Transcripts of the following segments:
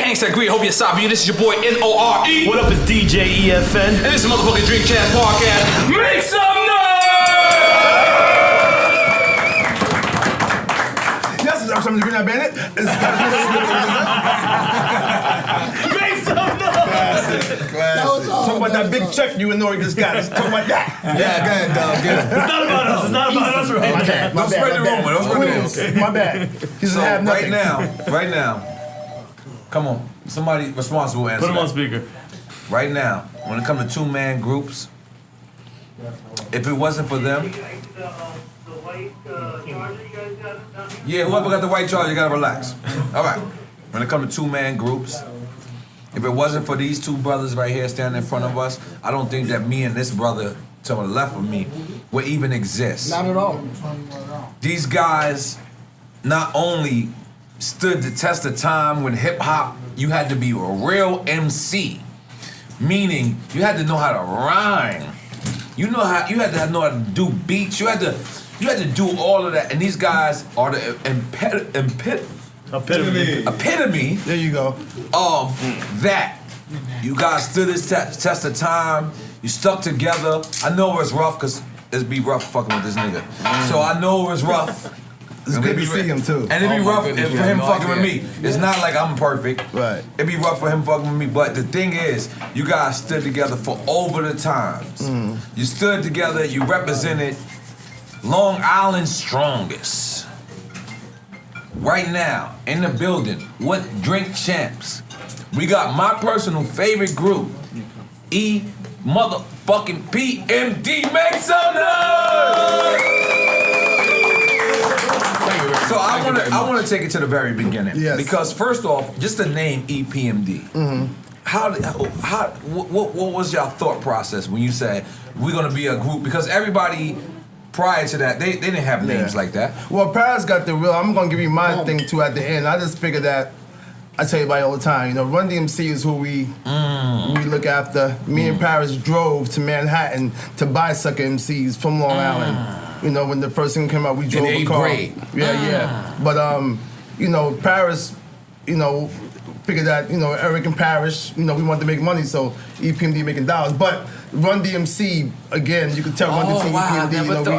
Gangsta Greed, hope you're sorry. This is your boy Nore. What up, it's DJ EFN. And this is motherfucking Drink Chance Podcast. Make some noise! Yes, I'm something to Green Eye Bandit. Make some noise! Talk about that big check you and Nore just got. Let's talk about that. Yeah, go ahead, dog. It's not about us. It's not about us, right? Okay, Don't spread the rumor. Don't spread the rumor. My bad. He doesn't have nothing. Right now, come on. Somebody responsible answer. Put him on that. speaker. Right now, when it comes to two-man groups, if it wasn't for them, yeah, whoever got the white charger, you gotta relax. All right. When it comes to two-man groups, if it wasn't for these two brothers right here standing in front of us, I don't think that me and this brother to the left of me would even exist. Not at all. These guys not only stood the test of time when hip-hop, you had to be a real MC, meaning you had to know how to rhyme. You had to know how to do beats. You had to do all of that. And these guys are the epitome. There you go. Of that. You guys stood this test of time. You stuck together. I know it was rough because it'd be rough fucking with this nigga. So I know it was rough. It's good to see him too. And it'd be rough for him fucking with me. It's not like I'm perfect. Right. It'd be rough for him fucking with me. But the thing is, you guys stood together for over the times. You stood together, you represented Long Island's strongest. Right now, in the building, what Drink Champs? We got my personal favorite group, motherfucking EPMD. Make some noise! So I want to take it to the very beginning. Yes. Because first off, just the name EPMD. What was your thought process when you said we're gonna be a group? Because everybody prior to that, they didn't have names like that. Well, Paris got the real. I'm gonna give you my thing too at the end. I just figured that. I tell you about it all the time. You know, Run DMC is who we look after. Me and Paris drove to Manhattan to buy sucker MCs from Long Island. You know, when the first thing came out, we drove a car. Yeah. But you know, Paris, you know, figured that, you know, Eric and Paris, you know, we wanted to make money, so EPMD making dollars. But Run DMC, again, you could tell Run DMC, EPMD,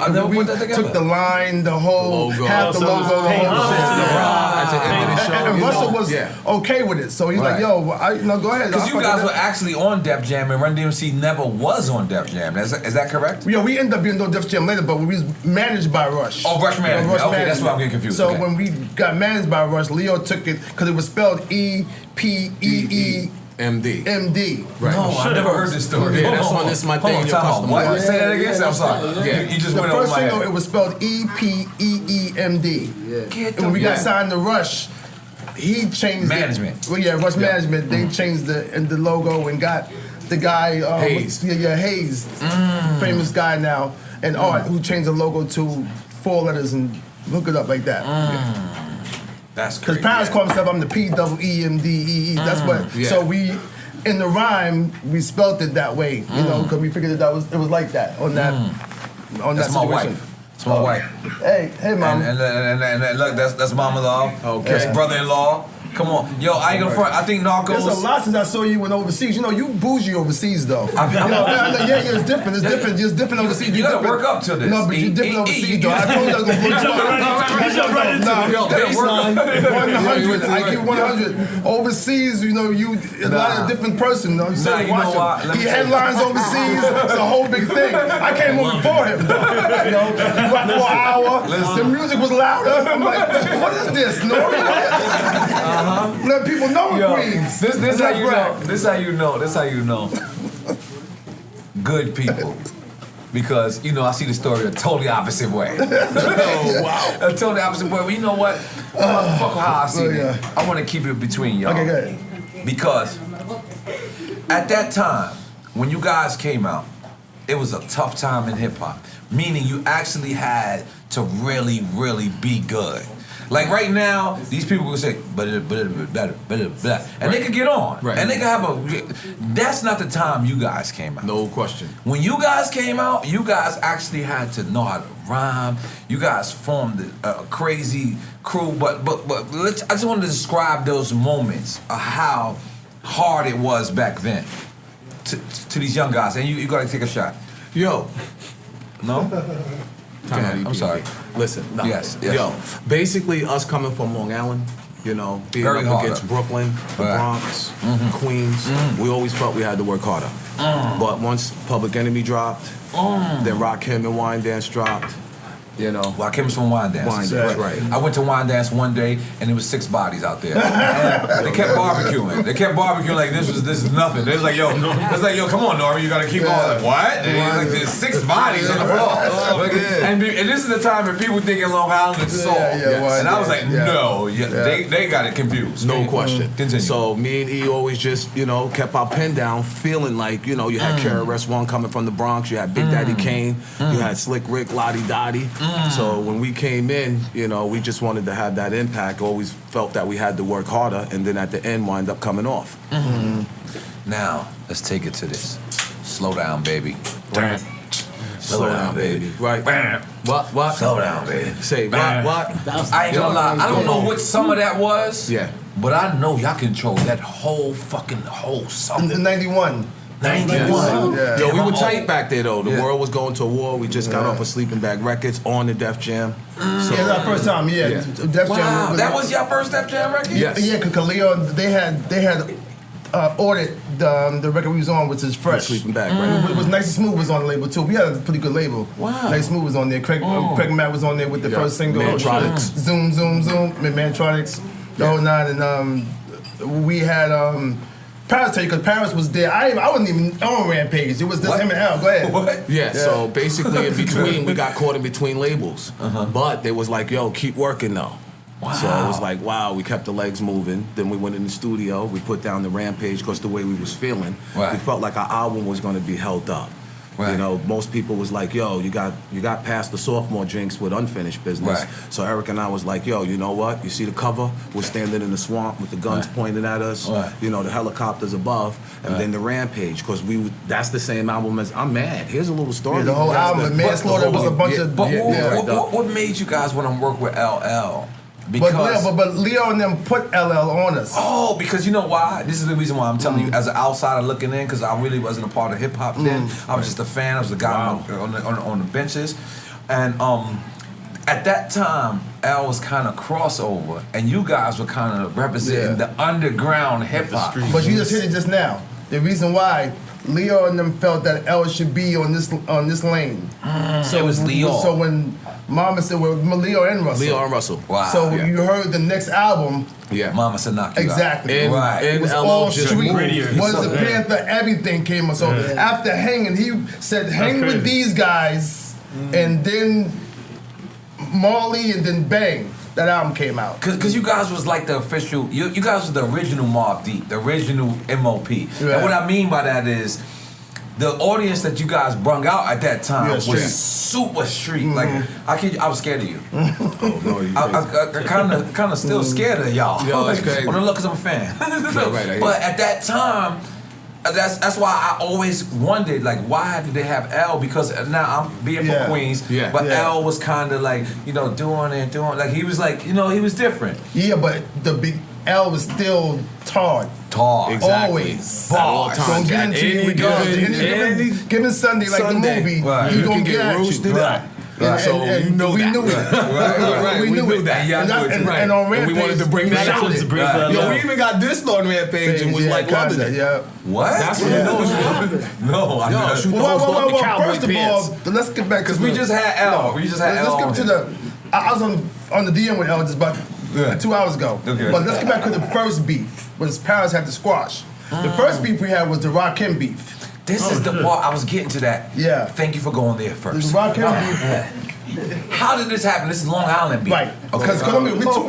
you know, we took the line, the whole, half the logo, the whole shit. And Russell was okay with it, so he's like, yo, go ahead. Because you guys were actually on Def Jam, and Run DMC never was on Def Jam. Is that correct? Yeah, we ended up being on Def Jam later, but we was managed by Rush. Oh, Rush Management. Okay, that's why I'm getting confused. So when we got managed by Rush, Leo took it, because it was spelled EPEEMD. Right. No, I never heard this story. Yeah, that's on this my thing. What? Say that again? I'm sorry. Yeah. You just went over my head. The first single, it was spelled EPEEMD. And when we got signed to Rush, he changed management. Well, yeah, Rush Management. They changed the logo and got the guy Hayes. Hayes, famous guy now, and Art, who changed the logo to 4 letters and hook it up like that. That's because crazy. parents call himself, I'm the PEEMDEE. That's what. Yeah. So we, in the rhyme, we spelt it that way, you know, because we figured that it was like that on that on That's that my situation. wife. It's my wife. Hey, mom. And look, that's mama-in-law. Okay. That's brother-in-law. Come on. Yo, I ain't gonna front. I think Narcos. There's a lot since I saw you when overseas. You know, you bougie overseas, though. It's different. It's different. It's different overseas. You gotta work up to this. No, but you're different overseas, though. I told you I was gonna put you up. I give 100. Overseas, you know, you a lot of different person. You know, so you know what? He headlines overseas. It's a whole big thing. I came over before him. You know, you rocked for an hour. The music was louder. I'm like, what is this? Nore? Let people know in Queens. This how you know. This how you know. Good people. Because, you know, I see the story a totally opposite way. Oh, wow. A totally opposite way. But you know what? Fuck how I see it. I want to keep it between y'all. Okay, good. Because at that time, when you guys came out, it was a tough time in hip-hop. Meaning you actually had to really, really be good. Like right now, these people will say, better, and they could get on, Right. and they could have a. That's not the time you guys came out. No question. When you guys came out, you guys actually had to know how to rhyme. You guys formed a crazy crew, but I just wanted to describe those moments of how hard it was back then to these young guys. And you got to take a shot. Yo. No? Time out, I'm EPMD. sorry. Listen. No. Yes. Yo, basically us coming from Long Island, you know, being Very up hard. against Brooklyn, the Right. Bronx, Queens, we always felt we had to work harder. But once Public Enemy dropped, then Rakim and Wine Dance dropped, you know. Well, I came from Wine Dance. Wine Dance, right. I went to Wine Dance one day, and there was 6 bodies out there. And they kept barbecuing. They kept barbecuing like this is nothing. They was like, yo, come on, Nore, you gotta keep on. Like, what? And like, there's 6 bodies on the floor. And this is the time when people thinking Long Island is soft. And I was like, no, they got it confused. No question. Continue. So me and E always just, you know, kept our pen down, feeling like, you know, you had KRS-One coming from the Bronx, you had Big Daddy Kane, you had Slick Rick, Lottie Dottie. So when we came in, you know, we just wanted to have that impact. Always felt that we had to work harder, and then at the end wind up coming off. Now, let's take it to this. Slow down, baby. Slow down, baby. Right. What? Slow down, baby. Say what? I ain't gonna lie. I don't know what some of that was. Yeah. But I know y'all control that whole summer. In 91. 91. Yeah. Yo, we I'm were old. tight back there though. The Yeah. world was going to war. We just got off of Sleeping Bag Records on the Def Jam. So, Yeah, that first time, Yeah. Def Wow, Jam that was your first Def Jam record? Yes. Yeah, because Leo, they had ordered the record we was on, which is Fresh. Sleeping Bag, right? It was Nice and Smooth was on the label too. We had a pretty good label. Wow. Nice and Smooth was on there. Craig Matt was on there with the first single. Mantronics. Zoom, Zoom, Zoom. Mantronics. The whole nine. And we had Paris tell you because Paris was there. I wasn't even on Rampage. It was just him and Al. Go ahead. What? Yeah, so basically in between, we got caught in between labels. But they was like, yo, keep working though. Wow. So it was like, wow, we kept the legs moving. Then we went in the studio, we put down the Rampage because the way we was feeling, Right. we felt like our album was gonna be held up. Right. You know, most people was like, yo, you got past the sophomore drinks with unfinished business. Right. So Eric and I was like, yo, you know what? You see the cover? We're standing in the swamp with the guns pointed at us. Right. You know, the helicopters above, and then the Rampage, because that's the same album as I'm Mad. Here's a little story. Yeah, the whole That's album, Manslaughter was a bunch of. But Yeah. what made you guys want to work with LL? Because But Leo and them put LL on us. Oh, because you know why? This is the reason why I'm telling you, as an outsider looking in, because I really wasn't a part of hip hop then. I was just a fan. I was the guy on the benches, and at that time, L was kind of crossover, and you guys were kind of representing the underground hip hop. But you just hit it just now. The reason why Leo and them felt that L should be on this lane. So it was Leo. So when Mama said, well, Leo and Russell. Leo and Russell. Wow. So when you heard the next album, Yeah. Mama said knock you exactly. And- Right. It was LL all just street. grittier. Was the Panther? Everything came on. So after hanging, he said, "Hang with these guys," and then Marley, and then bang, that album came out. Cause you guys was like the official, you guys was the original Mobb Deep, the original MOP. Right. And what I mean by that is, the audience that you guys brung out at that time was street. super street. Like I was scared of you. Oh, no, you I kind of still scared of y'all. Yo, that's crazy. Well, look, cause I'm a fan. right, I hear But at that time, that's why I always wondered, like, why did they have L? Because now I'm being from Queens, but L was kind of like, you know, doing like he was like, you know, he was different. Yeah, but the big L was still tarred. Tall. Exactly. Always. At all times. Don't get into you regardless. Given Sunday, like Sunday. the movie, Right. you You gonna can get get at roasted you. up. And, So you know we that. knew it. Right. We knew that. Yeah, I knew it. And on And Rampage, we wanted to bring that we out. shouted. Right. Yo, we even got dissed on Rampage and was like loving it. Yeah. What? That's what you know it's No, I Yo, know. shoot the Well, hose off the cowboy first of pants. all, let's get back to Because we just had L. We just had Let's L. get to the. I was on the DM with L just about 2 hours ago. Okay. But let's get back to the first beef, when Paris had to squash. The first beef we had was the Rakim beef. This is the part I was getting to that. Yeah. Thank you for going there The first. Rakim beef. How did this happen? This is Long Island beef. Right. Because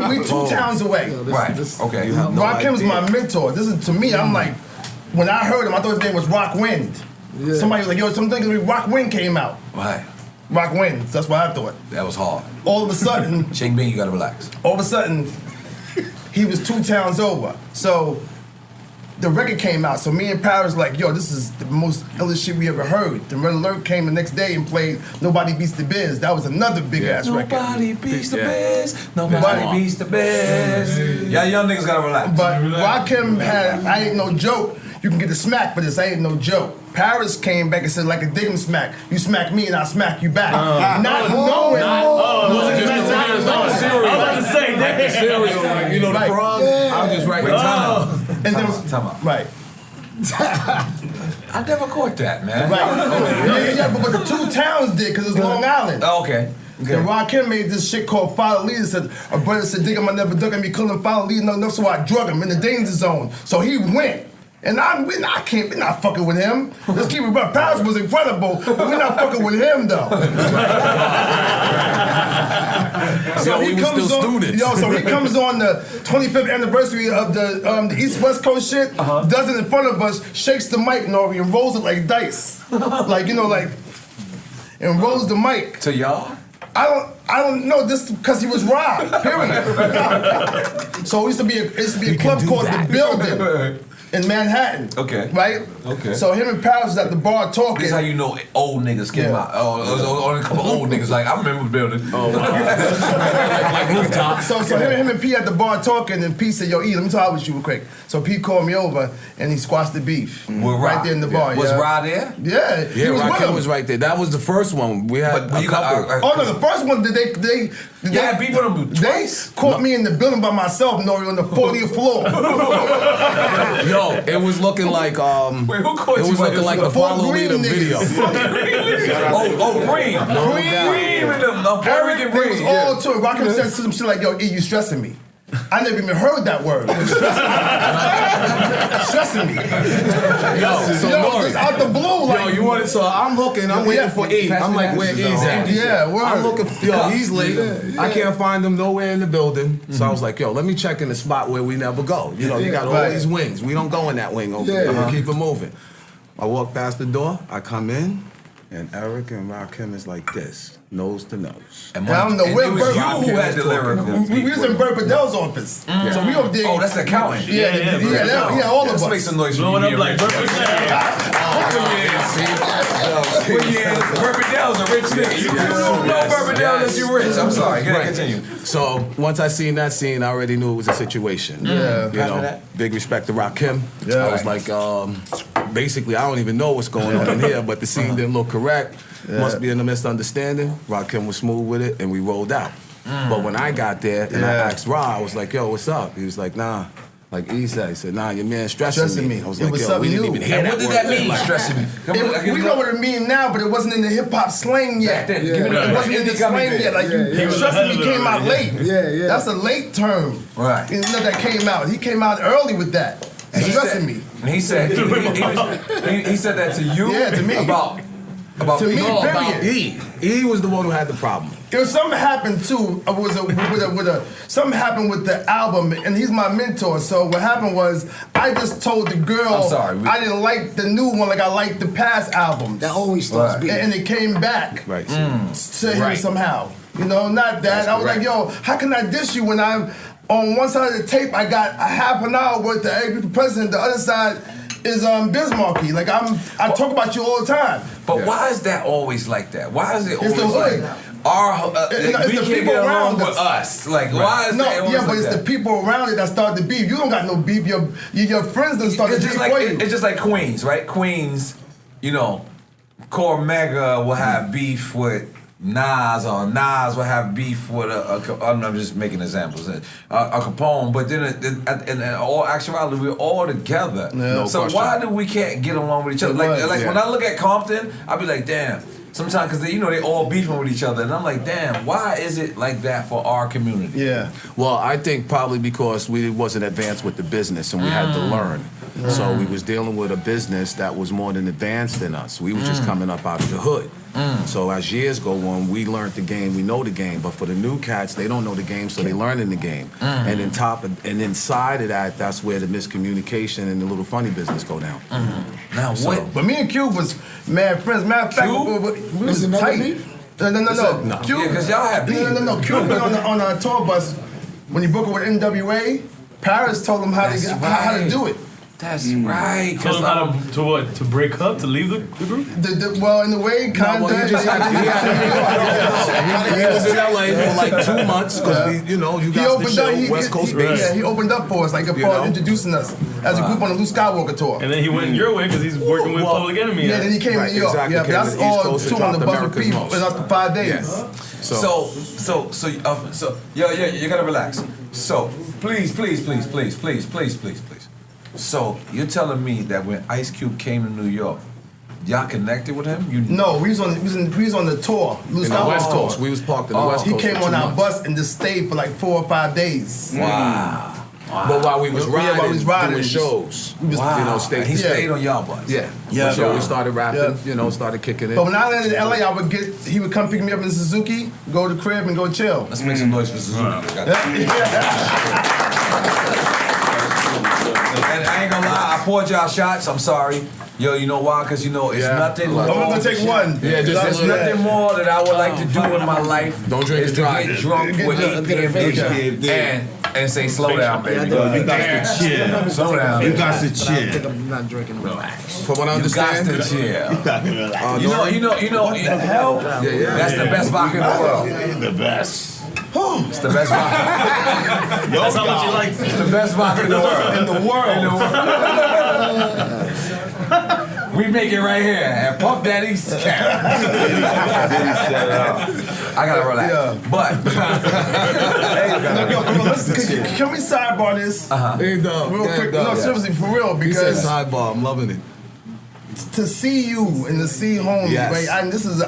we two towns away. Right. Okay. Rakim's my mentor. This is, to me, I'm like, when I heard him, I thought his name was Rock Wind. Somebody was like, yo, something with Rock Wind came out. Right. Rock wins. That's what I thought. That was hard. All of a sudden, Ching Bing, you gotta relax. all of a sudden, he was 2 towns over. So the record came out. So me and Paris like, yo, this is the most illest shit we ever heard. The Red Alert came the next day and played Nobody Beats the Biz. That was another big ass record. Nobody beats the Biz. Nobody beats the Biz. Y'all young niggas gotta relax. But Rakim had I Ain't No Joke. You can get the smack, but this I Ain't No Joke. Paris came back and said like a digging smack. You smack me and I smack you back. Not knowing. I was about to say that. Cereal, like, you know, the Right. frog. I was just right. Wait, time out. And then, Time out. right. I never caught that, man. Right. Yeah, but the 2 towns did because it's Long Island. Oh, okay. And Rakim made this shit called Follow Leader. Said a brother said, dig him, I never dug him. He couldn't follow leader enough, so I drug him in the danger zone. So he went. And we're not fucking with him. Let's keep it real. Paris was incredible, but we're not fucking with him though. So we were still students. So he comes on the 25th anniversary of the East West Coast shit, does it in front of us, shakes the mic, Nore, and rolls it like dice. And rolls the mic. To y'all? I don't know this because he was robbed. Period. So it used to be a club called The Building in Manhattan. Okay. Right? Okay. So him and Paris was at the bar talking. This is how you know old niggas came out. Only a couple old niggas. Like, I remember the building. Like rooftop. So him and P at the bar talking, and P said, yo, E, let me talk with you real quick. So P called me over, and he squashed the beef. Right there in the bar. Was yeah. Rod there? Yeah. Yeah, Rakim was right there. That was the first one. We had But a you couple. got... Oh no, the first one they had beef with him They twice? caught me in the building by myself, Nore, on the 40th floor. Yo, it was looking like Wait, who caught it you was by looking like yourself? the Follow Green Leader niggas. video. Green. Green and them. Eric, Eric and they was Green. all to it. Rakim said some shit like, yo, E, you stressing me. I never even heard that word. Stressing me. Yo, so Nore, just out the blue. Like, yo, you wanted, so I'm looking, I'm waiting for E. I'm like, where E's at? Yeah, word. I'm looking, yo, he's late. I can't find him nowhere in the building. So I was like, yo, let me check in the spot where we never go. You know, you got all these wings. We don't go in that wing over there. Keep it moving. I walk past the door, I come in, and Eric and Rakim is like this, nose to nose. And I don't know and where it was Bert- you who had the lyric. we was in Bert Bedell's office. So we over there. Oh, that's the accountant. Yeah, all of Let's us. make some noise for Blowing you. up like Burt Burberdale's a rich nigga. You don't know Burberdale unless you rich. I'm sorry. Go ahead, continue. So once I seen that scene, I already knew it was a situation. Yeah. You know, big respect to Rakim. Yeah. I was like, basically, I don't even know what's going on in here, but the scene didn't look correct. Must be in a misunderstanding. Rakim was smooth with it, and we rolled out. But when I got there and I asked Ra, I was like, yo, what's up? He was like, nah. Like he said, nah, your man stressing me. I was It like, was yo, we didn't something even new. hear And that what did word. that mean? Stressing me. We know what it means now, but it wasn't in the hip hop slang yet. Back then, It wasn't in the slang yet. Like stressing me came out late. Yeah. That's a late term. Right. You know that came out. He came out early with that. Stressing me. And he said he said that to you. Yeah, to me. About To me, No, about period. E was the one who had the problem. There was something happened too. Something happened with the album, and he's my mentor. So what happened was, I just told the girl, I'm sorry. I didn't like the new one like I liked the past albums. That always starts being. And it came back Right. to him Right. somehow. You know, not that. I was like, yo, how can I diss you when I'm on one side of the tape? I got a half an hour worth of Eric the President. The other side is Biz Markie. Like I talk about you all the time. But why is that always like that? Why is it It's always the like hood. we the can't people get along around with us. us? Like why is No, that always yeah, but like it's that? the people around it that start the beef. You don't got no beef. Your friends done start the It's beef just like for you. it's just like Queens, right? Queens, you know, Core Mega will have beef with Nas, or Nas will have beef with I'm just making examples, a Capone, but then in all actuality, we're all together. No so question. why do we can't get along with each other? Like when I look at Compton, I be like, damn. Sometimes, because they all beefing with each other, and I'm like, damn, why is it like that for our community? Yeah. Well, I think probably because we wasn't advanced with the business and we had to learn. So we was dealing with a business that was more than advanced than us. We were just coming up out of the hood. So as years go on, we learned the game, we know the game. But for the new cats, they don't know the game, so they learning the game. And inside of that, that's where the miscommunication and the little funny business go down. Now, So- what? But me and Cube was mad friends. Matter of fact, Cube? we was another tight. beef? No. Q, Yeah, because y'all have beef. No. Q been on a tour bus when he broke it with NWA. Paris told him how to do it. That's right. Told him how to what? To break up? To leave the group? Well, in a way, kind of. He was in LA for like 2 months because you got the show West Coast base. Yeah, he opened up for us, like introducing us as a group on the Luke Skywalker tour. And then he went your way because he's working with Public Enemy. Yeah, then he came to New York. Exactly. Yeah, but that's all two on the bus with people in us for 5 days. Yes. So, you gotta relax. So, please. So, you're telling me that when Ice Cube came to New York, y'all connected with him? No, we was on the tour, Luke Skywalker West tour. Coast. We was parked in the West He Coast. came for on 2 our months. bus and just stayed for like 4 or 5 days. Wow. But while we was riding, doing shows, we was, stayed. He stayed on y'all bus. Yeah. So we started rapping, started kicking it. But when I landed in LA, he would come pick me up in Suzuki, go to the crib and go chill. Let's make some noise for Suzuki. And I ain't gonna lie, I poured y'all shots. I'm sorry. Yo, you know why? Because it's nothing. I'm gonna take one. Yeah, There's nothing more that I would like to do in my life. Don't drink is and to drive. get drunk with EPMD and say, slow down, baby. You got to chill. Slow down. You got to chill. I'm not drinking. Relax. From what I You got understand, to chill. You got to relax. What the hell? That's the best vodka in the world. The best. It's the best vodka. That's how much you like. It's the best vodka in the world. In the world. We make it right here at Puff Daddy's Camp. I gotta relax. Yeah. But Can we sidebar this real quick? No, seriously, for real, He said because sidebar. I'm loving it. to see you and to see home, Yes. right?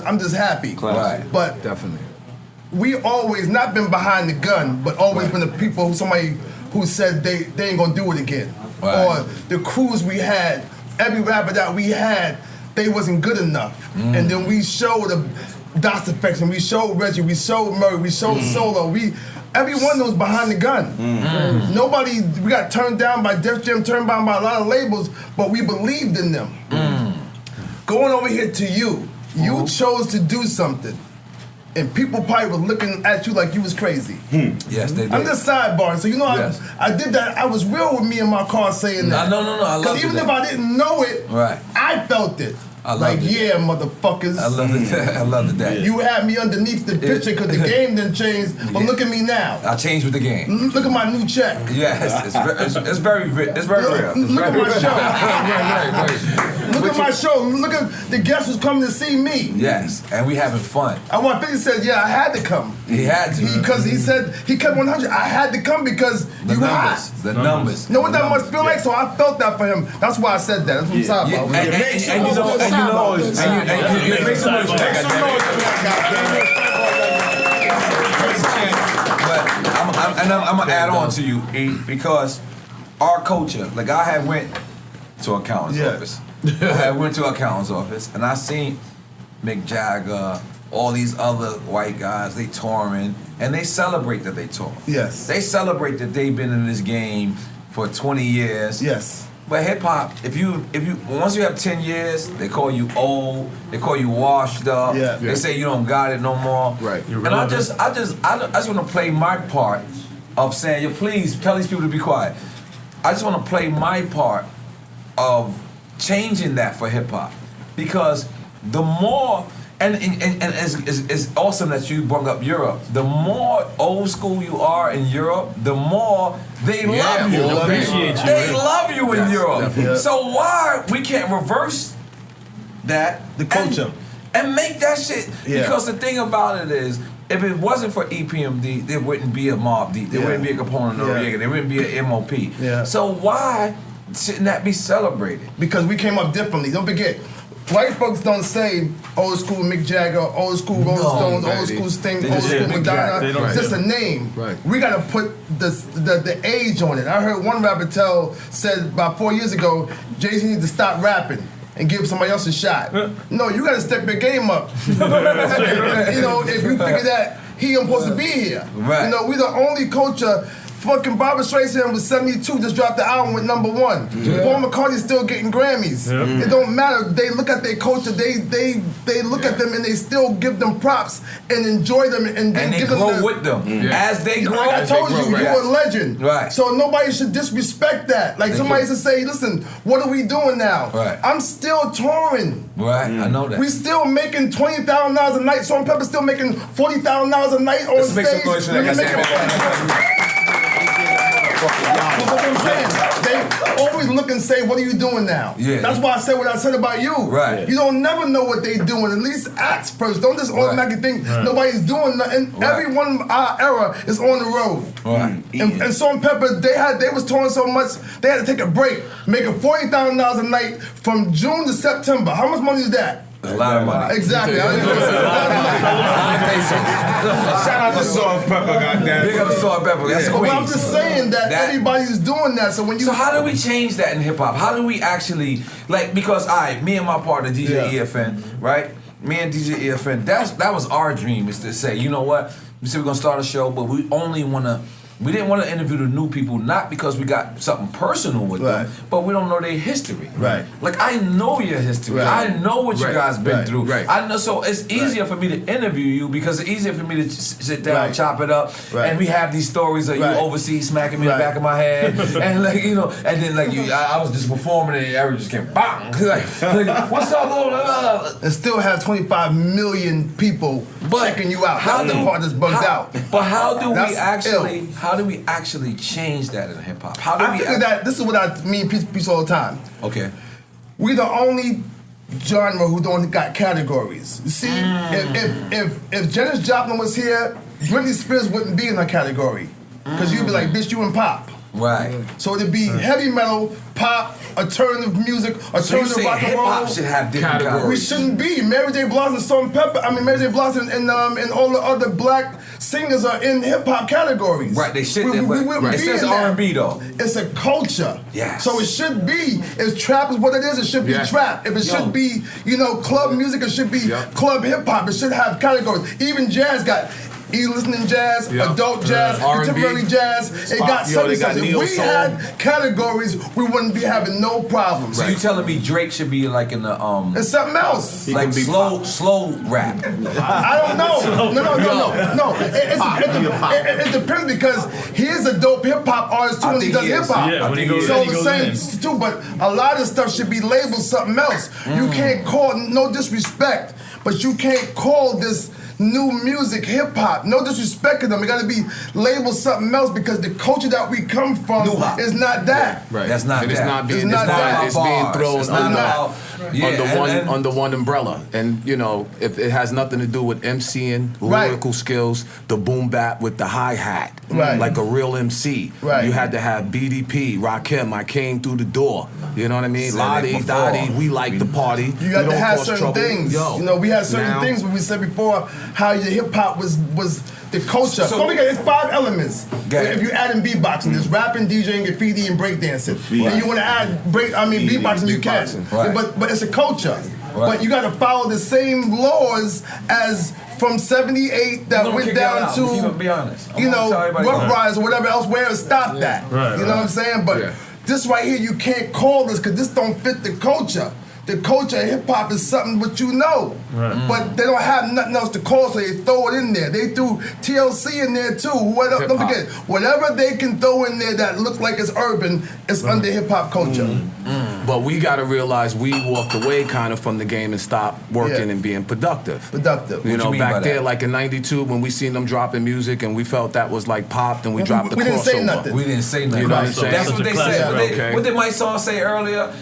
I'm just happy. Right. But Definitely. we always not been behind the gun, but always been the people who said they ain't gonna do it again. Right. Or the crews we had, every rapper that we had, they wasn't good enough. And then we showed the Dots Effects, and we showed Reggie, we showed Murray, we showed Solo. Everyone was behind the gun. Nobody, we got turned down by Def Jam, turned down by a lot of labels, but we believed in them. Going over here to you, you chose to do something. And people probably were looking at you like you was crazy. yes, they did. I'm just sidebarring. So Yes. I did that. I was real with me in my car saying that. No. I love Because even if I didn't know it, Right. I felt it. I love like, it. yeah, motherfuckers. I love the day. You had me underneath the picture because the game didn't change. But look at me now. I changed with the game. Look at my new check. Yes, it's very real. It's very real. Look at my show. Look at my show. Look at the guests who's coming to see me. Yes, and we having fun. I want 50 said, yeah, I had to come. He had to. Because he said, he kept 100. I had to come because The you hot. numbers. The numbers. You know what that must feel like? So I felt that for him. That's why I said that. That's what I'm talking Yeah, about. and you make some noise. But I'm gonna add on to you, E, because our culture, like I had went to accountant's office. I had went to accountant's office and I seen Mick Jagger, all these other white guys, they touring, and they celebrate that they tour. Yes. They celebrate that they've been in this game for 20 years. Yes. But hip hop, if you once you have 10 years, they call you old, they call you washed up. Yeah. They say you don't got it no more. Right. And I just want to play my part of saying, yo, please tell these people to be quiet. I just want to play my part of changing that for hip hop, because the more and it's awesome that you brought up Europe. The more old school you are in Europe, the more they love you. They'll appreciate you. They love you in Europe. definitely. So why we can't reverse that The culture. and make that shit? Yeah. Because the thing about it is, if it wasn't for EPMD, there wouldn't be a Mobb Deep. There wouldn't be a Capone Noriega. There wouldn't be an MOP. Yeah. So why shouldn't that be celebrated? Because we came up differently. Don't forget, white folks don't say old school Mick Jagger, old school Rolling Stones, old school Sting, They old just school say Mick Jagger. Madonna. They don't It's just say a name. Right. We gotta put the age on it. I heard one rapper said about 4 years ago, Jay-Z needs to stop rapping and give somebody else a shot. No, you gotta step your game up. You know, if you figure that he ain't supposed to be here. Right. You know, we the only culture Fucking Barbra Streisand was 72, just dropped the album with #1. Paul McCartney's still getting Grammys. It don't matter. They look at their culture. They look at them and they still give them props and enjoy them and they give grow them with them as they grow. I told you, you're a legend. Right. So nobody should disrespect that. Like somebody should say, listen, what are we doing now? Right. I'm still touring. Right, I know that. We still making $20,000 a night. Salt and Pepper still making $40,000 a night on Let's stage. make some noise for that. That's what I'm saying. They always look and say, what are you doing now? Yeah. That's why I said what I said about you. Right. You don't never know what they doing. At least ask first. Don't just automatically think nobody's doing nothing. Right. Everyone in our era is on the road. Right. And Salt and Pepper, they was touring so much, they had to take a break, making $40,000 a night from June to September. How much money is that? A lot of money. Exactly. Shout out to Salt and Pepper, goddamn. Big up to Salt and Pepper. That's But I'm Queens. just saying that everybody's doing that. So when you So how do we change that in hip hop? How do we actually because me and my partner DJ EFN, right? Me and DJ EFN, that was our dream, is to say, you know what? We said we're gonna start a show, but we didn't want to interview the new people, not because we got something personal with them, but we don't know their history. Right. Like I know your history. Right. I know what you guys been through. Right. I know, so it's easier for me to interview you because it's easier for me to sit down, chop it up, and we have these stories of you overseas smacking me in the back of my head, and and then I was just performing and everyone just came bang, like what's up, and still have 25 million people checking you out. That's the part that's bugged out. But how do That's we actually change that in hip hop? How do I we? figure that this is what I mean. Peace all the time. Okay. We the only genre who don't got categories. You see, if Janis Joplin was here, Britney Spears wouldn't be in her category because you'd be like, bitch, you in pop. Right. So it'd be heavy metal, pop, alternative music, alternative rock and roll. Hip hop should have different categories. We shouldn't be. Mary J. Blige and Salt and Pepper. Mary J. Blige and all the other black singers are in hip hop categories. Right, they should. It says R&B though. It's a culture. Yes. So it should be. If trap is what it is, it should be trap. If it should be, club music, it should be club hip hop. It should have categories. Even jazz got listening jazz, adult jazz, contemporary jazz. It got something. If we had categories, we wouldn't be having no problems. So you telling me Drake should be like in the It's something else. like slow rap? I don't know. No. It depends because he is a dope hip hop artist too when he does hip hop. Yeah, when he goes so in, he the goes same in. too. But a lot of stuff should be labeled something else. You can't call, no disrespect, but you can't call this new music hip hop. No disrespect to them. It got to be labeled something else because the culture that we come from is not that. Right. That's not It's that. not being It's not defined. that. It's being thrown It's not about- under one umbrella. And if it has nothing to do with MCing, Right. lyrical skills, the boom bap with the hi-hat, Right. like a real MC. Right. You had to have BDP, Rakim, I came through the door. You know what I mean? Said it Lottie, before. Dottie, we like the party. You got to don't have cause certain trouble. things. Yo, We had certain now- things when we said before how your hip hop was the culture. So- Don't forget, it's 5 elements. Got it. If you add in beatboxing, there's rapping, DJing, graffiti, and breakdancing. And you want to add beatboxing, you can. Right. But it's a culture. Right. But you got to follow the same laws as from 78 that went down to, Be honest. Rough Riders or whatever else, where it stopped at. Right, You know what I'm saying? But this right here, you can't call this because this don't fit the culture. The culture of hip hop is something what you know. Right. But they don't have nothing else to call, so they throw it in there. They threw TLC in there too. Don't forget, whatever they can throw in there that looks like it's urban, it's under hip hop culture. But we got to realize we walked away kind of from the game and stopped working and being productive. Productive. You know, mean by back there, that? like in '92, when we seen them dropping music and we felt that was like pop, then we dropped the we didn't say crossover. nothing. We didn't say nothing. You know what I'm saying? That's Such what a they classic said. record. Okay. What did Mike Song say earlier?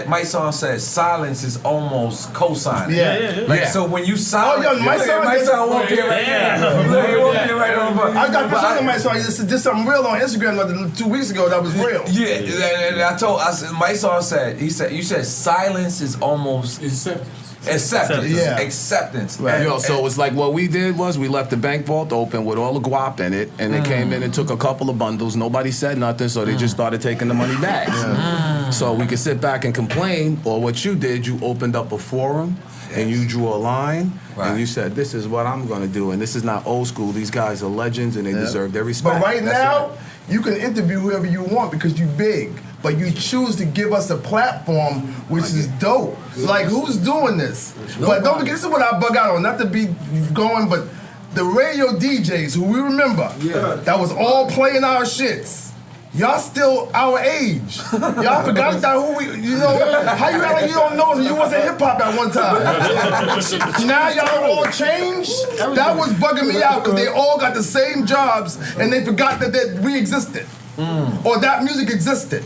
Mike Song said silence is almost co-signing. Yeah. Like, so when you silent, Oh, yeah, Mike Song Mike is- Song walked in right now. Look, he walked in right on. I got pictures on my song. I just did something real on Instagram like 2 weeks ago that was real. Yeah, and I said, Mike Song said, you said silence is almost acceptance. Yeah. Acceptance. Right. Yo, so it's like what we did was we left the bank vault open with all the guap in it, and they came in and took a couple of bundles. Nobody said nothing, so they just started taking the money back. So we could sit back and complain, or what you did, you opened up a forum, and you drew a line, Right. and you said, this is what I'm going to do, and this is not old school. These guys are legends, and they deserve their respect. But right That's now, it. You can interview whoever you want because you big, but you choose to give us a platform, which is dope. Like, who's doing this? But don't forget, this is what I bug out on, not to be going, but the radio DJs who we remember, that was all playing our shits. Y'all still our age. Y'all forgot that who we, you know, how you act like you don't know us, you wasn't hip hop at one time. Now y'all all changed? That was bugging me out because they all got the same jobs and they forgot that we existed. Or that music existed.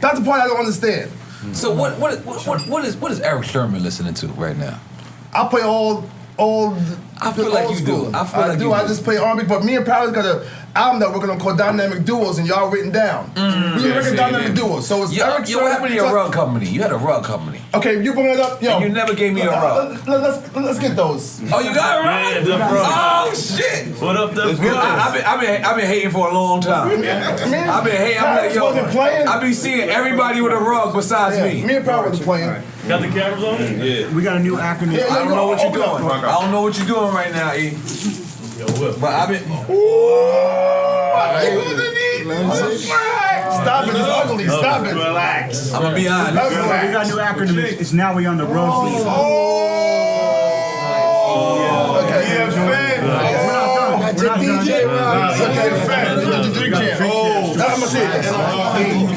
That's the part I don't understand. So what is Eric Sherman listening to right now? I play all I feel like you do. I feel like you do. I just play R&B, but me and Paris got an album that we're gonna call Dynamic Duos, and y'all written down. We record Dynamic Duos. So it's Eric. Yo, what happened to your rug company? You had a rug company. Okay, you bring it up. Yo, and you never gave me a rug. Let's get those. Oh, you got it right. Oh shit! What up, the I've been hating for a long time. I've been hating. I'm like, yo, I be seeing everybody with a rug besides me. Me and Paris was playing. Got the cameras on? Yeah. We got a new acronym. Yeah, I don't know what you're doing. I don't know what you're doing right now, E. But I've been. Stop it, it's ugly. Stop it. Relax. I'm gonna be honest. We got a new acronym. It's Now We On The Road. Okay. Yeah, fan. We're not done. Okay, fan. I'm gonna say it.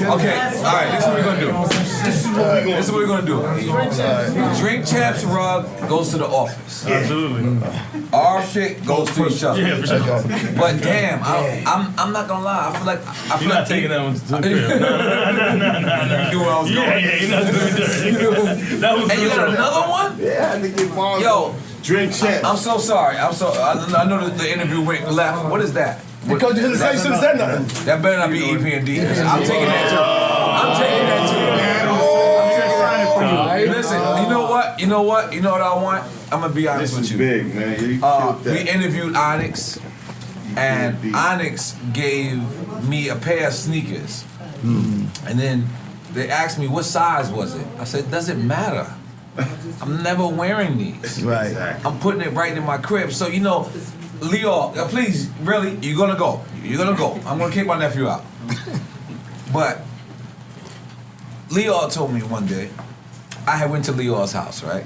Okay, all right. This is what we're gonna do. This is what we're gonna do. Drink Champs rug goes to the office. Absolutely. Our shit goes to each other. Yeah, for sure. But damn, I'm not gonna lie. I feel like You're not taking that one to the crib. No. You knew where I was going. Yeah, you're not doing that. That was And you got another one? Yeah, I think it's fine. Yo, Drink Champs. I'm so sorry. I know that the interview went left. What is that? Because you should have said nothing. That better not be EPMD. I'm taking that too. I'm taking that too. Listen, you know what? You know what I want? I'm gonna be honest with you. Big, man. You killed that. We interviewed Onyx, and Onyx gave me a pair of sneakers. And then they asked me what size was it. I said, doesn't matter. I'm never wearing these. Right. I'm putting it right in my crib. So you know, Leo, please, really, you're gonna go. You're gonna go. I'm gonna kick my nephew out. But Leo told me one day, I had went to Leo's house, right?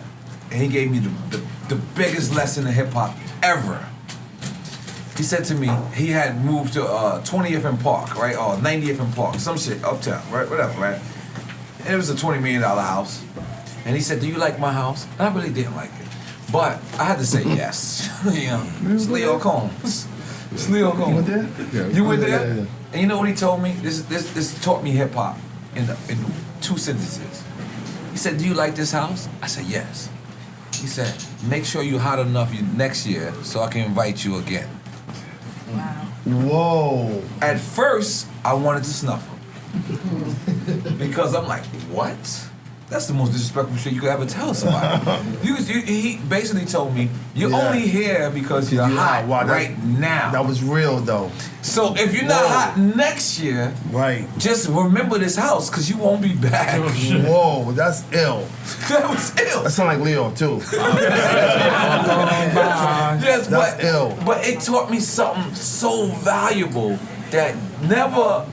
And he gave me the biggest lesson in hip hop ever. He said to me, he had moved to 20th and Park, right? Or 90th and Park, some shit, uptown, right? Whatever, right? And it was a $20 million house. And he said, do you like my house? And I really didn't like it. But I had to say yes. You know, it's Leo Combs. It's Leo Combs. You went there? You went there? Yeah. And you know what he told me? This taught me hip hop in 2 sentences. He said, do you like this house? I said, yes. He said, make sure you're hot enough next year so I can invite you again. Wow. Whoa. At first, I wanted to snuff him. Because I'm like, what? That's the most disrespectful shit you could ever tell somebody. He basically told me, you're only here because you're hot right now. That was real, though. So if you're not hot next year, right, just remember this house because you won't be back. Whoa, that's ill. That was ill. That sound like Leo, too. Yes, that's ill. But it taught me something so valuable that never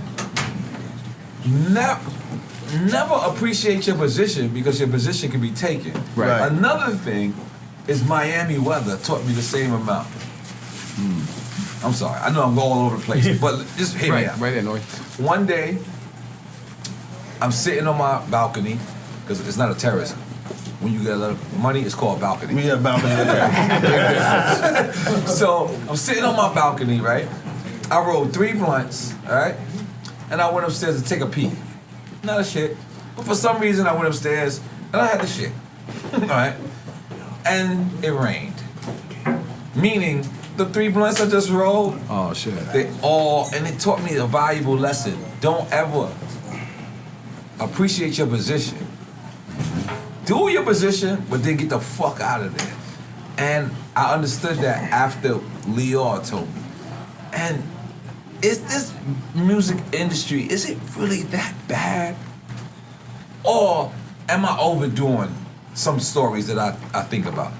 appreciate your position because your position can be taken. Right. Another thing is Miami weather taught me the same amount. I'm sorry, I know I'm going all over the place, but just hear me out. Right there, Nore. One day, I'm sitting on my balcony, because it's not a terrace. When you get a lot of money, it's called balcony. We got a balcony. So I'm sitting on my balcony, right? I rolled 3 blunts, all right? And I went upstairs to take a peek. Not a shit. But for some reason, I went upstairs and I had the shit. All right? And it rained. Meaning, the 3 blunts I just rolled, Oh shit. and it taught me a valuable lesson. Don't ever appreciate your position. Do your position, but then get the fuck out of there. And I understood that after Leo told me. And is this music industry, is it really that bad? Or am I overdoing some stories that I think about?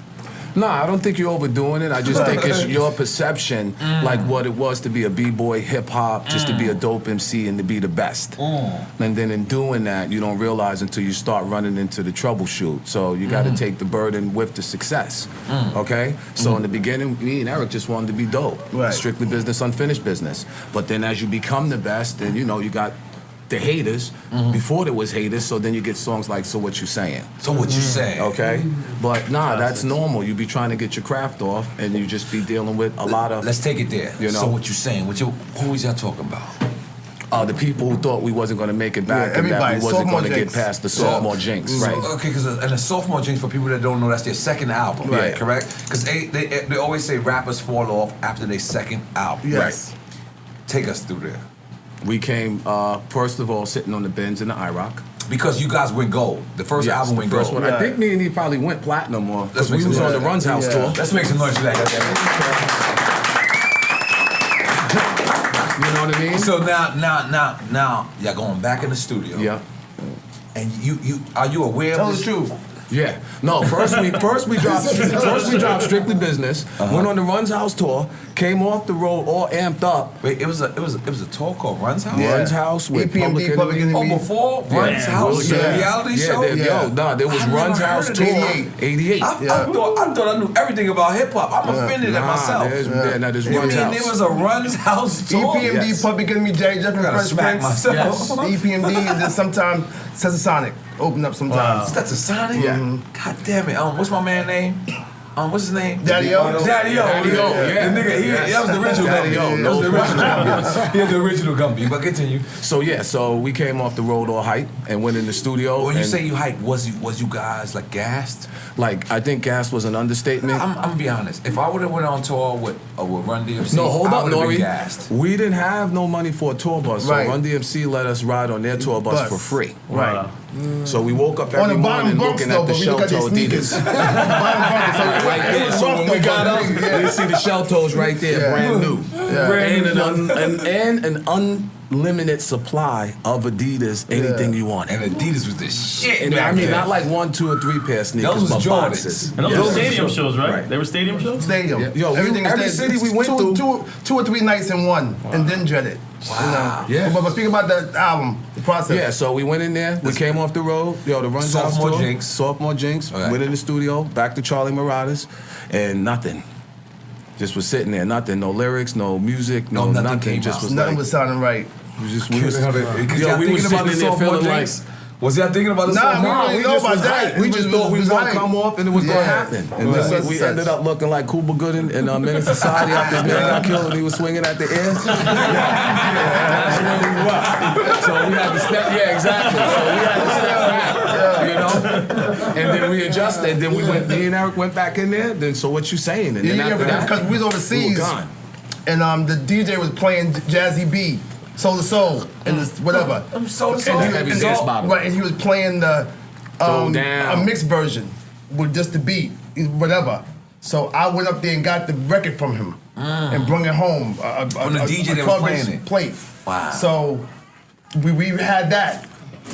Nah, I don't think you're overdoing it. I just think it's your perception, like what it was to be a b-boy, hip-hop, just to be a dope MC and to be the best. And then in doing that, you don't realize until you start running into the troubleshoot. So you got to take the burden with the success, okay? So in the beginning, me and Eric just wanted to be dope. Right. Strictly business, unfinished business. But then as you become the best, then, you know, you got the haters before there was haters, so then you get songs like So What You Saying. So what you saying? Okay? But nah, that's normal. You be trying to get your craft off and you just be dealing with a lot of... Let's take it there. You know? So what you saying? Who was y'all talking about? The people who thought we wasn't going to make it back and that everybody. we wasn't going to Sophomore get past the sophomore jinx. Right. Okay, because and the sophomore jinx, for people that don't know, that's their second album, Right. correct? Because they always say rappers fall off after their second album. Yes. Right. Take us through there. We came, first of all, sitting on the Benz in the IROC. Because you guys went gold. The first album went first gold. one. I think me and he probably went platinum or because we make was some on the noise. Runs House tour. Let's make some noise for that. You know what I mean? So now, y'all going back in the studio. Yeah. And you are you aware Tell of the this? truth. Yeah. No, first we dropped Strictly Business, went on the Runs House tour, came off the road all amped up. Wait, it was a tour called Runs House? Yeah. Runs House with EPMD, Public Enemy. Oh, before Runs House, the reality show? There was Runs House tour. 88. I thought I knew everything about hip hop. I'm offended at myself. There's You Runs mean House. there was a Runs House tour? EPMD, Yes. Public Enemy, Jay Jeff, I gotta Fresh smack Prince. myself. EPMD, and then sometimes Sonic open up sometimes. That's a Sonic? Yeah. God damn it. What's my man name? What's his name? Daddy-O. Daddy-O. Daddy-O, yeah. The nigga, that was the original Daddy-O, Gumby. That was the original Gumby. He had the original Gumby. But continue. So we came off the road all hype and went in the studio. When you and, say you hyped, was you guys like gassed? like, I think gas was an understatement. I'm gonna be honest. If I would have went on tour with Run DMC, No, hold I up, would have Nore. been gassed. We didn't have no money for a tour bus, so Right. Run DMC let us ride on their tour bus for free. Right. So we woke up On every the bottom morning bunks looking though, at the but we shell look at their toe sneakers. Adidas. Bottom bunks, so Right it there. was So rough when we though, got but up, yeah. you see the shell toes right there, Yeah. brand new. Yeah. And an unlimited supply of Adidas, anything you want. And Adidas was the shit. And back I mean, then. not like 1, 2, or 3 pair of sneakers, Those was but Jordans. boxes. And those Yeah. were stadium shows, right? Right. They were stadium shows? Stadium. Yeah. Yo, Everything is every stadium. city we went through. Two or three nights in one, and then dreaded. Wow. Yeah. But speak about that album, the process. Yeah, so we went in there. We came off the road. Yo, the Runs House Sophomore tour. Jinx. Sophomore Jinx. Okay. Went in the studio. Back to Charlie Marauders, and nothing. Just was sitting there. Nothing. No lyrics. No music. No nothing nothing. came Just out. was Nothing like. was sounding right. We was Because yo, y'all we thinking was about sitting the in there sophomore feeling like. drinks? Was y'all thinking about the Nah, sophomore? we really know just about was that. hyped. We just thought we was gonna come off and it was gonna Yeah. happen. And Right. then we Such. ended up looking like Cuba Gooding in Menace Society after his man got killed and he was swinging at the air. That's where we were. So we had to step. Yeah, exactly. So we had to step back. You know. And then we adjusted. Then we went. Me and Eric went back in there. Then so what you saying? And then Yeah, after that, because we was overseas, we were gone. and the DJ was playing Jazzy B, Soul to Soul, and this, whatever. Soul to Soul. And he- Heavy and gas he- bottle. Right, and he was playing the Throw down. a mixed version with just the beat, whatever. So I went up there and got the record from him and brought it home. From the DJ that was playing it. Plate. Wow. So we had that,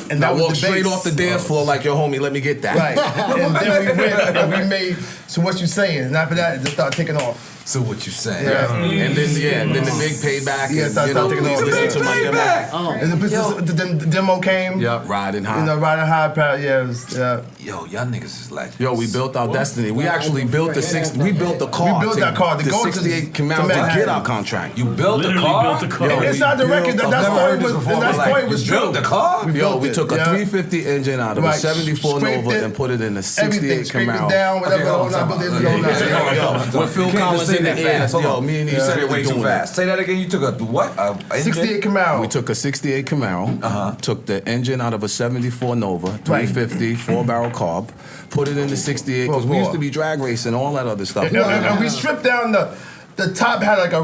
and I that was walked the straight bass. off the dance floor like, yo, homie, let me get that. Right, and then we went and we made. So what you saying? And after that, it just started taking off. So what you saying? Yeah. And then the big payback. Yeah, and, start you know, taking please off. listen to my demo. And the demo came. Yep, riding high. You know, riding high power. Yeah, it was, yeah. Yo, y'all niggas is legends. Yo, we built our destiny. We actually built we built the car. We built that car to the go to 68 to Camaro to Manhattan. get our contract. You built the Literally car? built the car. Yo, we Inside the record, built- that I've never story heard this was before, that but like, story was you true. built the car? We Yo, built we it, took a yeah. 350 engine out of a Right. 74 Scraped Nova it, and put it in a Everything, 68 scrape it Camaro. down, whatever. Okay, hold all on, that, hold but on. it's Yeah, all yeah, that. yeah. With Phil You can't Collins just say in the that air. fast. Hold Yo, on. me and You said it way too doing fast. Say that again. You took a what? 68 Camaro. We took a 68 Camaro, took the engine out of a 74 Nova, 350, 4-barrel carb, put it in the 68, because we used to be drag racing, all that other stuff. And we stripped down the top had like a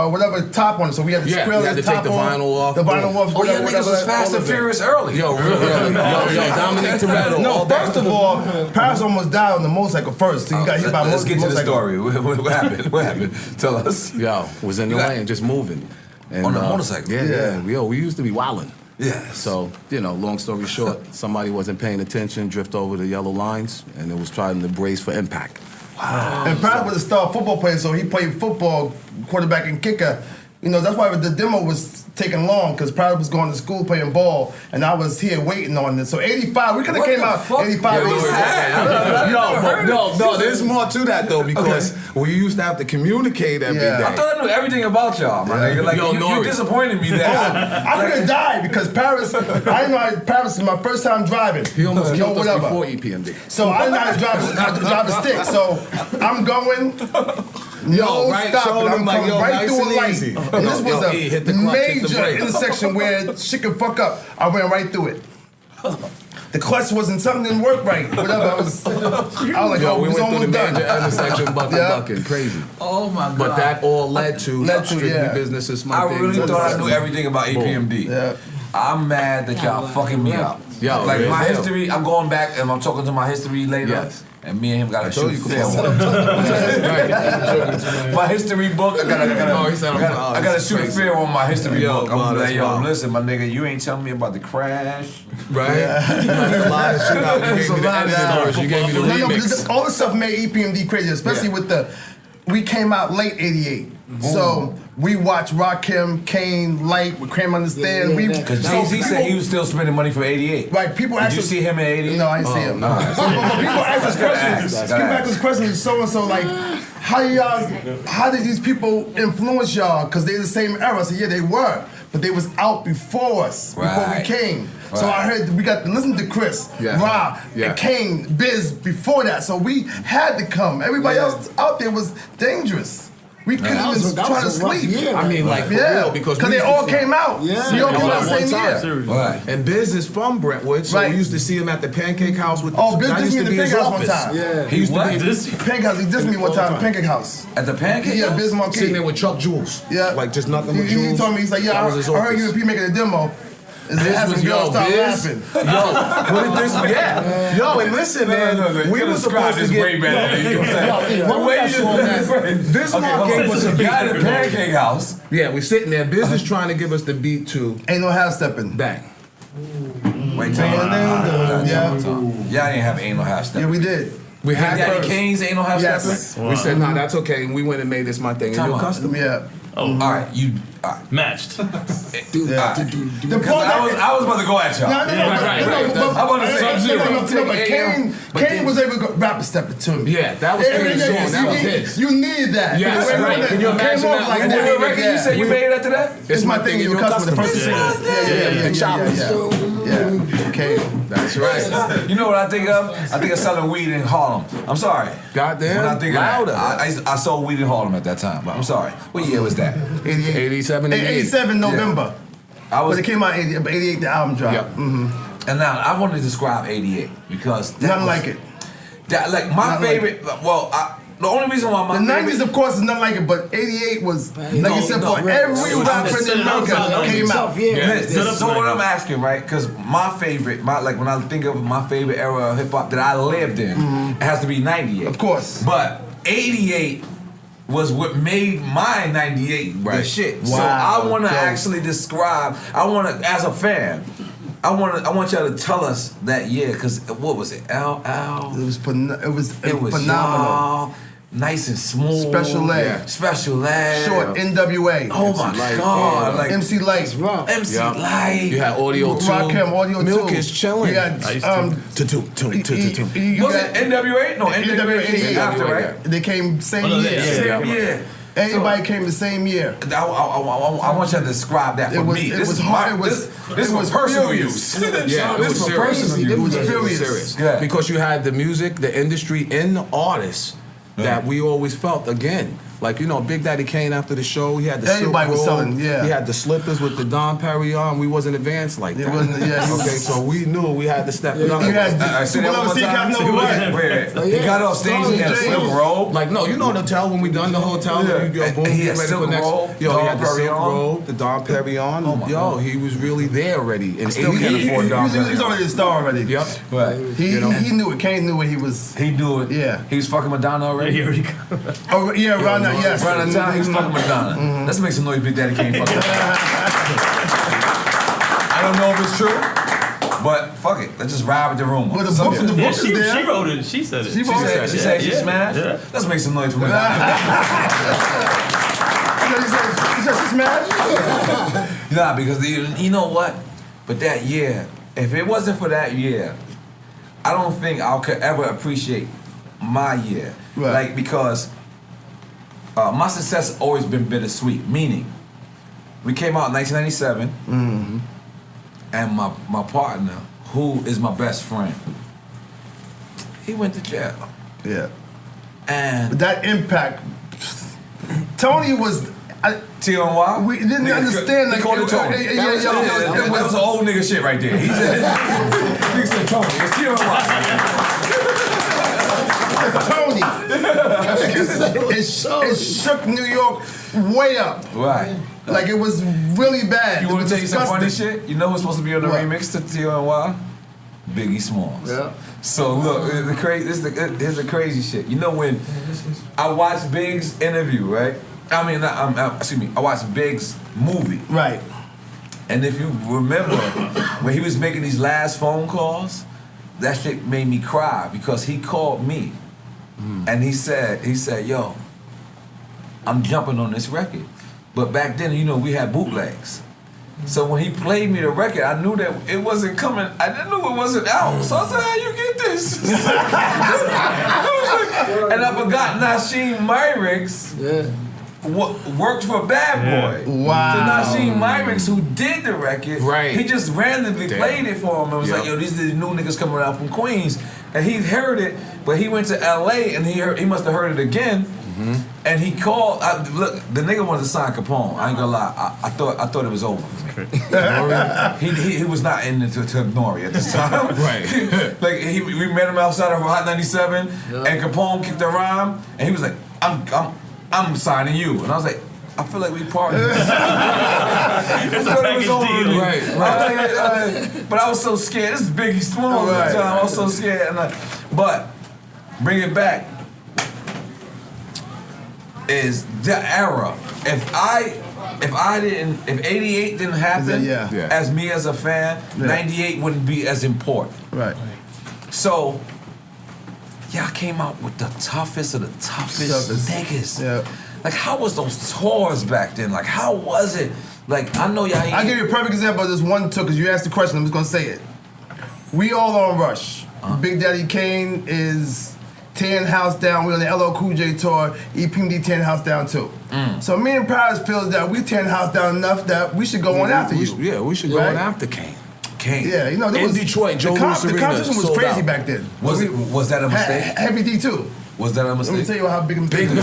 whatever top on it, so we had to Yeah, scrape we had the to take top the off, vinyl off. the vinyl off. Oh, yeah, whatever, niggas was Fast all and of it. Furious early. Yo, real early. Yo, Dominic Toretto. No, all that. first of all, Paris almost died on the motorcycle first, so you got hit by a Let's get to the motorcycle. story. What happened? What happened? Tell us. Yo, was in the You got- lane, just moving. And, On a motorcycle? Yeah. Yo, we used to be wildin'. Yeah. So, long story short, somebody wasn't paying attention, drift over the yellow lines, and it was trying to brace for impact. Wow. And Paris was a star football player, so he played football, quarterback and kicker. You know, that's why the demo was taking long, because Paris was going to school playing ball, and I was here waiting on this. So 85, we could have came out 85, 86. No, there's more to that though, because we used to have to communicate every day. I thought I knew everything about y'all, my nigga. Like, you disappointed me that I could have died because Paris, I didn't know Paris was my first time driving. He almost killed us before EPMD. So I didn't know how to drive a stick. So I'm going, stopping. I'm like, coming right through a light. Easy. And this was a major intersection where shit could fuck up. I went right through it. The clutch wasn't, something didn't work right. Whatever, I was like, we went through the major intersection, bucking. Crazy. Oh my God. But that all led to strictly business is my thing. I really thought I knew everything about EPMD. Yeah. I'm mad that y'all fucking me up. Like my history, I'm going back and I'm talking to my history later. Yes. And me and him gotta shoot film. My history book, I gotta shoot a film on my history book. I'm like, yo, listen, my nigga, you ain't telling me about the crash. Right? You a lot of shit out. You gave me the editing stories. You gave me the remix. All this stuff made EPMD crazy, especially with we came out late 88. So we watched Rakim, Kane, Light, with Cream Understand. Because Jay-Z said he was still spending money for 88. Right, people Did ask you us, see him in 88? No, I didn't see him. No. So people ask us questions. People ask us questions, so and so, like, how did these people influence y'all? Because they're the same era. So yeah, they were, but they was out before us, before we came. Right. So I heard we got to listen to Chris, Ra, and Kane, Biz before that. So we had to come. Everybody else out there was dangerous. We couldn't even try to sleep. I mean, like, for real, because they all came out. Yeah. We all came out the same year. Right. And Biz is from Brentwood, so we used to see him at the Pancake House with Biz dissed me at the Pancake House one time. Yeah. He used to be Pancake House. He dissed me one time at the Pancake House. At the Pancake? Yeah, Biz Markie. Sitting there with Chuck Jules. Yeah. Like, just nothing with Jules. He told me, he's like, I heard you and P making a demo. This was Yo, what did this? Yo, and listen, man. We were supposed to get way better. This Mark gave us a beat at the Pancake House. Yeah, we're sitting there. Biz is trying to give us the beat to Ain't No Half Stepping. Bang. Wait, y'all didn't have Ain't No Half Stepping. Yeah, we did. We had Daddy Kane's Ain't No Half Stepping. We said, nah, that's okay, and we went and made this my thing. And your custom. Yeah. Oh, all right, matched. I was about to go at y'all. No. I'm about to say Sub-Zero. But Kane was able to go rap a step or two. Yeah, that was Kane's song. That was his. You needed that. Yes, right. Can you imagine that? And then the record you said you made it after that? It's my thing in your custom. The first single. Yeah. Okay. That's right. You know what I think of? I think of selling weed in Harlem. I'm sorry. Goddamn. When I think louder. Of that, I sold weed in Harlem at that time, but I'm sorry. What year was that? 88. 87, 88. 87 November. But it came out 88, the album dropped. Yep. Mm-hmm. And now I want to describe 88 because nothing like it. That like my favorite. The only reason why my the 90s, of course, is nothing like it, but 88 was like you said, for every rapper in America came out. So what I'm asking, right? Because my favorite, like when I think of my favorite era of hip hop that I lived in, it has to be 98, of course. But 88 was what made my 98 the shit. Wow. So I want to actually describe. I want to, as a fan. I want y'all to tell us that year, because what was it? It was phenomenal. Y'all, nice and smooth. Special Ed. Special Ed. Short NWA. Oh my God. Like MC Light. MC Light. You had Audio 2. Rakim, Audio 2. Milk is chilling. You had Was it NWA? No, NWA came after, right? They came same year. Same year. Everybody came the same year. I want you to describe that for me. It was hard. This was personal use. Yeah, it was serious. It was serious. Yeah. Because you had the music, the industry, and the artists that we always felt, again, like, you know, Big Daddy Kane after the show, he had the everybody silk was robe, selling, he had the slippers with the Dom Perignon. We wasn't advanced like that. Okay, so we knew we had to step it up. You had He got off stage, he had a silk robe. Like, no, you know the hotel when we done the hotel, boom, he had silk robe. He had the silk robe, the Dom Perignon. Yo, he was really there already. And still can't afford Dom Perignon. He's already a star already. Yep. Right. He knew it. Kane knew it. He knew it. Yeah. He was fucking Madonna already? Oh, yeah, around that, yes. Around that time, he was fucking Madonna. Let's make some noise, Big Daddy Kane fucking Madonna. I don't know if it's true, But fuck it, let's just ride with the rumor. But the book is She there. wrote it. She said it. She wrote it. She said she smashed? Yeah. Let's make some noise for me. He said she smashed. Nah, because you know what? But that year, if it wasn't for that year, I don't think I could ever appreciate my year. Right. Like, because my success has always been bittersweet. Meaning, we came out in 1997, and my partner, who is my best friend, he went to jail. Yeah. And But that impact, Tony was. T.O.Y. We didn't understand. He called it Tony. That was some old nigga shit right there. He said, he said Tony. It's T.O.Y. Tony. It shook New York way up. Right. Like it was really bad. You It want was to tell you some funny disgusting. shit? You know who's supposed to be on the What? remix to T.O.Y.? Biggie Smalls. Yeah. So look, here's the crazy shit. You know when I watched Big's interview, right? I mean, excuse me. I watched Big's movie. Right. And if you remember, when he was making these last phone calls, that shit made me cry because he called me, and he said, yo, I'm jumping on this record. But back then, you know, we had bootlegs. So when he played me the record, I knew that it wasn't coming. I didn't know it wasn't out. So I said, how you get this? And I forgot Nasheem Myricks worked for Bad Boy. Wow. So Nasheem Myricks, who did the record, he just randomly played it for him and was like, yo, these are the new niggas coming out from Queens. And he heard it, but he went to LA and he must have heard it again. And he called. Look, the nigga wanted to sign Capone. I ain't gonna lie. I thought it was over for me. he was not into Nore at this time. Right. Like we met him outside of Hot 97, and Capone kicked the rhyme, and he was like, I'm signing you, and I was like, I feel like we partners. I thought it was over. Right. But I was so scared. This is Biggie Smalls at the time. I was so scared. But bring it back. Is the era. If 88 didn't happen, as me as a fan, 98 wouldn't be as important. Right. So, y'all came out with the toughest of the toughest niggas. Yeah. Like, how was those tours back then? Like, how was it? Like, I know y'all. I'll give you a perfect example of this one tour because you asked the question. I'm just gonna say it. We all on Rush. Big Daddy Kane is tearing house down. We're on the LL Cool J tour. EPMD tearing house down too. So me and Paris feels that we tearing house down enough that we should go on after you. Yeah, we should go on after Kane. Yeah, you know, there in was, Detroit, Joe Louis the Arena competition was sold crazy out. back then. Was that a mistake? Heavy D too. Was that a mistake? Let me tell you how big a mistake it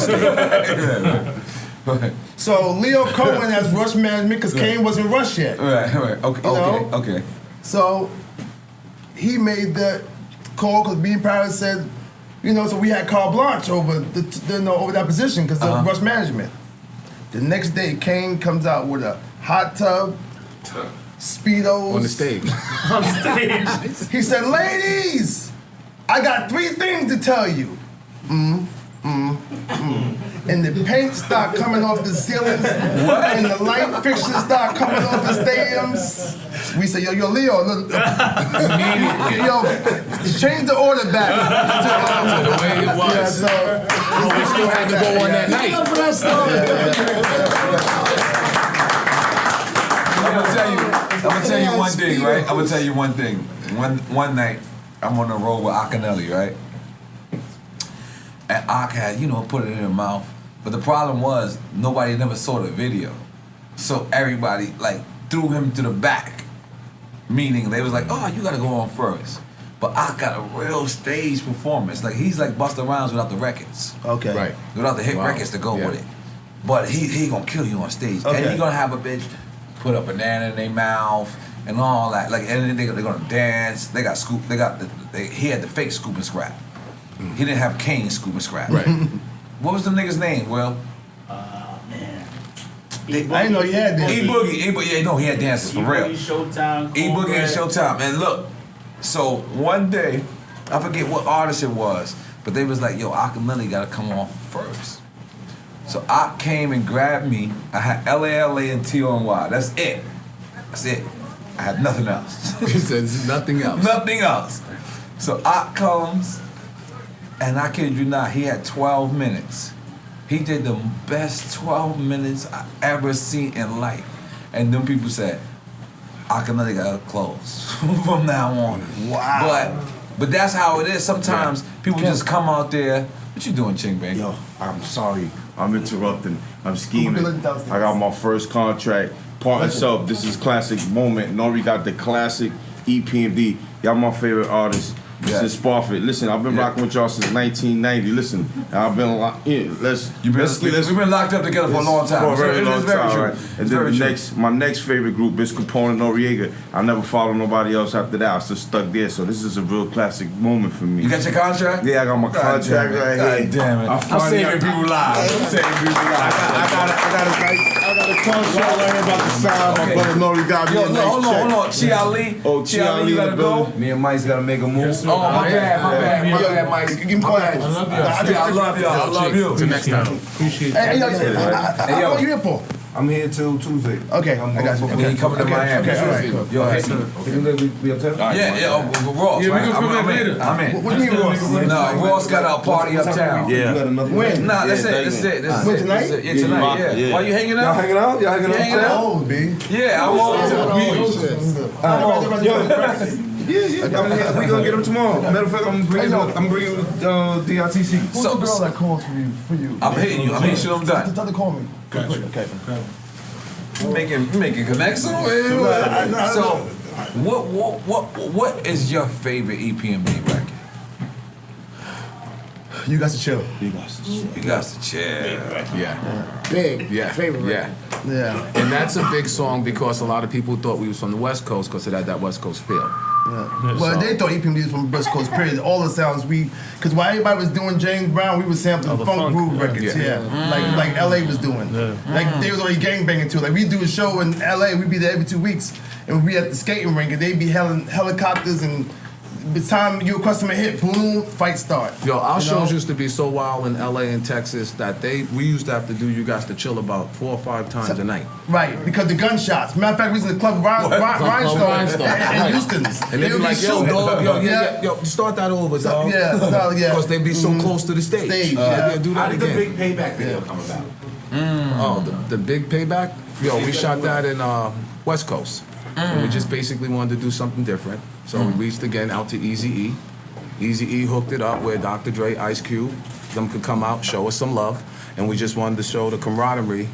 was. So Leo Cohen has Rush management because Kane wasn't Rush yet. Right. Okay. So he made the call because me and Paris said, you know, so we had carte blanche over over that position because of Rush management. The next day, Kane comes out with a hot tub, Speedos. On the stage. On stage. He said, ladies, I got 3 things to tell you. And the paint started coming off the ceilings, and the light fixtures started coming off the stadiums. We said, yo, Leo, look, yo, change the order back to the way it was. Yeah, so we still had to go on that night. I'm gonna tell you one thing, right? I'm gonna tell you one thing. One night, I'm on the road with Akinelli, right? And Ak had, put it in her mouth. But the problem was, nobody never saw the video. So everybody, threw him to the back. Meaning, they was like, oh, you gotta go on first. But Ak got a real stage performance. Like, he's like Busta Rhymes without the records. Okay. Right. Without the hit records to go with it. But he gonna kill you on stage. Okay. And he gonna have a bitch put a banana in their mouth and all that. Like, and then they're gonna dance. They got scoop. He had the fake scoop and scrap. He didn't have Kane's scoop and scrap. Right. What was the nigga's name, Will? Man. I didn't know you had this. E-Boogie. Yeah, no, he had dances for real. Showtime. E-Boogie and Showtime. And look, so one day, I forget what artist it was, but they was like, yo, Akinelli gotta come on first. So Ak came and grabbed me. I had LALA and T-O-N-Y. That's it. I had nothing else. He says nothing else. Nothing else. So Ott comes, and I kid you not, he had 12 minutes. He did the best 12 minutes I ever seen in life. And then people said, I can let it close from now on. Wow. But that's how it is. Sometimes people just come out there. What you doing, Ching Bang? Yo, I'm sorry. I'm interrupting. I'm scheming. I got my first contract. Part itself. This is classic moment. Nore got the classic EPMD. Y'all my favorite artists. This is Sparfit. Listen, I've been rocking with y'all since 1990. Listen, I've been locked in. We've been locked up together for a long time. For a very long time, true. right? And then my next favorite group is Capone and Noriega. I never followed nobody else after that. I was just stuck there. So this is a real classic moment for me. You got your contract? Yeah, I got my contract right here. God damn it. I'm saving people live. I got a contract right here about to sign. My brother Nori got me a nice check. Hold on. Chi Ali. Oh, Chi Ali, you gotta go? Me and Mike's gotta make a move. Oh, my bad, Mike. Give me quiet. I love you. I love you. Till next time. Appreciate Hey, yo, what are you here for? I'm here till Tuesday. Okay, I got you. Okay, you coming to Miami. Okay, all right, cool. Yo, hey. We uptown? Yeah, Ross. Yeah, we gonna come back I'm later. in. I'm in. What do you mean, Ross? No, Ross got a party uptown. You got another When? Nah, that's Yeah, it. This is it. When, tonight? Yeah, tonight. Yeah. Why you hanging Y'all out? hanging out? Y'all hanging hanging out? out? Oh, B. Yeah, I'm on to Yeah, we gonna get them tomorrow. Matter of fact, I'm bringing DITC. Who's the girl that calls for you? I'm hitting you. I'm hitting you. I'm done. Tell her to call me. Okay. Making connections. So, what is your favorite EPMD record? You got to chill. You got to chill. Yeah. Big. Yeah. Favorite. Yeah. Yeah. And that's a big song because a lot of people thought we was from the West Coast because it had that West Coast feel. Well, they thought EPMD was from West Coast, period. All the sounds because while everybody was doing James Brown, we was sampling funk groove records, like LA was doing. Like they was already gangbanging too. Like we do a show in LA, we'd be there every 2 weeks, and we'd be at the skating rink, and they'd be helicopters, and by the time you a customer hit, boom, fight start. Yo, our shows used to be so wild in LA and Texas that we used to have to do You Got to Chill about 4 or 5 times a night. Right, because the gunshots. Matter of fact, we was in the club Rhinestone in Houston's. And they'd be like, yo, dog, yo, start that over, dog. Yeah. Because they'd be so close to the stage. Yeah, do that How did the again. big payback video come about? Oh, the big payback? Yo, we shot that in West Coast. And we just basically wanted to do something different. So we reached again out to Eazy-E. Eazy-E hooked it up where Dr. Dre, Ice Cube, them could come out, show us some love. And we just wanted to show the camaraderie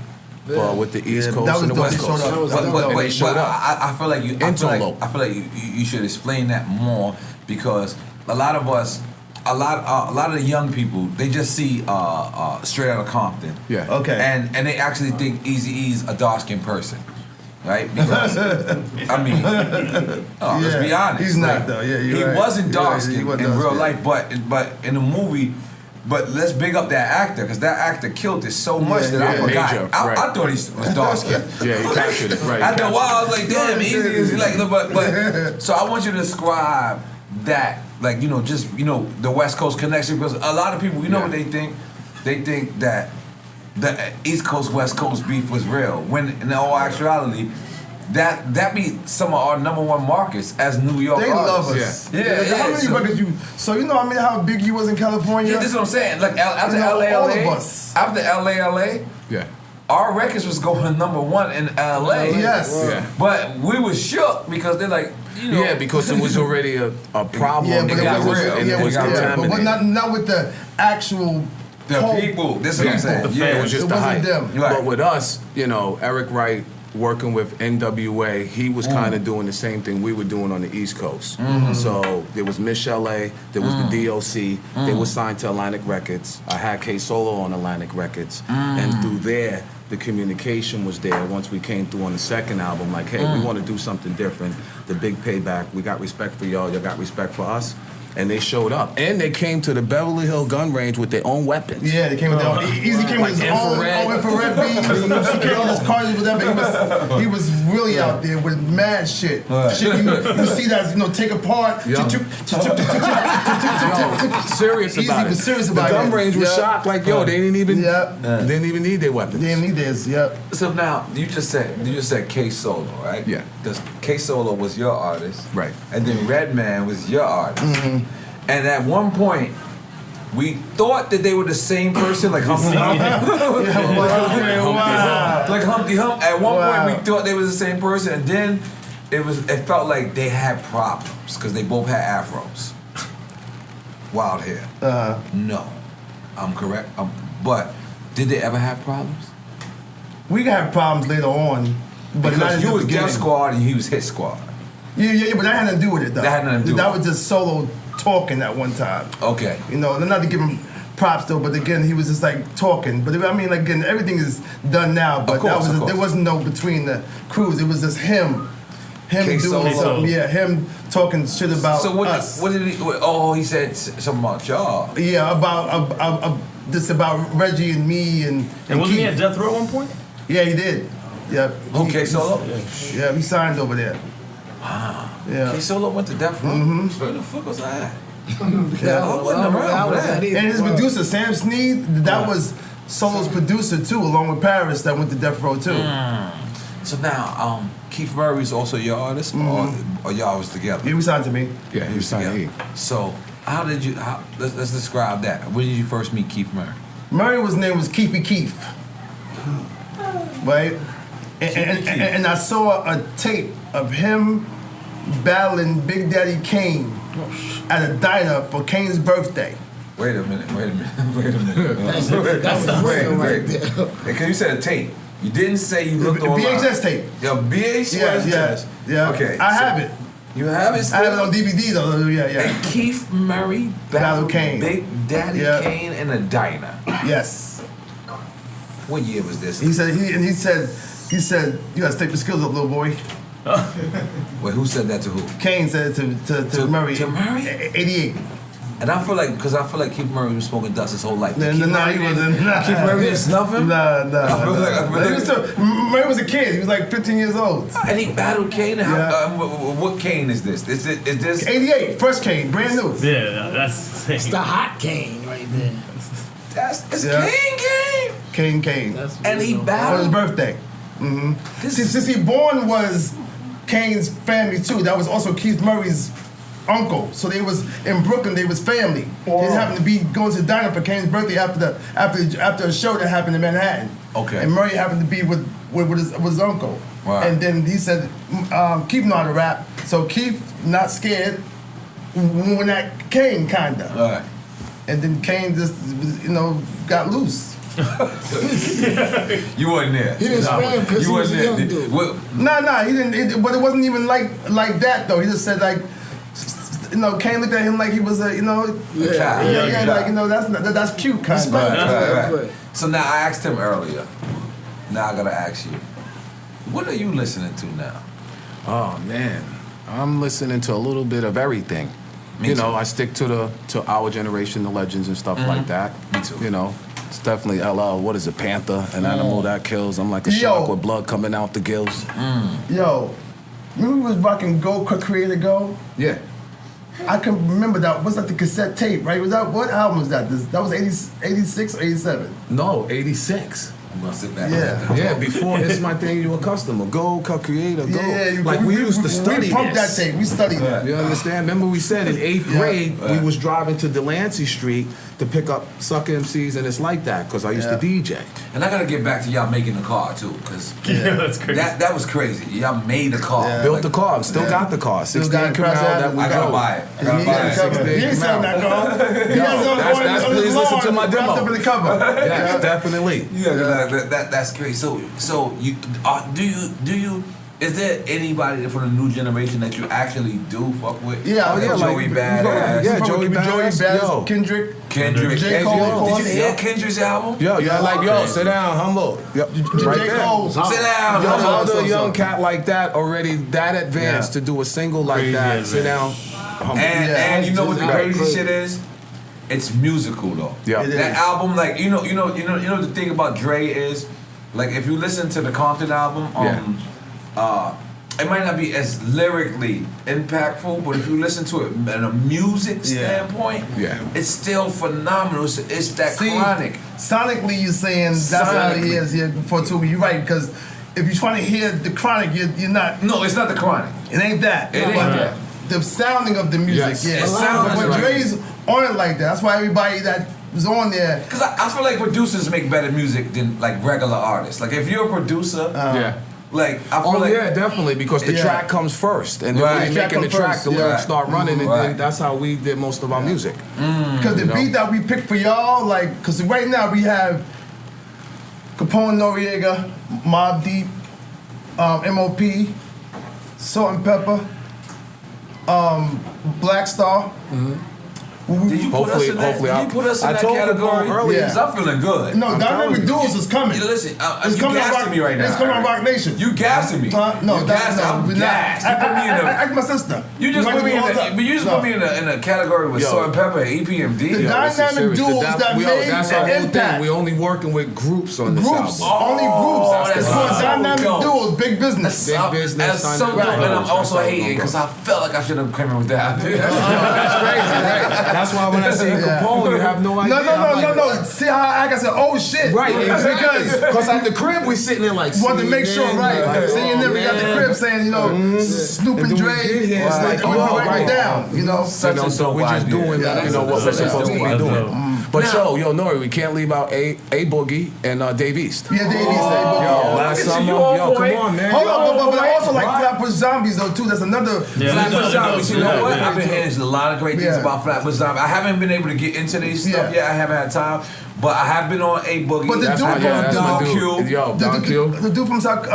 with the East Coast and the West Coast. But I feel like I feel like you should explain that more because a lot of us, a lot of the young people, they just see Straight Outta Compton. Yeah. Okay. And they actually think Eazy-E's a dark-skinned person. Right? Because, I mean, let's be honest. He's not, though. Yeah, he right. wasn't dark-skinned wasn't in real dark-skinned. life, but in the movie, but let's big up that actor, because that actor killed it so much that I forgot. major, I right. thought he was dark-skinned. Yeah, he captured it, right. After a while, I was like, damn, Eazy is like, but so I want you to describe that, like, just, the West Coast connection, because a lot of people, what they think? They think that the East Coast West Coast beef was real, when in all actuality, that be some of our #1 markets as New York They artists. love us. Yeah. How many records you? So how big you was in California? Yeah, this is what I'm saying. Like after all LA, of us. after LA, Yeah. our records was going #1 in LA. Yes. Yeah. But we was shook because they're like, Yeah, because it was already a problem. Yeah, but it got real. And it was got real. contaminated. But not with the actual. the whole- people. This is what I'm saying. The fan was just It the wasn't hype. them. Right. But with us, Eric Wright working with NWA, he was kind of doing the same thing we were doing on the East Coast. So there was Mish LA, there was the DOC, they were signed to Atlantic Records. I had K Solo on Atlantic Records, and through there, the communication was there. Once we came through on the second album, like, hey, we want to do something different. The big payback. We got respect for y'all. Y'all got respect for us. And they showed up. And they came to the Beverly Hill gun range with their own weapons. Yeah, they came with their own. Easy came with his own infrared beams. He came with his cars with them. But he was really out there with mad shit. Shit you see that take apart. serious Easy, about it. but serious about the gun it. range was Yeah. shocked. Like, yo, they didn't even Didn't even need their weapons. They didn't need this. Yep. So now you just said K Solo, right? Yeah. Because K Solo was your artist, Right. And then Redman was your artist. Mm-hmm. And at one point, we thought that they were the same person, like Humpty Hump. Like Humpty Hump. At one point, we thought they was the same person, and then it felt like they had problems because they both had afros. Wild hair. No, I'm correct. But did they ever have problems? We got problems later on, but not Because in you the was beginning. Def Squad and he was Hit Squad. Yeah, but that had nothing to do with it though. That had nothing to do That with was just Solo talking at one time. Okay. You know, not to give him props though, but again, he was just like talking. But I mean, again, everything is done now. But course, of course. there wasn't no between the crews. It was just him doing K-Solo. something. Yeah, him talking shit about So us. what did he? Oh, he said something about y'all. Yeah, about this about Reggie and me and wasn't he Keith. at Death Row at one point? Yeah, he did. Yeah. Okay, Solo. Yeah, he signed over there. Wow. Yeah. K Solo went to Death Row. Where the fuck was I at? Yeah. I wasn't around for that. And his producer, Sam Sneed, that was Solo's producer too, along with Paris, that went to Death Row too. So now, Keith Murray's also your artist, or y'all was together? He was signed to me. Yeah, he was signed together. So how did you? Let's describe that. When did you first meet Keith Murray? Murray was name was Keefy Keef. Right? And I saw a tape of him battling Big Daddy Kane at a diner for Kane's birthday. Wait a minute. That's the real right there. Because you said a tape. You didn't say you looked online. VHS tape. Yeah, VHS. Yeah. Okay. I have it. You have it still? I have it on DVD though. Yeah. And Keith Murray battled Kane. Big Daddy Yeah. Kane in a diner. Yes. What year was this? He said you gotta step your skills up, little boy. Wait, who said that to who? Kane said it to Murray. To Murray? 88. And I feel like Keith Murray was smoking dust his whole life. Nah, Keith he Murray wasn't. Keith Murray didn't snuff him? Nah. I feel like- He was Murray was a kid. He was like 15 years old. And he battled Kane. Yeah. What Kane is this? Is this? 88, first Kane, brand new. Yeah, that's It's the hot cane right there. That's Yeah. Kane. Kane. And he On his battled. birthday. Since he born was Kane's family too. That was also Keith Murray's uncle. So they was in Brooklyn. They was family. They happened to be going to the diner for Kane's birthday after a show that happened in Manhattan. Okay. And Murray happened to be with his uncle. Wow. And then he said, Keith know how to rap. So Keith not scared when that Kane kinda. All right. And then Kane just got loose. You wasn't there. He didn't spray him because he was a young dude. Nah, he didn't. But it wasn't even like that though. He just said like, Kane looked at him like he was a, child. that's cute kind of. Right. So now I asked him earlier. Now I gotta ask you. What are you listening to now? Oh man, I'm listening to a little bit of everything. Me too. I stick to our generation, the legends and stuff like that. Me too. It's definitely LL. What is it? Panther, an animal that kills. I'm like a shark with blood coming out the gills. Yo, remember we was rocking Go Creator Go? Yeah. I can remember that. Was that the cassette tape, right? Was that what album was that? That was 86 or 87? No, 86. I'm gonna sit back. Yeah. Yeah, before it's my thing, you a customer. Go, co-creator, go. Yeah, like we used to study We pumped this. that tape. We studied that. You understand? Remember we said in 8th grade, we was driving to Delancey Street to pick up Sucker MCs, and it's like that, because I used to DJ. And I gotta get back to y'all making the car too, because that's crazy. that was crazy. Y'all made the car. Yeah. Built the car, still got the car. 16 got it. Camaro, that we I gotta drove. buy it. I gotta He buy had it. the cover. 16 He ain't selling that car. He has it on that's on his please listen lawn, to my wrapped demo. up in the cover. Yes, definitely. That's crazy. So you do you is there anybody from the new generation that you actually do fuck with? Yeah, like Joey Badass. Yeah, Joey Badass, yo. Kendrick. Kendrick. J. Cole, of course. Did you hear Kendrick's album? Yo, sit down, humble. Yep. Right J. there. Cole. Sit down. Yo, how So. the young cat like that already that advanced to do a single like Crazy that? advanced. Sit down. Humble. And you know what the Right. crazy shit is? It's musical though. Yeah. It That is. album, like you know the thing about Dre is, like if you listen to the Compton album, it might not be as lyrically impactful, but if you listen to it in a music standpoint, it's still phenomenal. It's that chronic. Sonically, you're saying that's how he is here before too. You're right, because if you're trying to hear the chronic, you're not. No, it's not the chronic. It ain't that. It ain't that. The sounding of the music, It sounds but right. Dre's on it like that. That's why everybody that was on there. Because I feel like producers make better music than like regular artists. Like if you're a producer, like I feel like definitely, because the track comes first, and then when you're making the track, the lyrics start running, and then that's how we did most of our music. Because the beat that we picked for y'all, like, because right now we have Capone Noriega, Mobb Deep, MOP, Salt and Pepper, Black Star. Did you put us in that, category? earlier. Because I'm feeling good. No, Dynamic Duels is coming. Listen, It's you coming on gassing Rock, me right now. It's coming on Rock Nation. You gassing me. No, you gassing. I'm we're not. gassed. You put me in a. Ask my sister. You just put me in a category with Salt and Pepper and EPMD. The Dynamic Duels that made that's our an whole impact. thing. We only working with groups on this Groups, album. only groups. It's that's called so Dynamic dope. Duels, Big Business. Big business. That's so dope, and I'm also hating because I felt like I should have come in with that. That's crazy, right? That's why when I see Capone, you have no idea. No. See how I said, oh shit. Right, Because because at the crib we sitting there like. want to make sure, right? Like, Seeing them, we got the crib saying, you know, Snoop and Dre. It's like, we write it down, you know. Such a so we dope just idea. doing what we're supposed to be doing. But yo, Nore, we can't leave out A Boogie and Dave East. Yeah, Davies. Last summer, come on, man. Hold on, but I also like Flatbush Zombies though too. That's another. Flatbush Zombies, you know what? I've been hearing a lot of great things about Flatbush Zombies. I haven't been able to get into these stuff yet. I haven't had time. But I have been on A Boogie. But the dude from Don Q. Don Q. The dude from South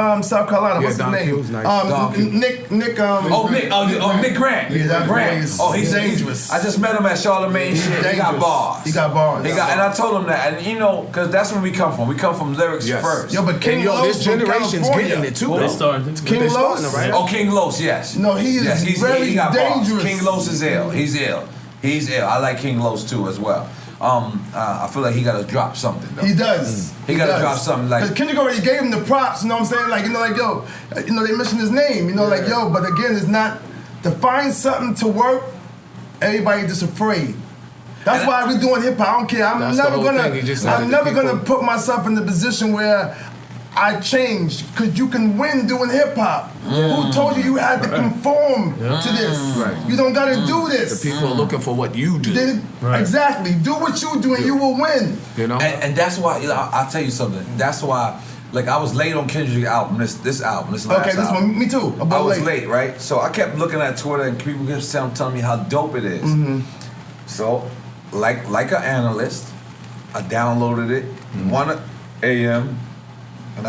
Carolina. What's his name? Q's nice. Nick. Nick Grant. Yeah, Grant. Oh, he's dangerous. I just met him at Charlemagne shit. He got bars. He got bars. And I told him that, and you know, because that's where we come from. We come from lyrics first. Yo, but King Los this generation's getting it too. King Los, right? Oh, King Los, yes. No, he is very he got dangerous. Bars. King Los is ill. He's ill. I like King Los too as well. I feel like he gotta drop something though. He does. He gotta drop something like. Because Kendrick already gave him the props, you know what I'm saying? Like, you know, like, yo, you know, they mentioned his name, you know, like, yo, but again, it's not, to find something to work, everybody just afraid. That's why we doing hip hop. I don't care. I'm never gonna put myself in the position where I changed, because you can win doing hip hop. Who told you had to conform to this? Right. You don't gotta do this. The people are looking for what you do. Exactly. Do what you do and you will win. You know? And that's why, I'll tell you something. That's why, like, I was late on Kendrick's album, this last album. Okay, this one, me too. I was late, right? So I kept looking at Twitter and people kept telling me how dope it is. So, like an analyst, I downloaded it, 1 a.m., and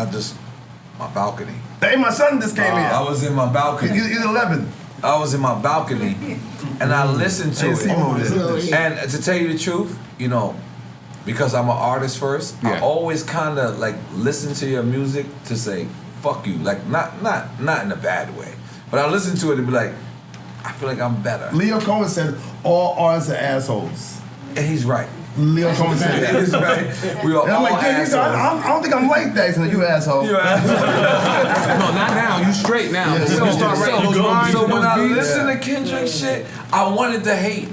my balcony. Hey, my son just came in. I was in my balcony. He's 11. I was in my balcony, and I listened to it. And to tell you the truth, you know, because I'm an artist first, I always kind of like listen to your music to say fuck you, like not in a bad way, but I listen to it and be like, I feel like I'm better. Leo Cohen said all artists are assholes. And he's right. Leo Cohen said that. He's right. We are and I'm all like, dude, assholes. I don't think I'm like that. He's like, you asshole. No, not now. You straight now. Yeah, So, you start writing those rhymes. So when I those beats, listen to Kendrick shit, I wanted to hate.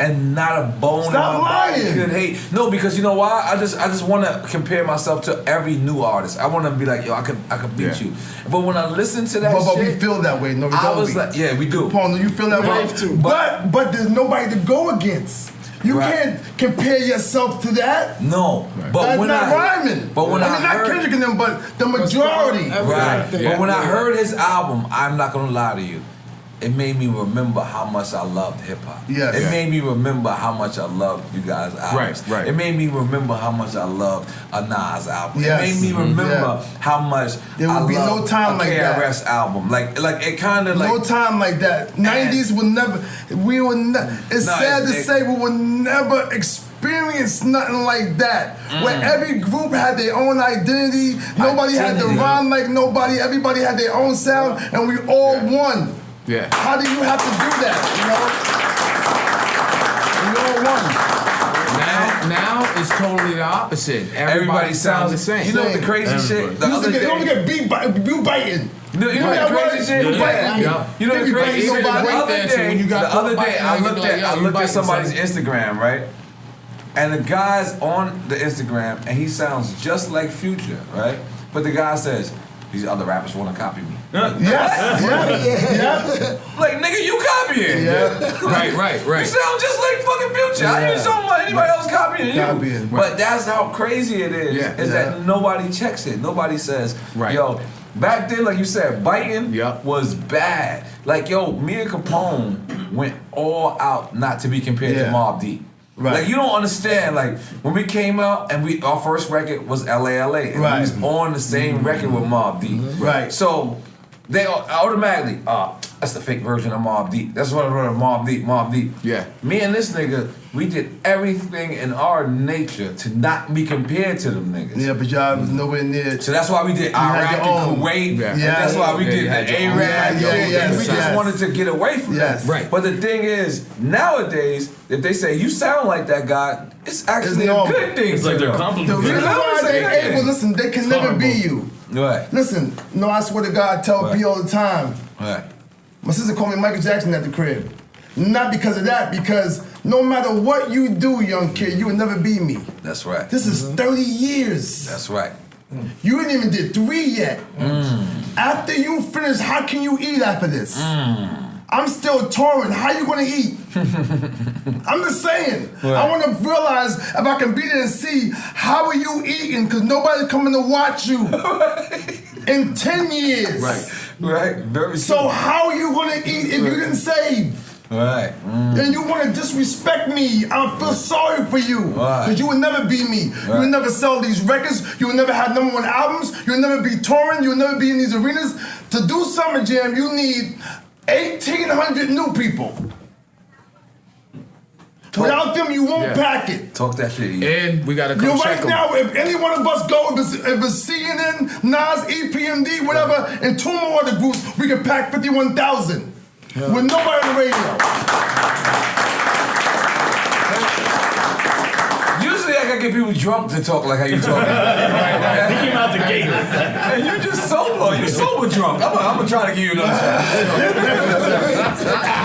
And not a bone in Stop my body lying. could hate. No, because you know why? I just want to compare myself to every new artist. I want to be like, yo, I could beat you. But when I listen to that But shit, we feel that way. No, we I don't. was like, yeah, we do. Paul, you feel that way? But there's nobody to go against. You can't compare yourself to that. No, but That's when not rhyming. But when I mean, I not heard, Kendrick and them, but the majority. right. But when I heard his album, I'm not gonna lie to you, it made me remember how much I loved hip hop. Yes. It made me remember how much I loved you guys' albums. Right. It made me remember how much I loved a Nas album. Yes. It made me remember how much There would be no time a like that. KRS album. Like it kind of like No time like that. 90s would never. It's sad to say we would never experience nothing like that. Where every group had their own identity. Nobody had to rhyme like nobody. Everybody had their own sound, and we all won. Yeah. How do you have to do that? You know, we all won. Now it's totally the opposite. Everybody sounds the same. You know what the crazy shit? The other day, You only get beat biting. You know the crazy shit? You know the crazy shit? The other day, I looked at somebody's Instagram, right? And the guy's on the Instagram, and he sounds just like Future, right? But the guy says, these other rappers want to copy me. Yes. Like, nigga, you copying. Right. You sound just like fucking Future. How you talking about anybody else copying you? But that's how crazy it is, that nobody checks it. Nobody says, yo, back then, like you said, biting was bad. Like, yo, me and Capone went all out not to be compared to Mobb Deep. Right. Like, you don't understand, like, when we came out and our first record was LA, and we was on the same record with Mobb Deep. Right. So they automatically, that's the fake version of Mobb Deep. That's what I wrote, Mobb Deep. Yeah. Me and this nigga, we did everything in our nature to not be compared to them niggas. Yeah, but y'all was nowhere near. So that's why we did Iraq and Kuwait. And that's why we did the Arab. We just wanted to get away from that. Right. But the thing is, nowadays, if they say you sound like that guy, it's actually a good thing. It's like they're The complimenting. reason why they able, listen, they can never be you. Right. Listen, no, I swear to God, I tell P all the time. Right. My sister called me Michael Jackson at the crib. Not because of that, because no matter what you do, young kid, you will never be me. That's right. This is 30 years. That's right. You ain't even did 3 yet. After you finish, how can you eat after this? I'm still touring. How you gonna eat? I'm just saying. Right. I want to realize if I can be there and see how are you eating, because nobody's coming to watch you in 10 years. Right. Very So true. how are you gonna eat if you didn't save? Right. And you want to disrespect me? I feel sorry for you, because you will never be me. You will never sell these records. You will never have #1 albums. You will never be touring. You will never be in these arenas. To do Summer Jam, you need 1,800 new people. Without them, you won't pack it. Talk that shit. And we gotta come check Right now, if any one of us go, if it's CNN, Nas, EPMD, whatever, and 2 more other groups, we can pack 51,000 with nobody on the radio. Usually I gotta get people drunk to talk like how you talking. He came out the gate. And you just sober. You sober drunk. I'm gonna try to give you another shot.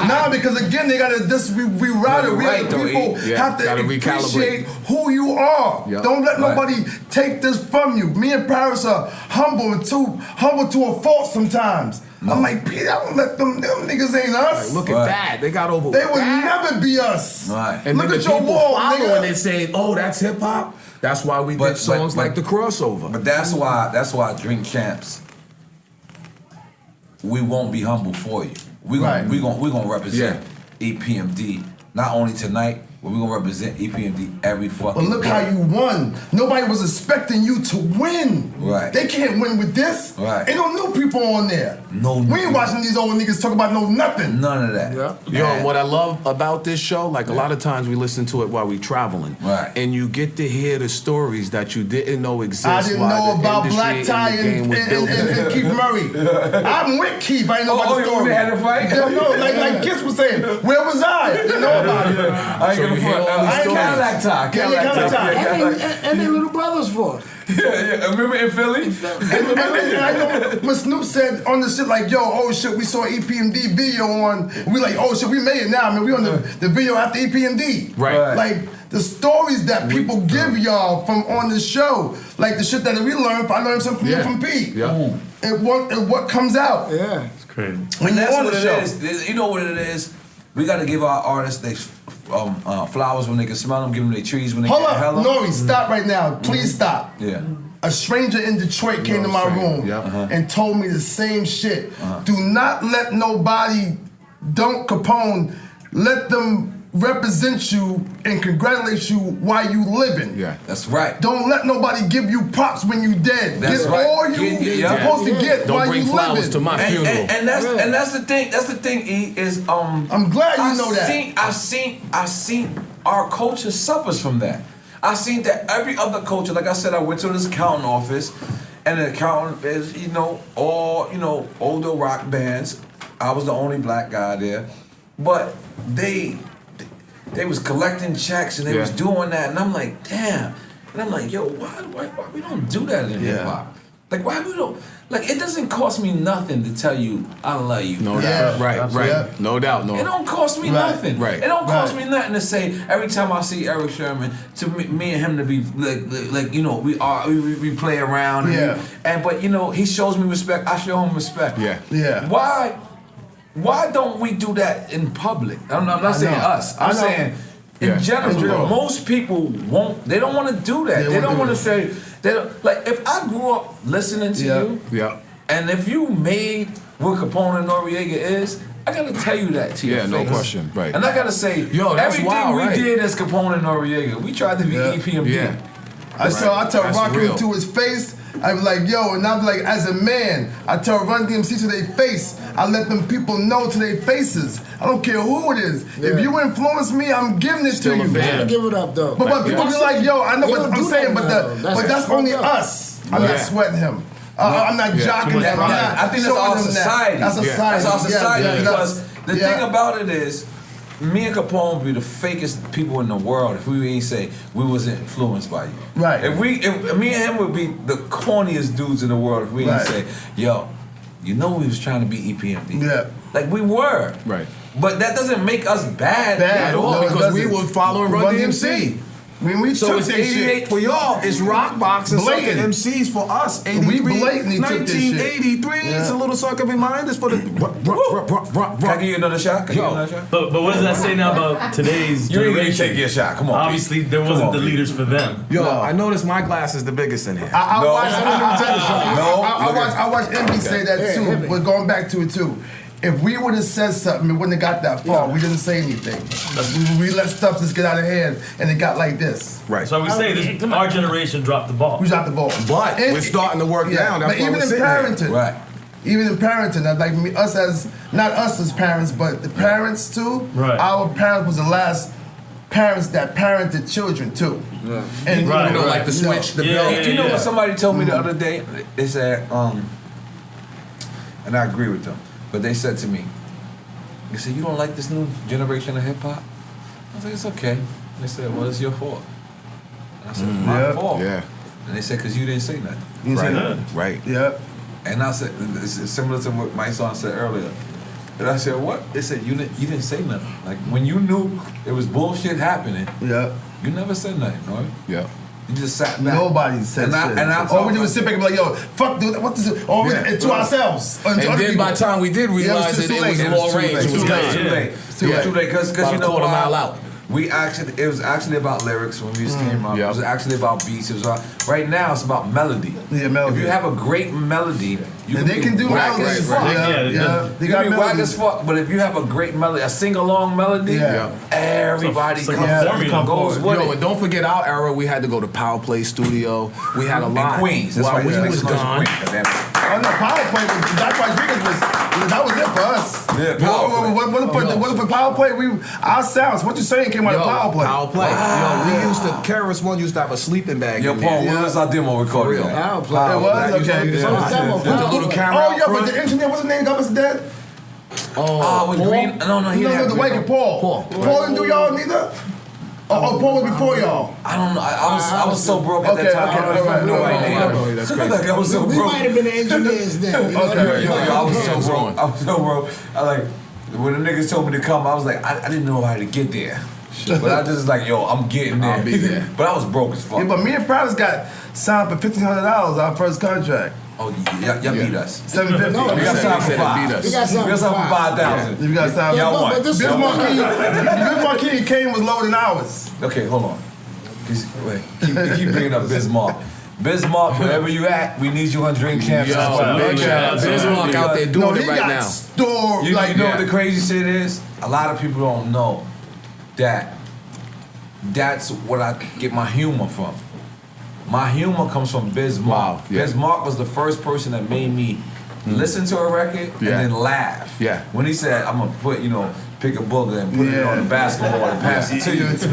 Nah, because again, they gotta reroute it. We have people have to appreciate who you are. Don't let nobody take this from you. Me and Paris are humble to a fault sometimes. I'm like, Pete, I don't let them niggas ain't us. Look at that. They got over. They will never be us. And look then at the your people wall, following nigga. it saying, "Oh, that's hip hop." That's why we did songs like the crossover. But that's why Drink Champs. We won't be humble for you. We gonna represent EPMD not only tonight, but we gonna represent EPMD every fucking. But look how you won. Nobody was expecting you to win. Right. They can't win with this. Right. Ain't no new people on there. We ain't watching these old niggas talk about nothing. None of that. Yo, and what I love about this show, like a lot of times we listen to it while we traveling, and you get to hear the stories that you didn't know exist. I didn't know about Black Tie and Keith Murray. I'm with Keith. I didn't know about the story. They had a fight? No, like Kiss was saying, where was I? Didn't know about it. I ain't gonna front. Cadillac tie. And their little brothers for it. Yeah. Remember in Philly? And I know when Snoop said on the shit like, yo, oh shit, we saw EPMD video on, we like, oh shit, we made it now, man. We on the video after EPMD. Right. Like the stories that people give y'all from on the show, like the shit that we learned, I learned something from P. Yeah. And what comes out. Yeah. It's crazy. When you're on the show. You know what it is? We gotta give our artists they flowers when they can smell them, give them their trees when they Hold can hell up, them. Nore, stop right now. Please stop. Yeah. A stranger in Detroit came to my room and told me the same shit. Do not let nobody dunk Capone. Let them represent you and congratulate you while you living. Yeah, that's right. Don't let nobody give you props when you dead. That's get right. all you supposed to get Don't while bring you flowers living. to my funeral. And that's the thing. That's the thing. E is I'm glad you know that. I seen our culture suffers from that. I seen that every other culture. Like I said, I went to this accounting office, and the accountant is all older rock bands. I was the only black guy there, but they was collecting checks and they was doing that, and I'm like, damn. And I'm like, yo, why we don't do that in hip hop? Like, why we don't? Like, it doesn't cost me nothing to tell you I love you. No doubt. Right. No doubt. No. It don't cost me nothing. Right. It don't cost me nothing to say every time I see Eric Sherman to me and him to be like you know we play around. But you know he shows me respect. I show him respect. Yeah. Why don't we do that in public? I'm not saying us. I'm saying in general. Most people won't. They don't want to do that. They don't want to say. They don't, like if I grew up listening to you, and if you made what Capone and Noriega is, I gotta tell you that to your face. no question, right? And I gotta say, everything we did as Capone and Noriega, we tried to be EPMD. I tell Rocky to his face. I was like, yo, and I was like, as a man, I tell Run DMC to their face. I let them people know to their faces. I don't care who it is. If you influence me, I'm giving this to you. You gotta give it up though. But people be like, yo, I know what I'm saying, but that's only us. I'm not sweating him. I'm not jocking him. I think that's our society. That's society. That's our society because the thing about it is, me and Capone be the fakest people in the world if we ain't say we wasn't influenced by you. Right. If me and him would be the corniest dudes in the world if we ain't say, yo, you know we was trying to be EPMD. Yeah. Like we were. Right. But that doesn't make us bad at all because we were following Run DMC. When we so took it's that 88 shit. for y'all. It's rock box and sucking Blatant. MCs for us. 83, We blatantly took this shit. 1983. It's a little sucker behind us for the. Can I give you another shot? But what does that say now about today's You generation? ain't gonna take your shot. Come on. Obviously, there wasn't the leaders for them. Yo, I noticed my glass is the biggest in here. I watched Envy say that too. But going back to it too. If we would have said something, it wouldn't have got that far. We didn't say anything. We let stuff just get out of hand, and it got like this. Right. So we say this, our generation dropped the ball. We dropped the ball. But we're starting to work down. That's but why even we're in sitting parenting, here. even in parenting, like us as, not us as parents, but the parents too. Right. Our parents was the last parents that parented children too. Yeah. And you know, like the switch, the belt. You know what somebody told me the other day? They said, and I agree with them, but they said to me, they said, you don't like this new generation of hip hop? I was like, it's okay. They said, well, it's your fault. And I said, my fault. Yeah. And they said, because you didn't say nothing. You didn't say nothing. Right. Yeah. And I said, it's similar to what my son said earlier. And I said, what? They said, you didn't say nothing. Like, when you knew there was bullshit happening, you never said nothing, right? Yeah. You just sat back. Nobody said shit. All we do is sit back and be like, yo, fuck, dude, what is it? To ourselves. And then by the time we did realize it was long range. It was gone. Too late. Because you know quarter mile out. It was actually about lyrics when we came out. It was actually about beats. It was right now it's about melody. Yeah, melody. If you have a great melody, they can do whack melody. as fuck. They You got can be whack melody. as fuck, but if you have a great melody, a sing-along melody, everybody goes with Yo, it. and don't forget our era. We had to go to Power Play Studio. We had a lot. In Queens. That's while why we was gone. Oh no, Power Play was Jack Rodriguez that was it for us. Yeah, Power Play. What if Power Play? Our sounds. What you saying came out of Power Play. Power Play. Wow. Yo, we used to. KRS-One used to have a sleeping bag. Yo, in Paul, there. when was our demo recorded? Power Play. It was okay. So it's demo. With the little camera Oh out yeah, front. but the engineer, what's his name? That was dead. Was Green? No, he didn't have the white kid, Paul. Paul didn't do y'all neither. Oh, Paul was before y'all. I don't know. I was so broke at that time. I don't remember nobody name. That's Like I was so We broke. might have been the engineers then. You know what I mean? Yo, I was so broke. I was so broke. I like when the niggas told me to come. I was like, I didn't know how to get there. But I just like, yo, I'm getting there. I'll be there. But I was broke as fuck. Yeah, but me and Prowse got signed for $1,500 our first contract. Oh, y'all beat us. $750. No, We got signed for They $5. beat us. We got something We got signed for $5,000. You got signed. Y'all won. But this Biz Markie and Kane was lower than ours. Okay, hold on. Keep bringing up Biz Markie. Biz Markie, wherever you at, we need you on Drink Champs. Yo, big shout out to Biz Markie out there doing it right now. Store, You know what the crazy shit is? A lot of people don't know that that's what I get my humor from. My humor comes from Biz Markie. Wow, yeah. Biz Markie was the first person that made me listen to a record and then laugh. Yeah. When he said, I'm gonna put, pick a booger and put it on the basketball and pass it to you. I was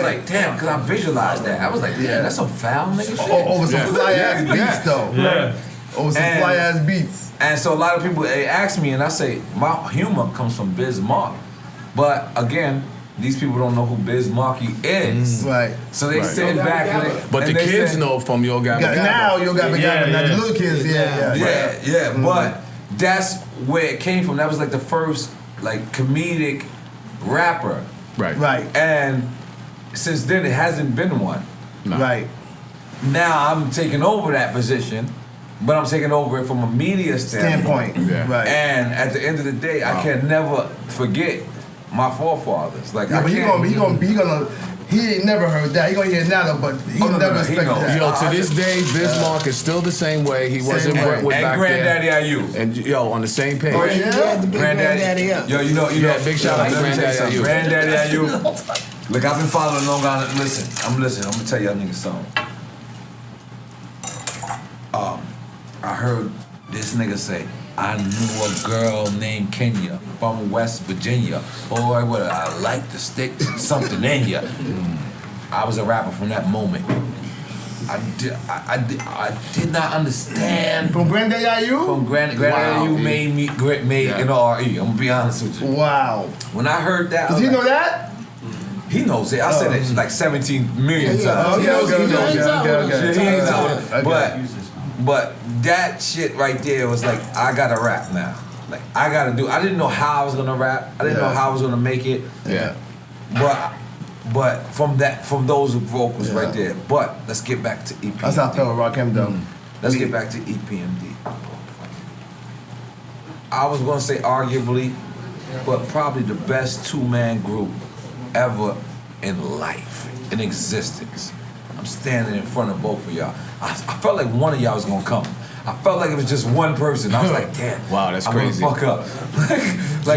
like, damn, because I visualized that. I was like, damn, that's some foul nigga shit. Over some fly ass beats though. Yeah. Over some fly ass beats. And so a lot of people they ask me, and I say, my humor comes from Biz Markie. But again, these people don't know who Biz Markie is. Right. So they sitting back and they, But and the they kids say, know from Yo Gabba Gabba. Now Yo Gabba Gabba. Now the little kids, Yeah, but that's where it came from. That was like the first like comedic rapper. Right. And since then it hasn't been one. Right. Now I'm taking over that position, but I'm taking over it from a media standpoint. Right. And at the end of the day, I can never forget my forefathers. Like Yeah, I but can't. he ain't never heard that. He gonna hear it now though, but he never expected that. Yo, to this day, Biz Markie is still the same way he was in Brentwood And back Granddaddy there. IU. And yo, on the same page. Oh, yeah, the big Granddaddy up. Yo, you know. Big shout out to let me tell you Granddaddy something. IU. Granddaddy IU. Look, I've been following Long Island. Listen. I'm gonna tell y'all niggas something. I heard this nigga say, I knew a girl named Kenya from West Virginia. Boy, what I like to stick something in ya. I was a rapper from that moment. I did not understand. From Granddaddy IU? From Granddaddy IU made me made in RE. I'm gonna be honest with you. Wow. When I heard that, Does he know that? He knows it. I said it like 17 million times. He ain't Okay. But that shit right there was like, I gotta rap now. Like I gotta do. I didn't know how I was gonna rap. I didn't know how I was gonna make it. Yeah. But from those vocals right there. But let's get back to EPMD. That's how I felt with Rakim though. Let's get back to EPMD. I was gonna say arguably, but probably the best two-man group ever in life, in existence. I'm standing in front of both of y'all. I felt like one of y'all was gonna come. I felt like it was just one person. I was like, damn. Wow, that's I'm crazy. gonna fuck up. But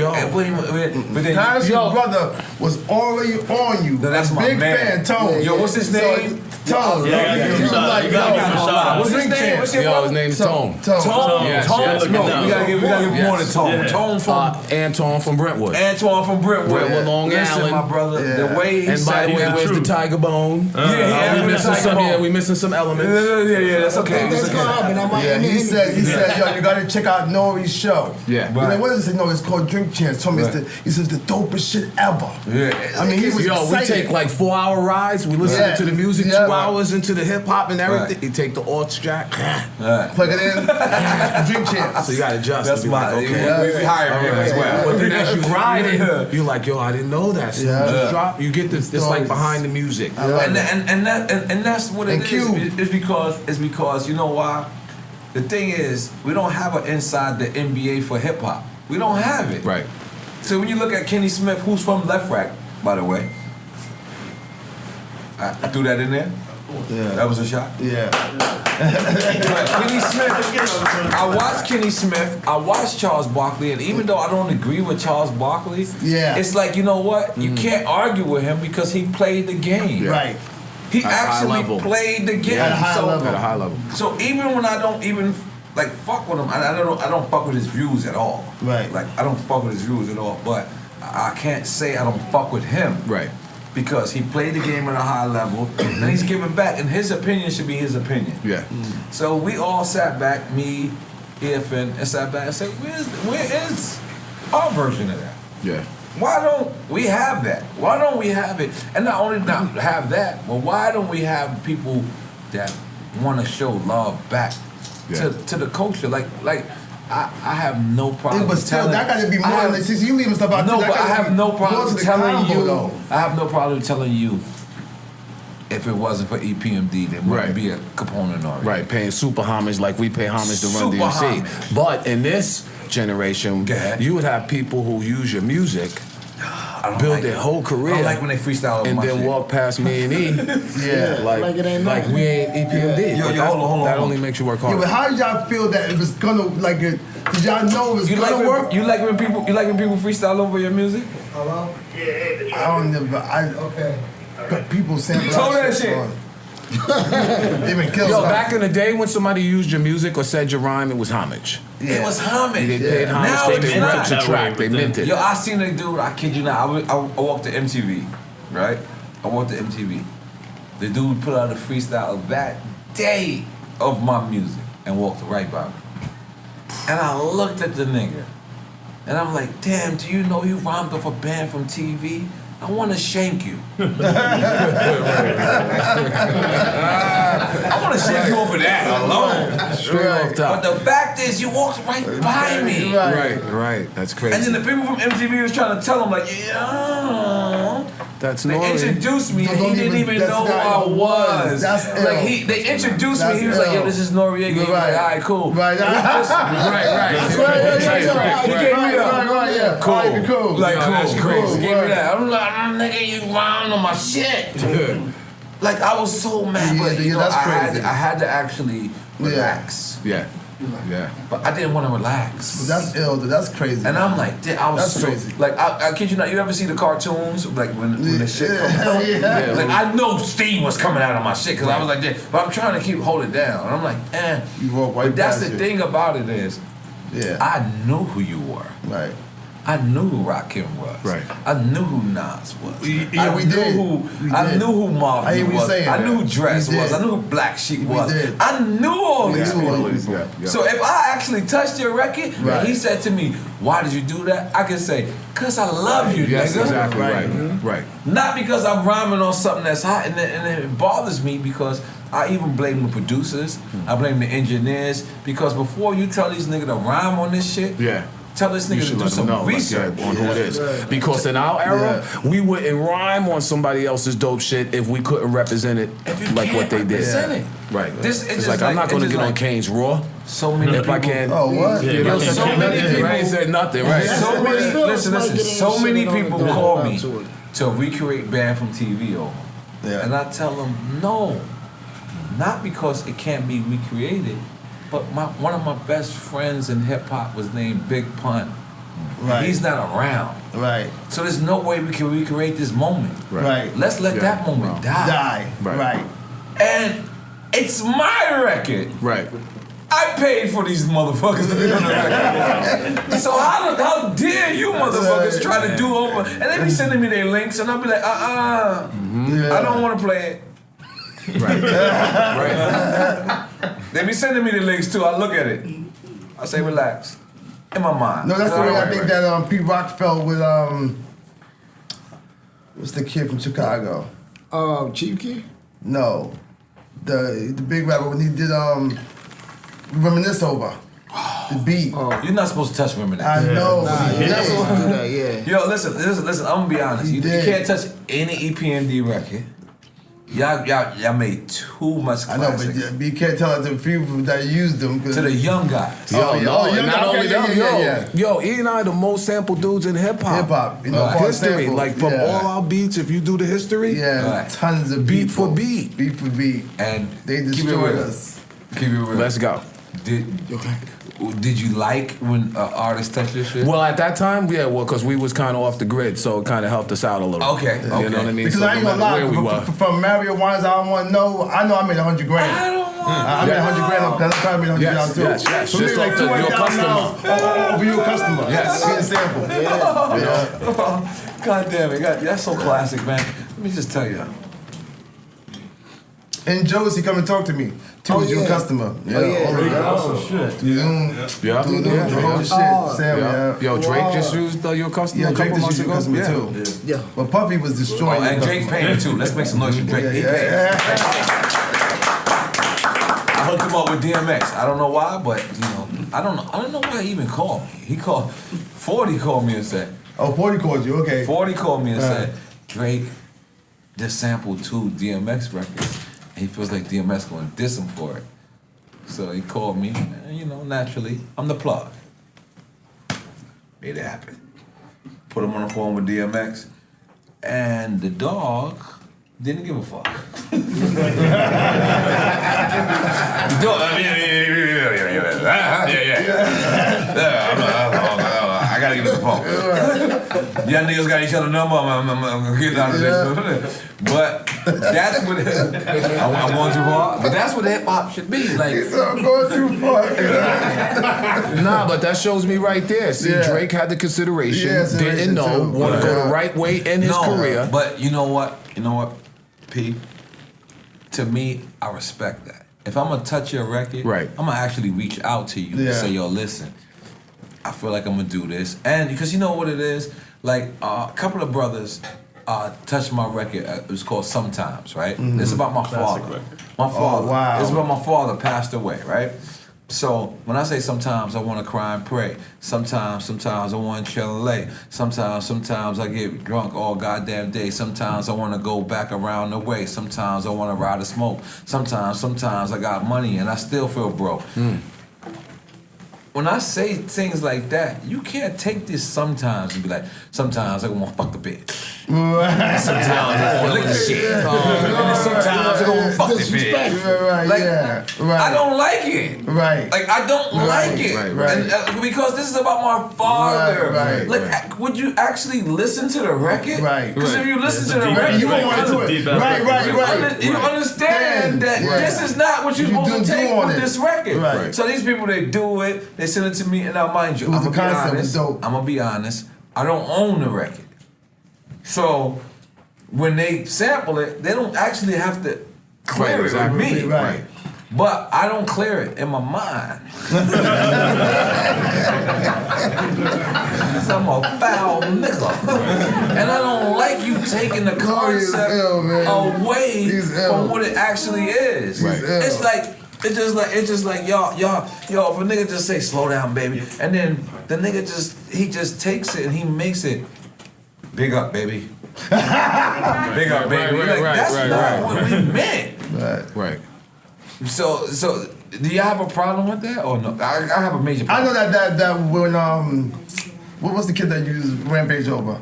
then Ty's brother was already on you. No, that's my big man. fan, Tone. Yo, what's his name? Tone. Yeah, you gotta give him a shout out. You gotta give him a shout out. What's his name? What's your Yo, brother? his name's Tone. Tone. Yes, Tone. yes, No, yes. we gotta give more than Tone. Yeah. Tone from Antoine from Brentwood. Antoine from Brentwood. Brentwood, Long Listen, Island. my brother, the way he And by said the way, it. where's the tiger bone? Yeah, we missing some. Yeah, we missing some elements. Yeah, that's okay. That's gonna happen. I might end He it. said, yo, you gotta check out Nore's show. Yeah. He's like, what is it? No, it's called Drink Champs. Told me he says the dopest shit ever. Yeah. I mean, he was Yo, we excited. take like 4-hour rides. We listen to the music 2 hours into the hip hop and everything. Right. You take the aux jack. Plug it in. Drink Champs. So you gotta adjust. That's to be my. like, okay. We hire him as well. But then as you ride it, you're like, yo, I didn't know that. So you drop, you get this. It's like behind the music. And that's what it is. It's because you know why? The thing is, we don't have an inside the NBA for hip hop. We don't have it. Right. So when you look at Kenny Smith, who's from Left Rack, by the way. I threw that in there. Yeah. That was a shot. Yeah. Kenny Smith. I watched Kenny Smith. I watched Charles Barkley, and even though I don't agree with Charles Barkley, it's like, you know what? You can't argue with him because he played the game. Right. He At a high actually level. played the game. At a high level. At a high level. So even when I don't even like fuck with him, I don't fuck with his views at all. Right. Like I don't fuck with his views at all. But I can't say I don't fuck with him. Right. Because he played the game at a high level and he's giving back, and his opinion should be his opinion. Yeah. So we all sat back, me, EFN, and sat back and said, where is our version of that? Yeah. Why don't we have that? Why don't we have it? And not only not have that, but why don't we have people that want to show love back to the culture? Like I have no problem. But still, telling, that got to be more than since you leaving stuff out. No, that but I gotta have be no more problem to the telling combo, you. though. I have no problem telling you. If it wasn't for EPMD, there wouldn't be a component on it. Right, paying super homage like we pay homage to Run Super DMC. homage. But in this generation, you would have people who use your music, build their whole career. I don't like when they freestyle over and my then shit. walk past me and E. Like it ain't like nothing. we ain't EPMD. Yo, But yo, hold on. that only makes you work Yeah, harder. but how did y'all feel that it was gonna did y'all know it was gonna work? You like when people freestyle over your music? I don't know, but people sample Told our that shit. shit. on. Even kills Yo, us. back in the day when somebody used your music or said your rhyme, it was homage. It was homage. They paid homage. Now They it's ripped not. the track. They meant it. Yo, I seen a dude, I kid you not, I walked to MTV, right? I walked to MTV. The dude put out a freestyle that day of my music and walked right by me. And I looked at the nigga and I'm like, damn, do you know you rhymed off a band from TV? I want to shank you. I want to shank you over that alone. Straight off top. But the fact is, you walked right by me. Right. That's crazy. And then the people from MTV was trying to tell him, like, yeah. That's They Nore. introduced me, So and he don't didn't even that's know who not I ill. was. That's Like ill. they introduced me. That's He was like, "Yo, ill. this is Noriega." He was like, "All right, cool." Right. Right. He gave me that. Right, yeah. Cool. Right, cool. Like, Yo, cool. that's Cool. crazy. He gave me that. I'm like, nigga, you round on my shit. Like, I was so mad, but Yeah, you know, that's I crazy. had to actually relax. Yeah. But I didn't want to relax. That's ill, dude. That's crazy. And I'm like, I was That's so crazy. like, I kid you not. You ever see the cartoons like when the shit comes out? Yeah. Like I know steam was coming out of my shit because I was like this, but I'm trying to hold it down. And I'm like, You walk right But that's past the it. thing about it is, I knew who you were. Right. I knew who Rakim was. Right. I knew who Nas was. Yeah, we did. I knew who I Marvin hear what you're was. saying. I knew who Dress We was. did. I knew who Black Sheep was. did. I knew all these knew all people. these people. Yeah. So if I actually touched your record Right. and he said to me, "Why did you do that?" I can say, "Cause I love you, Yes, nigga." exactly. Right. Not because I'm rhyming on something that's hot, and it bothers me because I even blame the producers. I blame the engineers because before you tell these niggas to rhyme on this shit, Yeah. tell this You nigga should to do let them some know research on who it is. Because in our era, we wouldn't rhyme on somebody else's dope shit if we couldn't represent it like what they did. Right. This It's like I'm not gonna get on Kane's Raw. So many if I people- can. Oh, what? You know, so many people. I ain't said nothing, right? So many, listen. So many people call me to it. to recreate Band from TV over, and I tell them no, not because it can't be recreated, but one of my best friends in hip hop was named Big Pun. Right. He's not around. Right. So there's no way we can recreate this moment. Right. Let's let that moment die. Right. And it's my record. Right. I paid for these motherfuckers to be on the record. So how dare you motherfuckers try to do over? And they be sending me their links, and I'll be like, I don't want to play it. Right. They be sending me the links too. I look at it. I say, relax. In my mind. No, that's the way I Right, think right. that Pete Rock felt with what's the kid from Chicago? Chief Key? No, the big rapper when he did Reminisce Over the beat. You're not supposed to touch Reminisce. I know. You're not supposed to do that, yeah. Yo, listen. I'm gonna be honest. You can't touch any EPMD record. Y'all made too much I know, classics. but you can't tell it to people that used them. To the young guys. Yo, young not guy, only okay, them, yeah. yo, E and I are the most sampled dudes in hip hop. Hip hop, you know, for history, sample, like from yeah. all our beats. If you do the history, Tons of beat people. for beat, beat for beat, and they keep it destroyed real. us. Keep it real. Let's go. Did you like when artists touch this shit? Well, at that time, because we was kind of off the grid, so it kind of helped us out a little. Okay, You know what I mean? Because So I ain't no gonna matter lie, where we were. from Mario Wines, I don't want to know. I know I made $100 grand. I don't want. I made $100 grand because I probably made $100 Yes, too. yes. So maybe Just like off your $200,000 over your customer. Yes. Get a sample. God damn it. That's so classic, man. Let me just tell you. And Josie come and talk to me. Too was your customer. Oh, shit. The whole shit. Sam, Yo, Drake just used your customer Yeah, a Drake couple just months used your ago. customer too. Yeah. But Puffy was destroying And your Drake customer. paid too. Let's make some noise for Drake. He paid. I hooked him up with DMX. I don't know why, but I don't know why he even called me. He called 40 called me and said. Oh, 40 called you, okay. 40 called me and said, Drake just sampled 2 DMX records. And he feels like DMX gonna diss him for it. So he called me, and naturally, I'm the plug. Made it happen. Put him on the phone with DMX, and the dog didn't give a fuck. The dog, I gotta give it the phone. Y'all niggas got each other number. I'm getting out of this. But that's what I'm going too far. But that's what hip hop should be. Like I'm going too far. Nah, but that shows me right there. See, Yeah. Drake had the consideration, Yeah, didn't know, too. want to go the right way in his career. But you know what, P? To me, I respect that. If I'm gonna touch your record, Right. I'm gonna actually reach out to you and say, yo, listen, I feel like I'm gonna do this. And because you know what it is? Like a couple of brothers touched my record. It was called Sometimes, right? It's about my father. My father. Oh, wow. It's about my father passed away, right? So when I say sometimes I want to cry and pray. Sometimes I want to chill and lay. Sometimes I get drunk all goddamn day. Sometimes I want to go back around the way. Sometimes I want to ride a smoke. Sometimes I got money and I still feel broke. When I say things like that, you can't take this sometimes and be like, sometimes I want to fuck a bitch. Sometimes I want to lick the shit. And sometimes I want to fuck the bitch. I don't like it. Right. Like, I don't like it. And, because this is about my father. Like, would you actually listen to the record? Right. Because if you listen to the record, you understand that this is not what you're supposed to take with this record. Right. So these people, they do it, they send it to me, and now mind you, I'm gonna be honest, I don't own the record. So when they sample it, they don't actually have to clear it with me. Right. But I don't clear it in my mind. I'm a foul nigga. And I don't like you taking the concept away from what it actually is. It's just like y'all, if a nigga just say slow down, baby, and then the nigga just takes it and he makes it big up, baby. Big up, baby. That's not what we meant. Right. So do you have a problem with that or no? I have a major problem. I know that when what was the kid that used Rampage over?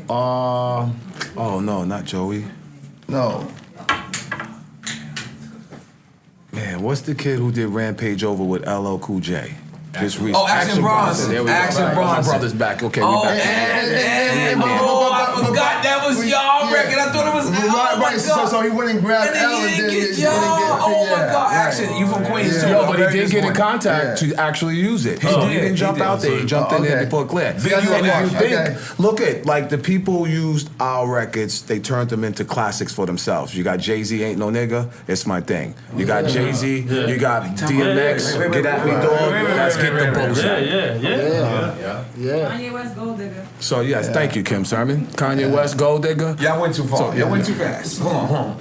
Oh no, not Joey. No. Man, what's the kid who did Rampage over with LL Cool J? Just recently. Oh, Action Bronson. There we go. Action Bronson. My brother's back. Okay, we back. And I forgot that was y'all record. I thought it was Right. So he went and grabbed and L he and didn't then get y'all. Oh my God, right. Action, you from Queens too? Yo, but he did get in contact to actually use it. He didn't jump out there. He jumped in there before Claire. And if you think, look at like the people who used our records, they turned them into classics for themselves. You got Jay-Z, Ain't No Nigga, It's My Thing. You got Jay-Z, you got DMX, Get At Me Dog, Let's Get the Bows Out. Yeah. Kanye West, Gold Digger. So yes, thank you, Kim Sermon. Kanye West, Gold Digger. Y'all went too far. Y'all went too fast. Hold on.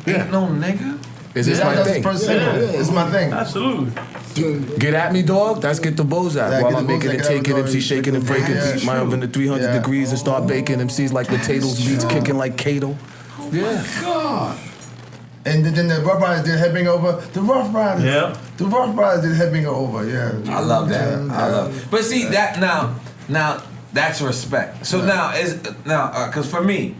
Ain't no nigga. Is this my thing? It's my thing. Absolutely. Get at me, dog. Let's get the bows out. Yeah, While get I'm the making bows it, out, taking get MC, shaking and breaking, beat my oven to 300 degrees and start baking MCs like potatoes, beats kicking like Kato. Yeah. God. And then the Rough Riders did Headbanger over. The Rough Riders. Yeah. The Rough Riders did Headbanger over. Yeah. I love that. I love it. But see that now that's respect. So now because for me,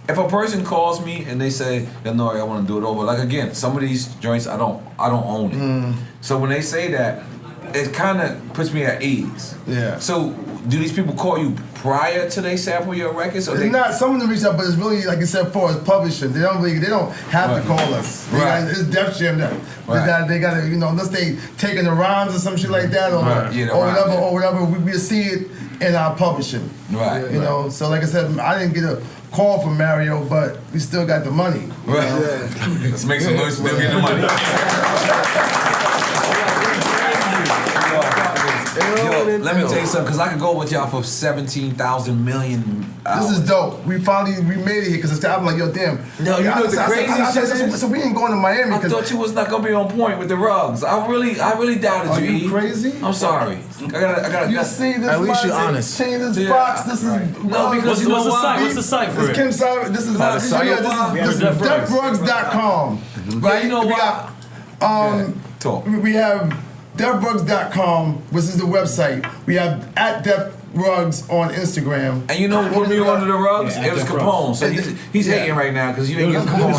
if a person calls me and they say, Nore, I want to do it over. Like again, some of these joints I don't own it. So when they say that, it kind of puts me at ease. Yeah. So do these people call you prior to they sample your records? Or It's not, some of them reach out, but it's really, like you said, for us publishing. They don't have to call us. It's Def Jam that. They got to, unless they taking the rhymes or some shit like that or whatever, we see it in our publishing. Right. You know, so like I said, I didn't get a call from Mario, but we still got the money. Right. Let's make some noise, still get the money. Yo, let me tell you something, because I could go with y'all for 17,000 million hours. This is dope. We made it here, because I'm like, yo, damn. No, you know the crazy shit is? So we ain't going to Miami. I thought you was not going to be on point with the rugs. I really doubted you. Are you crazy? I'm sorry. I gotta. You see this? At least you're honest. This box. This is no, because you know what? What's the site for it? Kim Simon. This is DefRugs.com. Right? You know what? We have DefRugs.com, which is the website. We have at DefRugs on Instagram. And you know what put me under the rugs? It was Capone. So he's hating right now because you ain't getting Capone.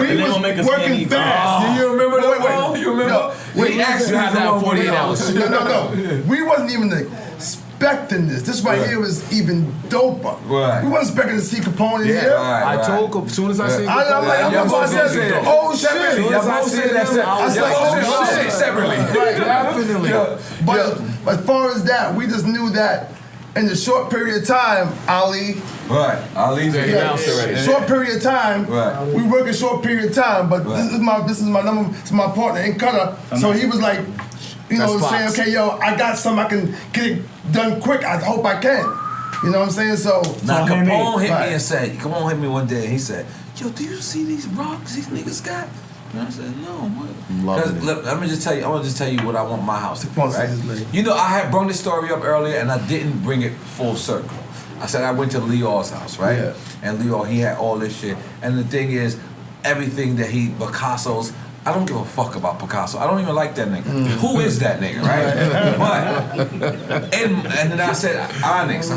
We was working fast. You remember that? You remember? We actually had that 48 hours. No. We wasn't even expecting this. This right here was even doper. Right. We wasn't expecting to see Capone in here. I told him as soon as I said I'm like, oh shit. I said that. I was like, oh shit. Separately. Right, definitely. But as far as that, we just knew that in the short period of time, Ali. Right. Ali's short period of time. Right. We work a short period of time, but this is my number. This is my partner in Cutter. So he was like, saying, okay, yo, I got something I can get it done quick. I hope I can. You know what I'm saying? So Now Capone hit me Right. and said, Capone hit me one day and he said, yo, do you see these rocks these niggas got? And I said, no, what? Loving it. Look, let me just tell you, I want to just tell you what I want my house to be, Capone right? said this, You know, I had brought this story up earlier and I didn't bring it full circle. I said I went to Leor's house, right? Yeah. And Leor, he had all this shit. And the thing is, everything that Picasso's, I don't give a fuck about Picasso. I don't even like that nigga. Who is that nigga, right? But, and then I said Onyx. I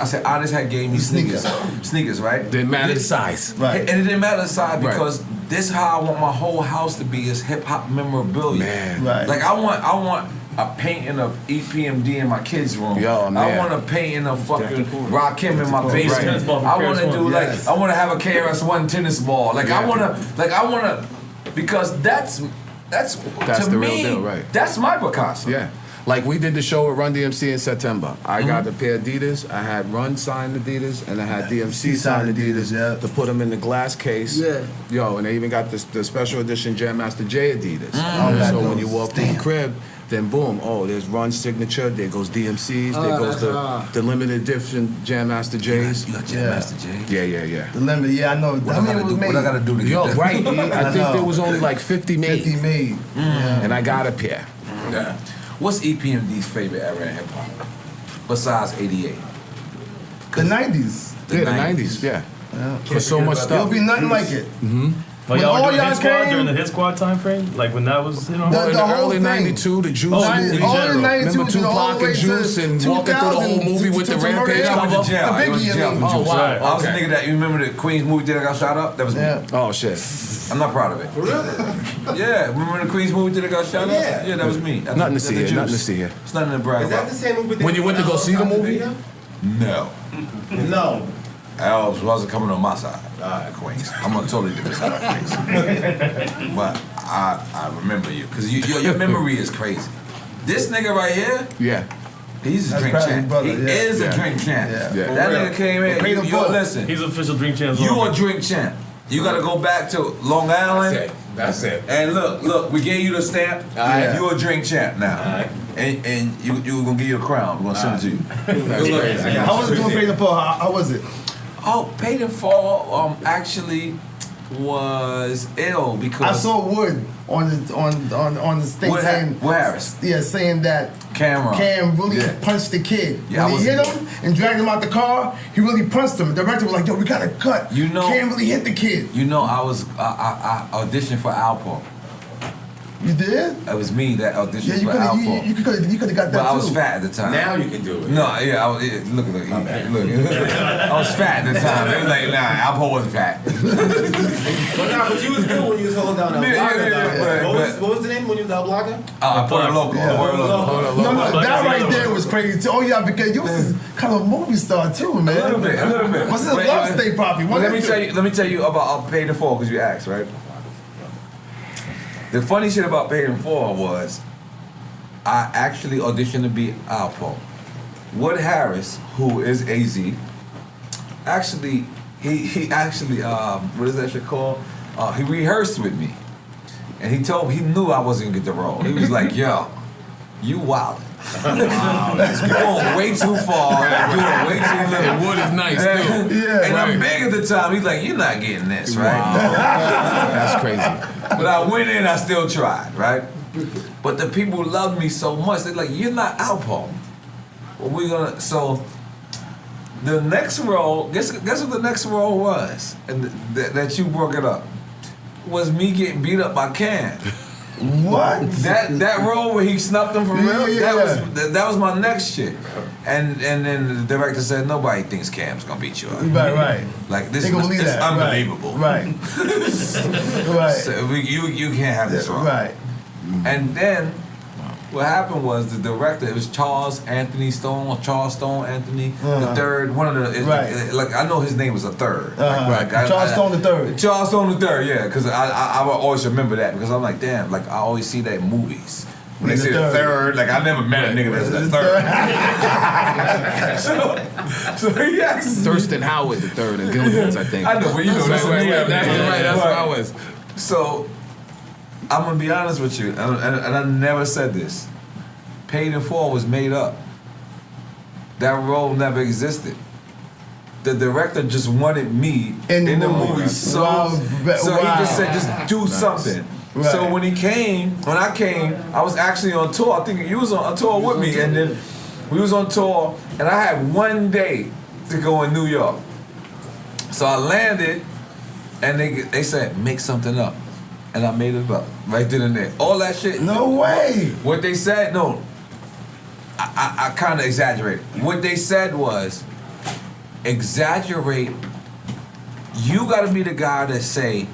said Onyx had gave me sneakers. Sneakers, right? Didn't matter the size. Right. And it didn't matter the size Right. because this is how I want my whole house to be is hip hop memorabilia. Man. Right. Like I want a painting of EPMD in my kids' room. Yo, I man. want a painting of fucking Rakim in my basement. Tennis ball from I want to KRS-One. do Yes. I want to have a KRS-One tennis ball. Like I want to, because that's to the me, real deal, right. That's my Picasso. Yeah. Like we did the show with Run DMC in September. I got a pair of Adidas. I had Run signed Adidas, and I had DMC signed Adidas yeah. to put them in the glass case. Yeah. Yo, and they even got the special edition Jam Master J Adidas. got So when those. you walk in the crib, then boom, oh, there's Run signature. There goes DMC's. There goes the limited edition Jam Master J's. You got Jam Master J. Yeah. The limit, yeah, I know. What I mean, it was made. what I gotta do to Yo, get that? right? I think know. there was only like 50 made, 50 made. and I got a pair. Yeah. What's EPMD's favorite era in hip hop besides '88? The 90s. Yeah, the 90s. Yeah. For so much There'll stuff. be nothing like it. Like When y'all all were doing y'all Hit Squad came- during the Hit Squad time frame? Like when that was, you know? The- In the the whole early thing. '92, the Juice Oh, movie. in All general. in 92 Remember to the whole Tupac way and to Juice and walking through the whole 2000 movie with the to rampage Murder I went to cover, jail. the I went to Biggie jail and for Oh, Juice. wow. I was the Okay. nigga that, you remember the Queens movie that got shot up? That was me. Yeah. Oh shit. I'm not proud of it. For real? Yeah, remember the Queens movie that got shot up? Yeah, that was me. That's Nothing to that's see the here. Juice. Nothing to see here. It's nothing to brag about. same movie? When you went to go see the movie? No. No. Elves wasn't coming on my side of Queens. I'm on a totally different side of Queens. But I remember you, because your memory is crazy. This nigga right here, Yeah. he's a That's drink Bradley's champ. brother, He yeah. is a Yeah. drink champ. Yeah. Yeah. That nigga came in, Paid him you full. listen, He's official drink champs. you a drink champ. You gotta go back to Long Island. That's it. And look, we gave you the stamp. Alright. You a drink champ now. And you gonna give you a crown. We're gonna send it to you. That's crazy. How was it doing Pay the Fall? How was it? Oh, Paid in Fall actually was ill because I saw Wood on the thing Wood saying, Harris. yeah, saying that Cameron. Cam really Yeah. punched the kid. Yeah, When I he hit was- him and dragged him out the car, he really punched him. The director was like, yo, we gotta cut. You know- Cam really hit the kid. You know, I auditioned for Alpo. You did? It was me that auditioned Yeah, you for could have Alpo. you could have got that But I was too. fat at the time. Now you can do it. No, yeah, look. I was fat at the time. It was like, nah, Alpo wasn't fat. But you was good when you was holding down El Yeah, Blocker. yeah, though. but- What was the name when you was El Blocker? Puerto Loco. Yeah. Puerto Loco. No, that right there was crazy too. Oh yeah, because you was kind of a movie star too, man. A little bit. What's his love state property? Well, let me tell you about Paid in Full, because you asked, right? The funny shit about Paid in Full was I actually auditioned to be Alpo. Wood Harris, who is AZ, actually he actually what is that shit called? He rehearsed with me, and he told me he knew I wasn't gonna get the role. He was like, "Yo, you wildin'. You're going way too far. You're doing way too little." Wood is nice too. Yeah, And I'm right. big at the time. He's like, "You're not getting this, right?" That's crazy. But I went in, I still tried, right? But the people loved me so much, they're like, "You're not Alpo." Well, we're gonna, so the next role, guess what the next role was? And that you broke it up. Was me getting beat up by Cam. What? That role where he snuffed him for real, Yeah. that was my next shit. And then the director said, nobody thinks Cam's gonna beat you up. Right. Like this They gonna believe is that. unbelievable. Right. Right. So you can't have this wrong. Right. And then what happened was the director, it was Charles Stone Anthony the third, one of the Right. like I know his name was the third. Charles Stone the third. Charles Stone the third, yeah, because I will always remember that because I'm like, damn, like I always see that in movies. When they The say the third. third, like I never met a nigga that's the third. so he asked me. Thurston Howard the third in Gilligan's, I think. I know, but you know, that's right, me. right, that's right. That's what I was. So, I'm gonna be honest with you, and I never said this. Paid in Full was made up. that role never existed. The director just wanted me in the movie, so he just said, just do something. Right. So when I came, I was actually on tour. I think you was on tour with me, and then we was on tour, and I had 1 day to go in New York. So I landed, and they said, make something up. And I made it up right then and there. All that shit. No way. What they said, no, I kind of exaggerated. What they said was, exaggerate. You got to be the guy that say,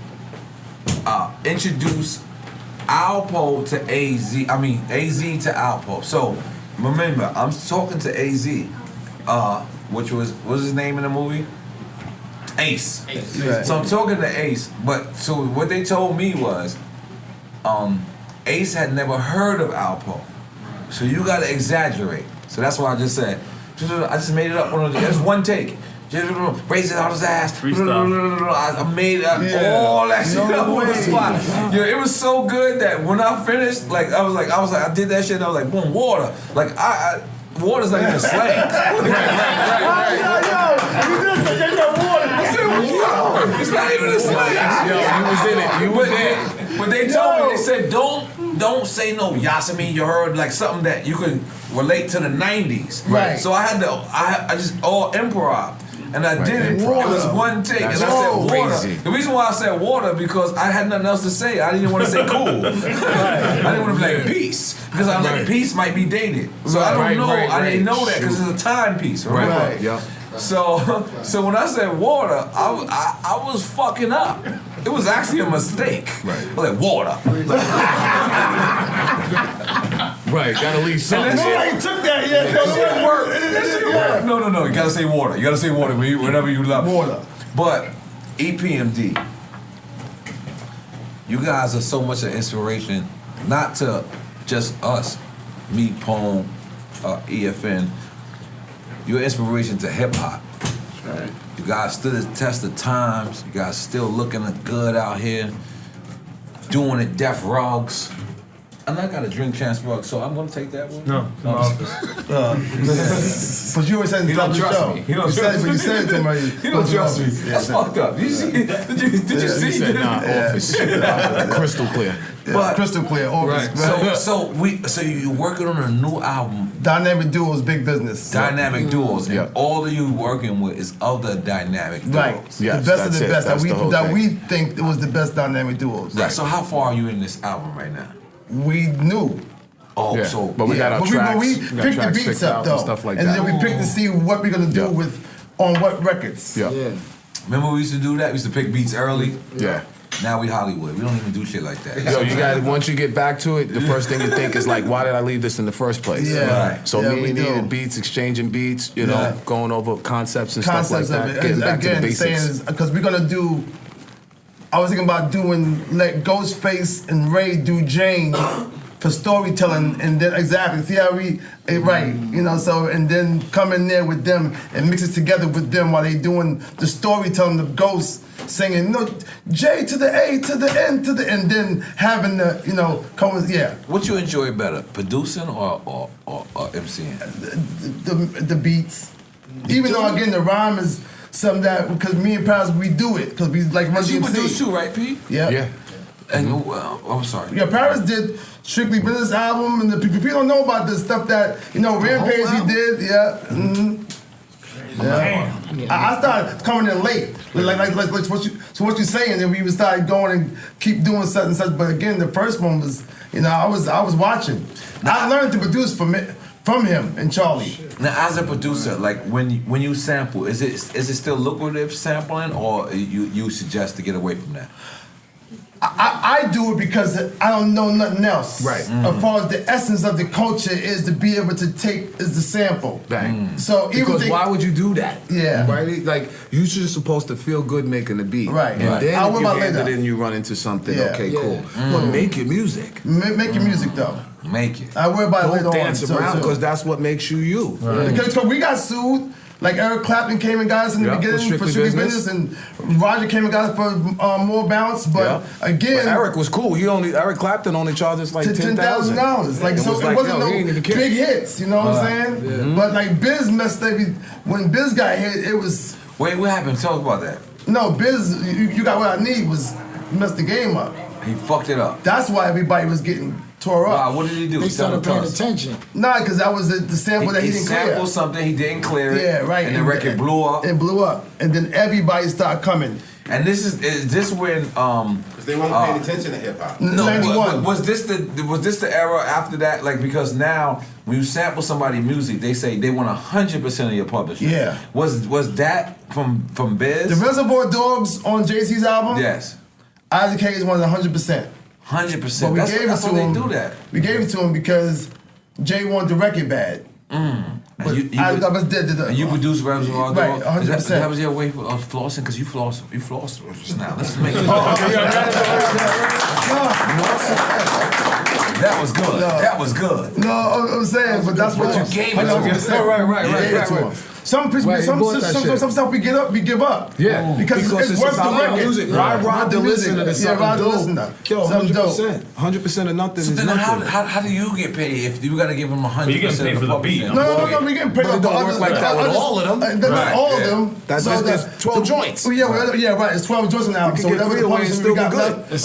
introduce Alpo to AZ. I mean AZ to Alpo. So remember, I'm talking to AZ, which was his name in the movie? Ace. Right. So I'm talking to Ace, but so what they told me was, Ace had never heard of Alpo, so you got to exaggerate. So that's why I just said, I just made it up. Just one take. Raise it out his ass. I made all that shit up on the spot. Yeah, it was so good that when I finished, like I was like, I did that shit. And I was like, boom, water. Like water's not even slang. It's not even a slang. You was in it. But they told me, they said, don't say no Yasmin. You heard like something that you could relate to the 90s. Right. So I just all improv. And I did it. It was one take. And I said water. Crazy. The reason why I said water because I had nothing else to say. I didn't want to say cool. I didn't want to be like peace. Because I'm like, peace might be dated. So I don't know. I didn't know that because it's a timepiece. Right. Yeah. So when I said water, I was fucking up. It was actually a mistake. Right. I was like, water. Right, gotta leave something. Nobody took that yet. That shit worked. No. You gotta say water. You gotta say water whenever you love water. But EPMD, you guys are so much an inspiration, not to just us, me, Poem, EFN. You're an inspiration to hip hop. Right. You guys stood the test of times. You guys still looking good out here, doing it deaf rugs. And I got a drink chance rug, so I'm gonna take that one. No, it's in my office. But you always said He don't trust me. He don't trust me. You said it to me. He don't trust me. That's fucked up. Did you see? Did you see? He said, nah, office. Crystal clear. But crystal clear, office. Right. So you're working on a new album. Dynamic Duos, big business. Dynamic Duos, and all of you working with is other dynamic duos. Right. Yes, the best of the that's best. it. That we think it was the best dynamic duos. Right. So how far are you in this album right now? We knew. Oh, yeah. so but we got our tracks. We picked the beats up though, stuff like and that. then we picked to see what we're gonna do with on what records. Yeah. Remember we used to do that? We used to pick beats early. Yeah. Now we Hollywood. We don't even do shit like that. Yo, you got once you get back to it, the first thing you think is like, why did I leave this in the first place? Yeah. Right. So me and needed beats, exchanging beats, you know, going over concepts and stuff like that. Getting back to the basics. Because we're gonna do. I was thinking about let Ghostface and Ray do Jane for storytelling, and then exactly see how right, you know. So and then come in there with them and mix it together with them while they doing the storytelling of Ghost singing no J to the A to the N to the, and then having the come with What you enjoy better, producing or MCing? The beats, even though again the rhyme is something that because me and Paris we do it because we like run You DMC. produce too, right, P? Yeah. And I'm sorry. Yeah, Paris did Strictly Business album, and the people don't know about the stuff that Rampage he did. Yeah. Mm-hmm. Yeah. I started coming in late, like what you're saying, and we would start going and keep doing such and such. But again, the first one was, I was watching. I learned to produce from him and Charlie. Now, as a producer, like when you sample, is it still lucrative sampling, or you suggest to get away from that? I do it because I don't know nothing else. Right. As far as the essence of the culture is to be able to take the sample. Bang. So because why would you do that? Yeah. Right? Like you're just supposed to feel good making the beat. Right. And then I'll if worry you about hand later. it in, you run into something. Yeah. Okay, cool. But make your music. Make your music though. Make it. I worry about it later Don't on. dance around because that's what makes you you. Because we got sued Like Eric Clapton came and got us in the beginning for Strictly Business, and Roger came and got us for More Bounce. But again, but Eric was cool. Eric Clapton only charged us like $10,000. Like so, it wasn't no big hits. You know what I'm saying? But like Biz messed up. When Biz got hit, it was. Wait, what happened? Tell us about that. No, Biz, you got what I need was messed the game up. He fucked it up. That's why everybody was getting tore up. Wow, what did he do? They started paying attention. Nah, because that was the sample that he didn't clear. He sampled something, he didn't clear it. Yeah, right. And the record blew up. It blew up. And then everybody started coming. And is this when Because they weren't paying attention to hip hop. No, 91. was this the era after that? Like, because now when you sample somebody's music, they say they want 100% of your publishing. Yeah. Was that from Biz? The Reservoir Dogs on Jay-Z's album? Yes. Isaac Hayes wanted 100%. 100%. But we that's gave that's it to why him. they do that. We gave it to him because Jay wanted the record bad. But And you produced Reservoir Dogs? Right, 100%. That was your way of flossing? Because you floss just now. Let's make it. That was good. That was good. No, I'm saying, but that's what you gave it to him. Right. Some stuff we give up. Yeah. Because it's worth the record. Why rob the listener to something dope? Yo, 100%. 100% of nothing So is then nothing. how do you get paid if you got to give them 100%? You get paid for the beat. No, we getting paid. But it don't work like that with all of them. Not all of them. That's there's 12 joints. Yeah, right. It's 12 joints on the album. So get whatever three the away and publishing still we got be good. left,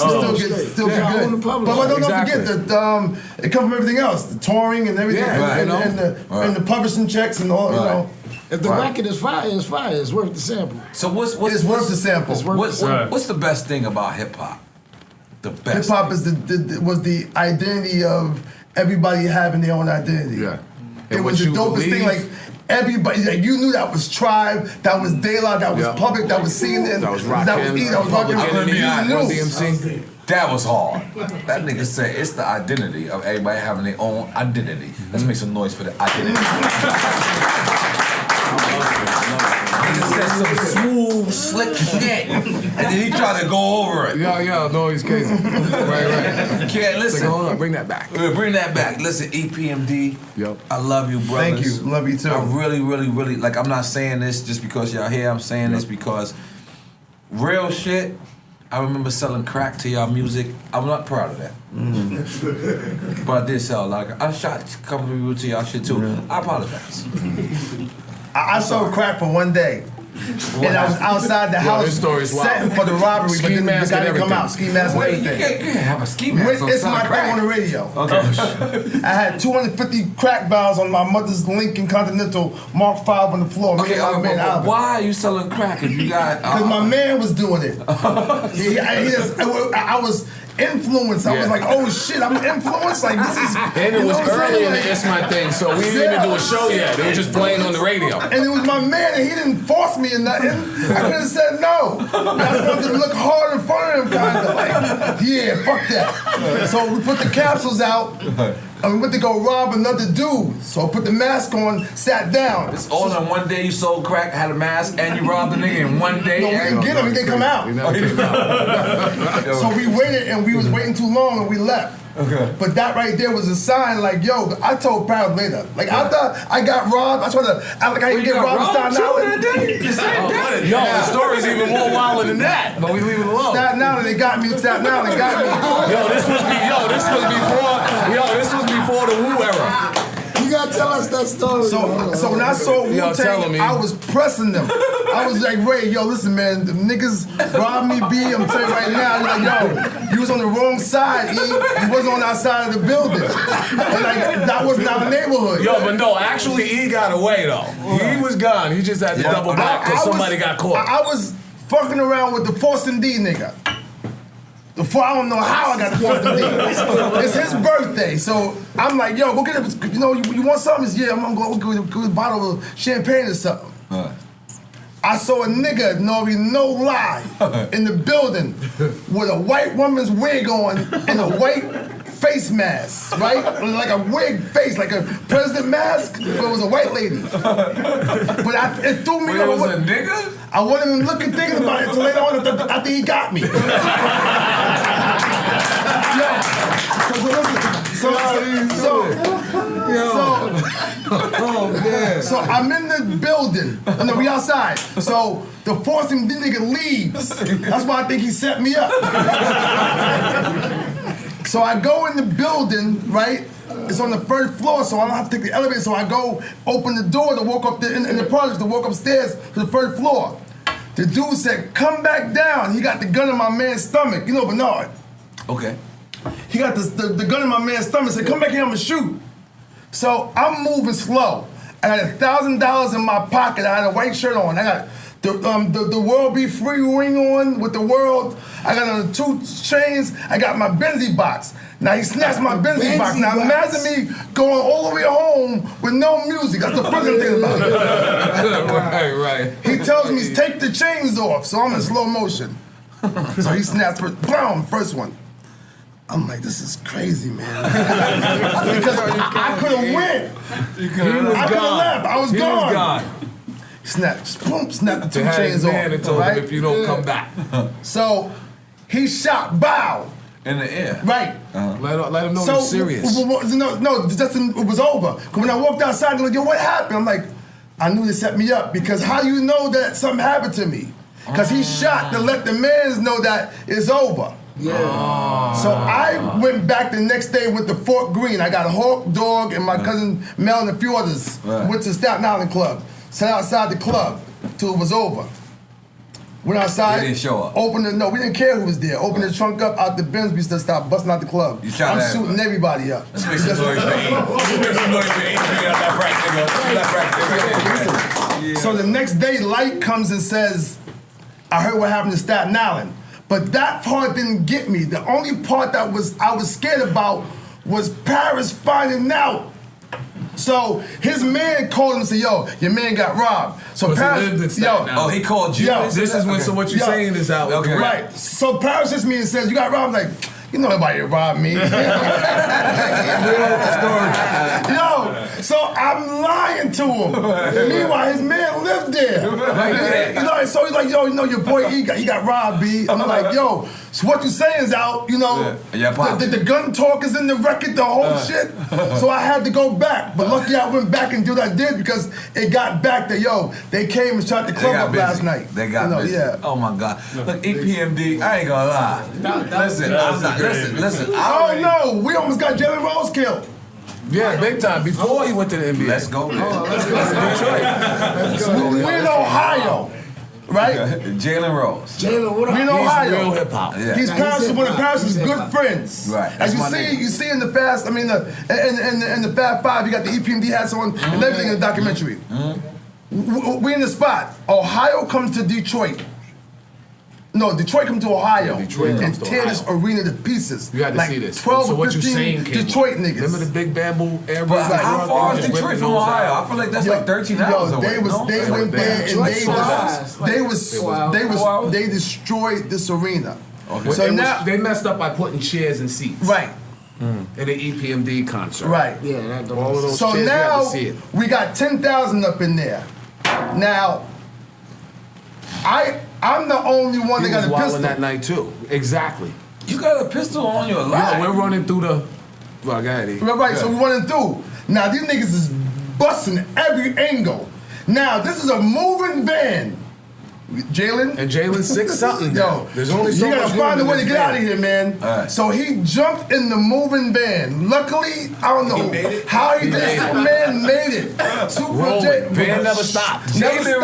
still be good. But don't forget that it comes from everything else. The touring and everything, and the publishing checks and all. You know. If the record is fire, it's fire. It's worth the sample. So what's It's worth the sample. What's the best thing about hip hop? The best. Hip hop is was the identity of everybody having their own identity. Yeah. It was the dopest thing. Like everybody, like you knew that was Tribe, that was Daylight, that was Public, that was CNN, That was Rakim, that was E, that was Rakim. You knew. DMC. That was hard. That nigga said it's the identity of everybody having their own identity. Let's make some noise for the identity. Nigga said some smooth, slick shit, and then he tried to go over it. No, he's crazy. Right. You can't listen. Hold on, bring that back. Bring that back. Listen, EPMD. Yep. I love you, brothers. Thank you. Love you too. I really like. I'm not saying this just because y'all here. I'm saying this because real shit. I remember selling crack to y'all music. I'm not proud of that. But I did sell a lot of crack. I shot a couple of people to y'all shit too. I apologize. I sold crack for one day. And I was outside the house this story's wild. setting for the robbery, but Ski then the mask guy and didn't come everything. out. Ski mask and Wait, you everything. can't have a ski mask on It's selling my crack. thing on the radio. Okay. I had 250 crack barrels on my mother's Lincoln Continental Mark V on the floor. Okay, why are you selling crack if you got? Because my man was doing it. I was influenced. I was like, oh shit, I'm influenced. Like this is. And it was early in the It's My Thing, so we didn't even do a show yet. They were just playing on the radio. And it was my man, and he didn't force me or nothing. I could have said no. I just wanted to look hard in front of him, kind of like, yeah, fuck that. So we put the capsules out, and we went to go rob another dude. So I put the mask on, sat down. It's all in one day. You sold crack, had a mask, and you robbed the nigga in one day. No, we didn't get him. He didn't come out. So we waited, and we was waiting too long, and we left. Okay. But that right there was a sign, like, yo, I told Proud later. Like, after I got robbed, I tried to act like I didn't get robbed in Staten Island. Yo, the story's even more wilder than that, but we leave it alone. Staten Island, they got me. Staten Island, they got me. This was before the Wu era. You gotta tell us that story. So when I saw Wu-Tang, I was pressing them. I was like, Ray, yo, listen, man, the niggas robbed me, B. I'm telling you right now. You're like, yo, you was on the wrong side, E. You wasn't on our side of the building. And like, that was not a neighborhood. Yo, but no, actually, E got away though. He was gone. He just had to double back because somebody got caught. I was fucking around with the Force and D nigga. I don't know how I got the Force and D. It's his birthday, so I'm like, yo, go get it. You know, you want something? It's, yeah, I'm gonna go get a bottle of champagne or something. I saw a nigga, no lie, in the building with a white woman's wig on and a white face mask, right? Like a wig face, like a president mask, but it was a white lady. But it threw me Wait, it was off. a nigga? I wasn't even thinking about it until later on after he got me. So I'm in the building, and then we outside. So the forcing the nigga leaves. That's why I think he set me up. So I go in the building, right? It's on the first floor, so I don't have to take the elevator. So I go open the door to walk up in the project to walk upstairs to the first floor. The dude said, "Come back down." He got the gun in my man's stomach. You know Bernard. Okay. He got the gun in my man's stomach. Said, "Come back here, I'm gonna shoot." So I'm moving slow. I had $1,000 in my pocket. I had a white shirt on. I got the World Be Free ring on with the world. I got on the 2 chains. I got my Benzie box. Now he snatched my Benzie box. Now imagine me going all the way home with no music. That's the first thing about it. Right. He tells me, "Take the chains off." So I'm in slow motion. So he snaps first one. I'm like, this is crazy, man. Because I could have went. I could have left. I was gone. Snap the 2 chains off. And told him, if you don't come back. So he shot, bow. In the air. Right. Let him know you're serious. No, it was over. Because when I walked outside, they're like, "Yo, what happened?" I'm like, I knew they set me up. Because how you know that something happened to me? Because he shot to let the mans know that it's over. Yeah. So I went back the next day with the Fort Greene. I got Hawk, Dog, and my cousin Mel and a few others. Went to Staten Island Club. Sat outside the club till it was over. Went outside. They didn't show up. We didn't care who was there. Opened the trunk up out the Benz. We used to stop busting out the club. I'm shooting everybody up. Let's make some noise for Adrian. So the next day, Light comes and says, "I heard what happened in Staten Island." But that part didn't get me. The only part that I was scared about was Paris finding out. So his man called him and said, "Yo, your man got robbed." So Paris, he called you. This is when what you're saying is out. Okay. Right. So Paris hits me and says, "You got robbed." I'm like, "You know nobody robbed me." So I'm lying to him. Meanwhile, his man lived there. So he's like, "Yo, you know your boy, he got robbed, B." I'm like, "Yo, so what you saying is out, you know, the gun talk is in the record, the whole shit." So I had to go back. But lucky I went back and did what I did because it got back to, they came and shot the club up last night. They got busy. Yeah. Oh my God. Look, EPMD, I ain't gonna lie. Listen. Oh no, we almost got Jalen Rose killed. Yeah, big time. Before he went to the NBA. Let's go. Let's go. We're in Ohio, right? Jalen Rose. We're in Ohio. He's real hip hop. Yeah. He's one of Paris' good friends. Right. As you see in the Fast, in the Fab Five, you got the EPMD hats on and everything in the documentary. We in the spot. Ohio comes to Detroit. No, Detroit come to Ohio and tear this arena to pieces. You had to see this. 12 so or what 15 you saying Detroit niggas. Remember the big bamboo air? But how far is Detroit from Ohio? I feel like that's like 13 hours away. They went there and they destroyed this arena. Okay. So now they messed up by putting chairs and seats. Right. In the EPMD concert. Right. Yeah, all of those so chairs, now you had to see it. we got 10,000 up in there. Now, I'm the only one that got a pistol. That night too. Exactly. You got a pistol on your life. Yeah, we're running through the. Well, go ahead. Right, so we're running through. Now these niggas is busting every angle. Now this is a moving van. Jalen. And Jalen's 6 something. Yo, there's only so you gotta much find a room way in to this get van. out of here, man. Right. So he jumped in the moving van. Luckily, I don't know how he did. Superman made it. Van never stopped. Jalen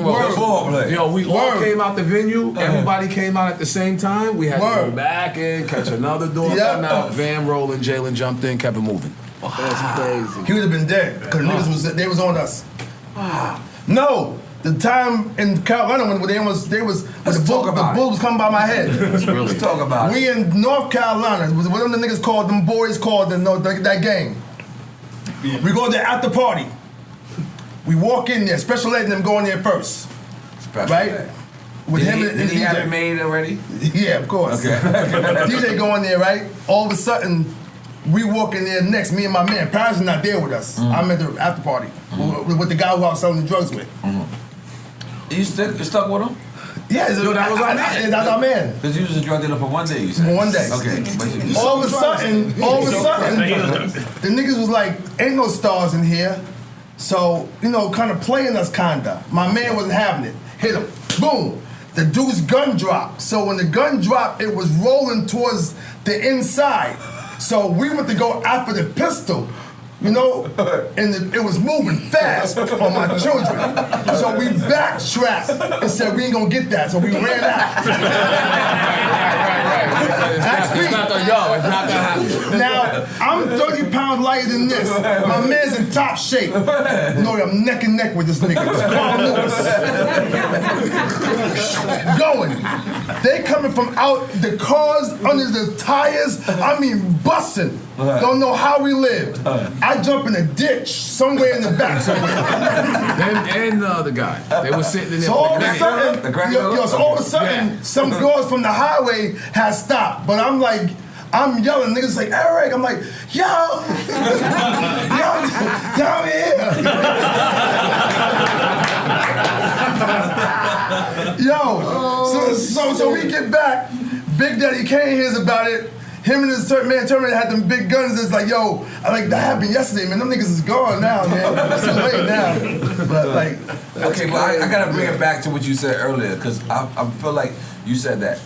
Rose. Yo, we all came out the venue. Everybody came out at the same time. We had to go back in, catch another door, come out. Van rolling. Jalen jumped in, kept it moving. That's crazy. He would have been dead because niggas they was on us. No. The time in Carolina when the bull was coming by my head. Let's talk about it. We in North Carolina. What them the niggas called, them boys called that gang. We go to the after party. We walk in there, Special Ed and them going there first. Right? With him and Did he have DJ. it made already? Yeah, of course. Okay. DJ going there, right? All of a sudden, we walk in there next, me and my man. Paris is not there with us. I'm at the after party with the guy who I was selling the drugs with. You stuck with him? Yeah, Yo, that was our man. That's our man. Because you was a drug dealer for 1 day, you said? 1 day. Okay. All of a sudden, the niggas was like, ain't no stars in here. So, you know, kind of playing us kinda. My man wasn't having it. Hit him. Boom. The dude's gun dropped. So when the gun dropped, it was rolling towards the inside. So we went to go after the pistol. You know, and it was moving fast on my children. So we backtracked and said, we ain't gonna get that. So we ran out. It's not gonna go. It's not gonna happen. Now, I'm 30 pounds lighter than this. My man's in top shape. No, I'm neck and neck with this nigga. It's Carl Lewis. Going. They coming from out, the cars under the tires, I mean busting. Don't know how we lived. I jump in a ditch somewhere in the back somewhere. And the other guy. They were sitting in there. So all of a sudden, some girls from the highway had stopped. But I'm like, I'm yelling, niggas like, Eric, I'm like, yo, down here. So we get back, Big Daddy Kane hears about it. Him and his Terminator had them big guns. It's like, yo, that happened yesterday, man. Them niggas is gone now, man. It's too late now. But like, okay, but I gotta bring it back to what you said earlier, because I feel like you said that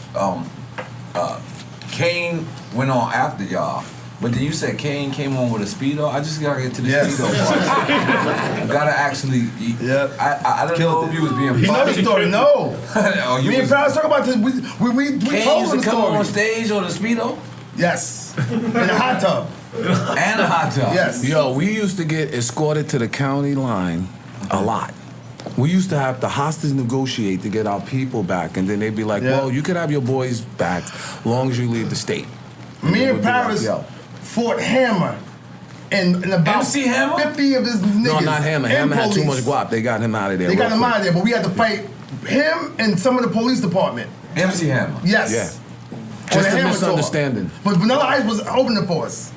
Kane went on after y'all. But then you said Kane came on with a Speedo. I just gotta get to the Speedo part. Gotta actually. I don't know if you was being funny. You know the story? No. Me and Paris talk about this. We Kane told used the to come story on stage on the Speedo. Yes. In a hot tub. And a hot tub. Yes. Yo, we used to get escorted to the county line a lot. We used to have to hostage negotiate to get our people back, and then they'd be like, well, you could have your boys back as long as you leave the state. Me and Paris fought Hammer and about MC Hammer? 50 of his niggas. No, not Hammer. Hammer had too much police. guap. They got him out of there. They got real him quick. out of there, but we had to fight him and some of the police department. MC Hammer. Yes. Yeah. On Just the a Hammer misunderstanding. tour. But Vanilla Ice was opening for us.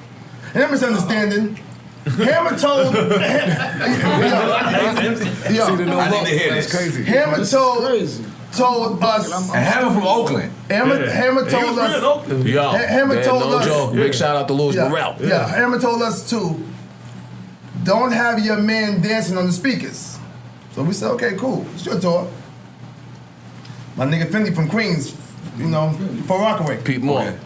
And that misunderstanding, Hammer told... See the no I need to hear That's this. crazy. Hammer told us... And Hammer from Oakland. Hammer told us... Yo, Hammer told no us... joke. Big shout out to Louis Burrell. Yeah, Hammer told us too, don't have your man dancing on the speakers. So we said, okay, cool, it's your tour. My nigga Fendi from Queens, you know, for Rockaway. Pete Moore. Okay.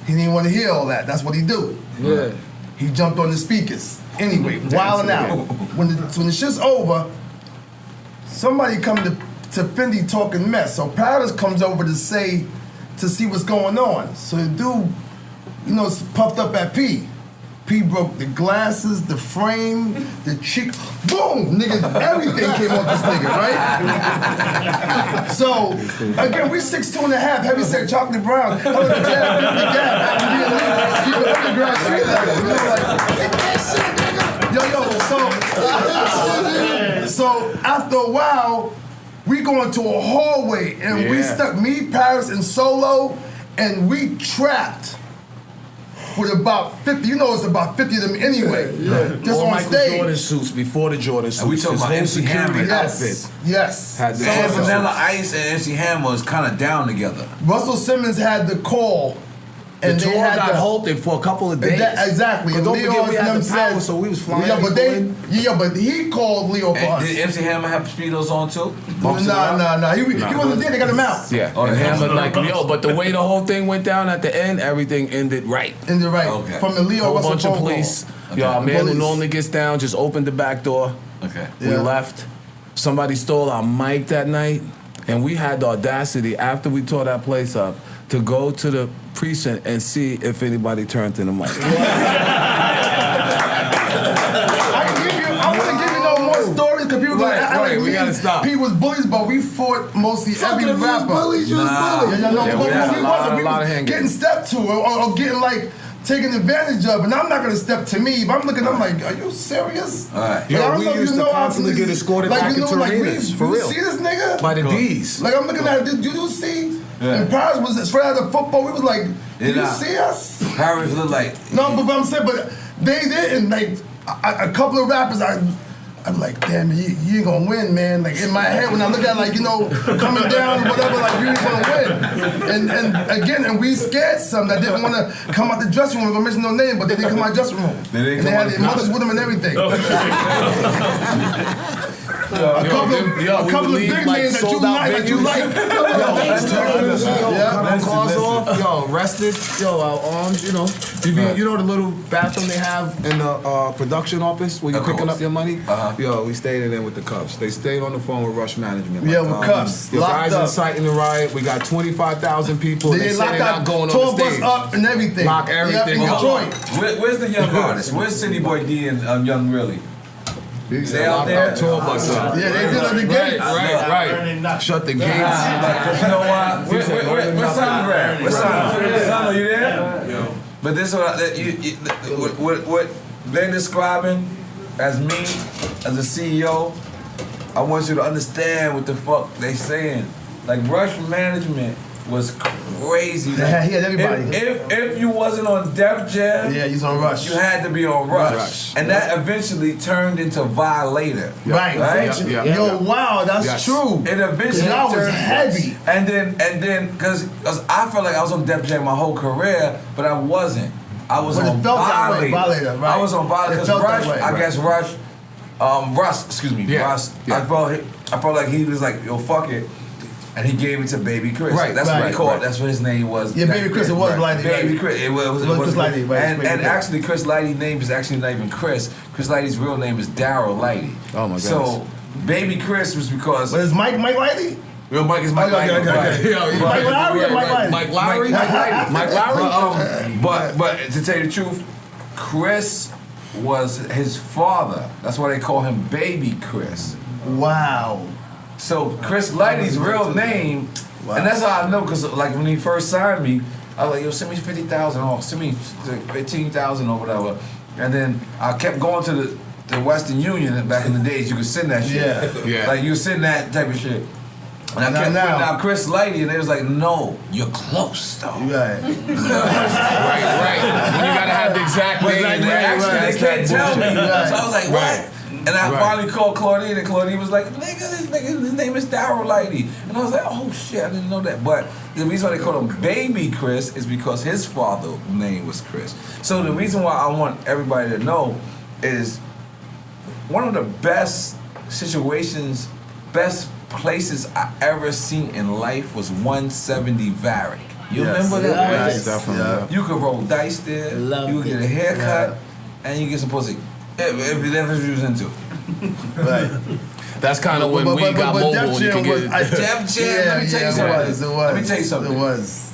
He didn't want to hear all that. That's what he do. Yeah. He jumped on the speakers. Anyway, wilding out. When the shit's over, somebody come to Fendi talking mess. So Paris comes over to see what's going on. So the dude, you know, puffed up at P. P broke the glasses, the frame, the cheek. Boom! Nigga, everything came off this nigga, right? So, again, we 6'2 and a half, heavy set chocolate brown. Hell of the jab, the gap. Keep it underground street level. You know, like, so after a while, we go into a hallway and we stuck me, Paris, and Solo, and we trapped with about 50. You know, it's about 50 of them anyway. Just All on Michael stage. Jordan suits before the Jordan suits. And we talking His about whole MC Hammer. security Yes. outfit. Yes. Had the And Jordan Vanilla suits. Ice and MC Hammer is kind of down together. Russell Simmons had the call. The And tour they had got the, halted for a couple of days. Exactly. But And don't Leo forget we and had them the power, said- so we was flying Yeah, but people in. but he called Leo for And us. did MC Hammer have Speedos on too? Nah. He wasn't there. They got him out. Yeah, and Hammer like, yo, but the way the whole thing went down at the end, everything ended right. In the right. Okay. From the Leo Whole Russell bunch of phone police. call. Yo, our man who Police. normally gets down just opened the back door. Okay. We left. Somebody stole our mic that night, and we had the audacity after we tore that place up to go to the precinct and see if anybody turned in the mic. I want to give you no more stories because people Right, act like we gotta stop. He was bullies, but we fought mostly every Fucking rapper. bullies, you was bullies. Yeah, no, Yeah, but we had we a lot wasn't. We of was hand getting games. stepped to or getting like taken advantage of, and I'm not gonna step to me. But I'm looking, I'm like, are you serious? All right. Like, I Yo, don't we know if used you to know constantly get escorted back into arenas, for you real. see this nigga? By the D's. Like I'm looking at this, you see? And Paris was straight out of football. We was like, did you see us? Paris look like. No, but I'm saying, but they didn't. Like a couple of rappers, I I'm like, damn, you ain't gonna win, man. Like in my head, when I look at like, you know, coming down or whatever, like you ain't gonna win. And again, we scared some that didn't want to come out the dressing room. We're gonna mention no name, but they didn't come out the dressing room. They had their mothers with them and everything. A couple of big names that you like. Cut our cars off, yo, rested, yo, our arms, you know. You know the little bathroom they have in the production office where you're picking up your money? Yo, we stayed in there with the cuffs. They stayed on the phone with Rush Management. Yeah, with cuffs. Your guys up. inciting the riot. We got 25,000 people. They say they're not going on the stage. Up and everything. Lock everything up. Where's the young artists? Where's City Boy D and Young Willie? They out there? Tour bus up. Yeah, they did on the gates. Right. Shut the gates. You know what? Where's Sonogram? Where's Sono? You there? But this is what they're describing as me, as a CEO. I want you to understand what the fuck they saying. Like Rush Management was crazy. Yeah, he had everybody. If you wasn't on Def Jam, yeah, he's on Rush. You had to be on Rush. And that eventually turned into Violator. Right. Yeah. Yo, wow, that's true. It eventually y'all was turned heavy. And then, because I felt like I was on Def Jam my whole career, but I wasn't. I was on Violator. Right. I was on Violator because Rush, I guess Rush, Russ. I felt like he was like, yo, fuck it. And he gave it to Baby Chris. Right, that's what he called. right. That's what his name was. Yeah, Baby Chris. It was Lighty. Baby Chris. It was Chris Lighty. Right, and actually, Chris Lighty's name is actually not even Chris. Chris Lighty's real name is Daryl Lighty. Oh my god. So Baby Chris was because. But is Mike Lighty? Real Mike is Mike Lighty. Mike Lowry or Mike Lighty? Mike Lowry. Mike Lowry. But to tell you the truth, Chris was his father. That's why they call him Baby Chris. Wow. So Chris Lighty's real name, and that's how I know, because like when he first signed me, I was like, yo, send me 50,000 off, send me 15,000 or whatever. And then I kept going to the Western Union back in the days. You could send that shit. Yeah. Like you could send that type of shit. And I kept putting out Chris Lighty, and they was like, no, you're close though. Right. Right. When you gotta have the exact name. They can't tell me. So I was like, what? And I finally called Claudine, and Claudine was like, his name is Daryl Lighty. And I was like, oh shit, I didn't know that. But the reason why they call him Baby Chris is because his father's name was Chris. So the reason why I want everybody to know is one of the best situations, best places I ever seen in life was 170 Varick. You remember that place? Definitely. You could roll dice there, you could get a haircut, and you get some pussy. If that's what you was into. Right. That's kind of when we got mobile and you could get... Def Jam, let me tell you something. Let me tell you something. It was.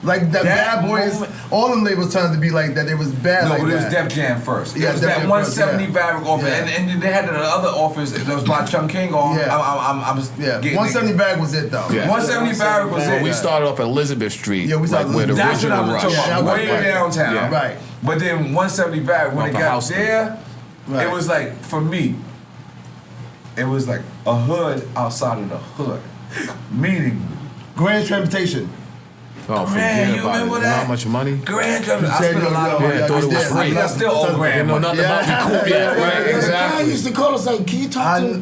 Like the Bad Boys, all them labels turned to be like that. It was bad. No, like but it was that. Def Jam first. Yeah, it was Def that Jam 170 first, Varick office, and then they had the other office that was by Chung King. I'm 170 Varick was it though. Yeah. 170 Varick was it. We started off at Elizabeth Street. Yeah, we started where the That's what original I'm talking Rush. about. Way downtown. Yeah. Right. But then 170 Varick, when it got there, it was like, for me, it was like a hood outside of the hood. Meaning, Grand Transportation. Oh, Grand, you forget about remember it. that? How much money? Grand Transportation. I spent a lot of money. Yeah, I thought it was free. I still owe Grand. You know nothing about me. Cool. Yeah, right, Guy exactly. used to call us like, can you talk to Nore?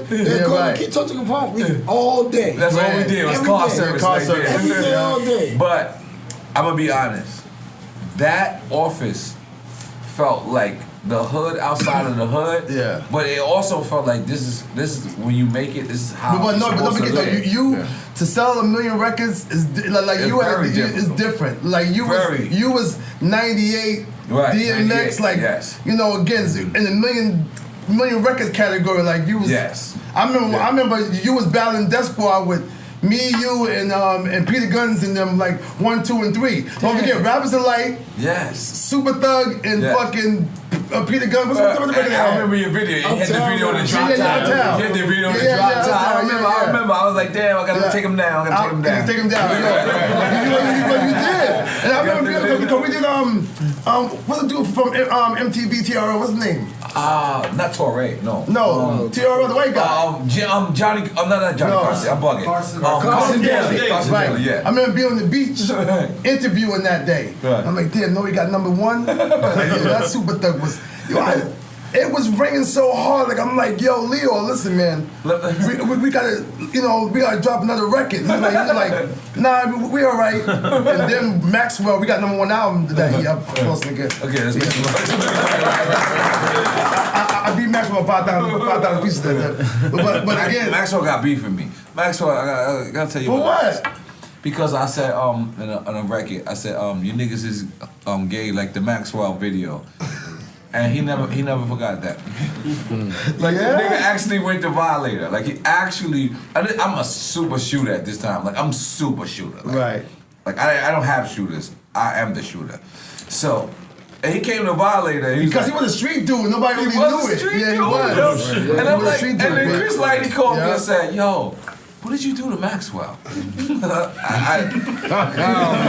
Can you talk to Capone? All day. That's all we did. It was car service. Every day, all day. But I'm gonna be honest. That office felt like the hood outside of the hood. Yeah. But it also felt like this is when you make it. This is how. But don't supposed forget to though, live. you to sell 1 million records is like It's you very different. it's different. Like you was 98 Right, DMX 98, like yes. you know again in the million records category like you was. Yes. I remember you was battling Death Squad with me, you, and Peter Guns and them like 1, 2, and 3. Don't forget Rappers Delight. Yes. Super Thug and fucking Peter Guns. What's the record? I remember your video. You had the video on the drop top. You had the video on the drop top. I remember. I was like, damn, I gotta take him down. I gotta take him down. You did. And I remember because we did what's the dude from MTV TRO? What's his name? Not Torre. No. No. TRO, the white guy. Johnny. I'm not Johnny Carson. I'm bugging. Carson Daly. Right. Yeah. I remember being on the beach interviewing that day. Right. I'm like, damn, no, he got number 1. That Super Thug was. Yo, it was ringing so hard. Like I'm like, yo, Leo, listen, man, we gotta, we gotta drop another record. He's like, nah, we all right. And then Maxwell, we got #1 album that he up close nigga. Okay, let's make I beat Maxwell 5,000 pieces. But again, Maxwell got beef with me. Maxwell, I gotta tell you for what? Because I said in a record, I said you niggas is gay like the Maxwell video, and he never forgot that. Like the nigga actually went to Violator. Like he actually, I'm a super shooter at this time. Like I'm super shooter. Like, right. Like I don't have shooters. I am the shooter. So. And he came to Violator. Because he was a street dude. Nobody really knew it. Yeah, he was. And I'm like, and then Chris Lighty called me and said, "Yo, what did you do to Maxwell?" Oh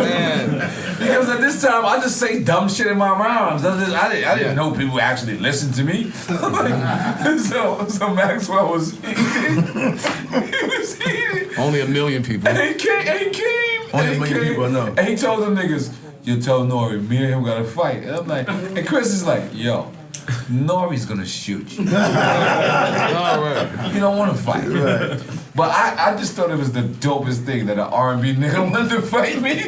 man! Because at this time I just say dumb shit in my rhymes. I didn't know people actually listened to me. so Maxwell was heated. Only 1 million people. And he came. Only 1 million people, I know. And he told them niggas, "You tell Nore, me and him gotta fight." And I'm like, and Chris is like, "Yo, Nore's gonna shoot you. You don't want to fight." Right. But I just thought it was the dopest thing that an R&B nigga wanted to fight me.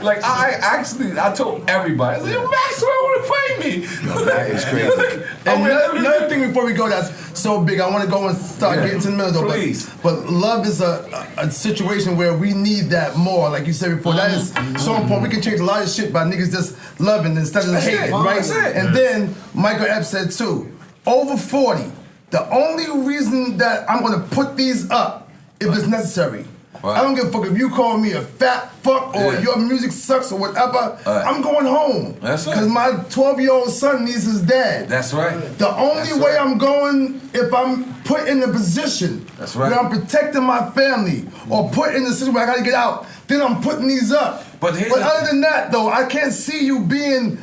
Like I told everybody, I said, "Yo, Maxwell want to fight me." That is crazy. And another thing before we go that's so big, I want to go and start getting to the middle though. Please. But love is a situation where we need that more. Like you said before, that is so important. We can change a lot of shit by niggas just loving instead of hating, right? That's it. And then Michael Epps said too, over 40, the only reason that I'm gonna put these up if it's necessary. Right. I don't give a fuck if you call me a fat fuck or your music sucks or whatever. I'm going home. That's right. Because my 12-year-old son needs his dad. That's right. The only way I'm going if I'm put in a position where I'm protecting my family or put in a situation where I gotta get out, then I'm putting these up. But other than that though, I can't see you being,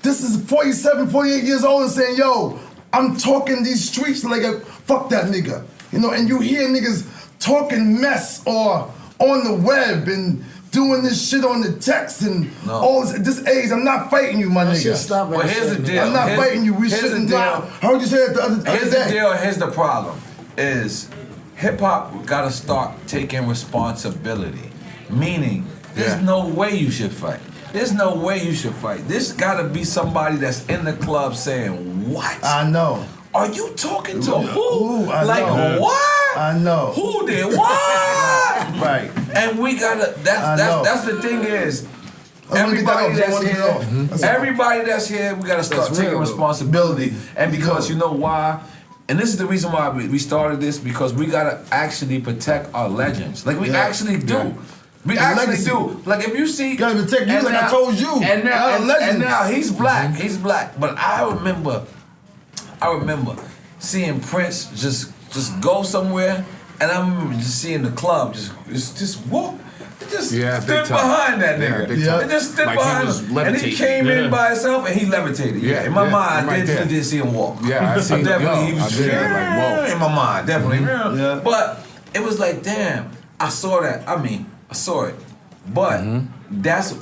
this is 47, 48 years old and saying, yo, I'm talking these streets like a fuck that nigga. And you hear niggas talking mess or on the web and doing this shit on the text and all this age. I'm not fighting you, my nigga. Well, here's the deal. I'm not fighting you. We shouldn't not. I heard you say it the other day. Here's the deal. Here's the problem. Is hip hop gotta start taking responsibility. Meaning, there's no way you should fight. There's no way you should fight. This gotta be somebody that's in the club saying, "What? I know. Are you talking to who? I know. What? I know. Who did what?" Right. And we gotta. That's the thing is. Everybody that's here, we gotta start taking responsibility. And because you know why? And this is the reason why we started this, because we gotta actually protect our legends. Like we actually do. Yeah. We actually do. Like if you see, gotta protect you. Like I told you. And now he's black. He's black. But I remember seeing Prince just go somewhere, and I remember just seeing the club just walk. Just stood behind that nigga. It just stood behind him. And he came in by himself and he levitated. In my mind, I didn't see him walk. Yeah, I seen definitely. He was like, whoa. In my mind, definitely. But it was like, damn, I saw that. I saw it. But that's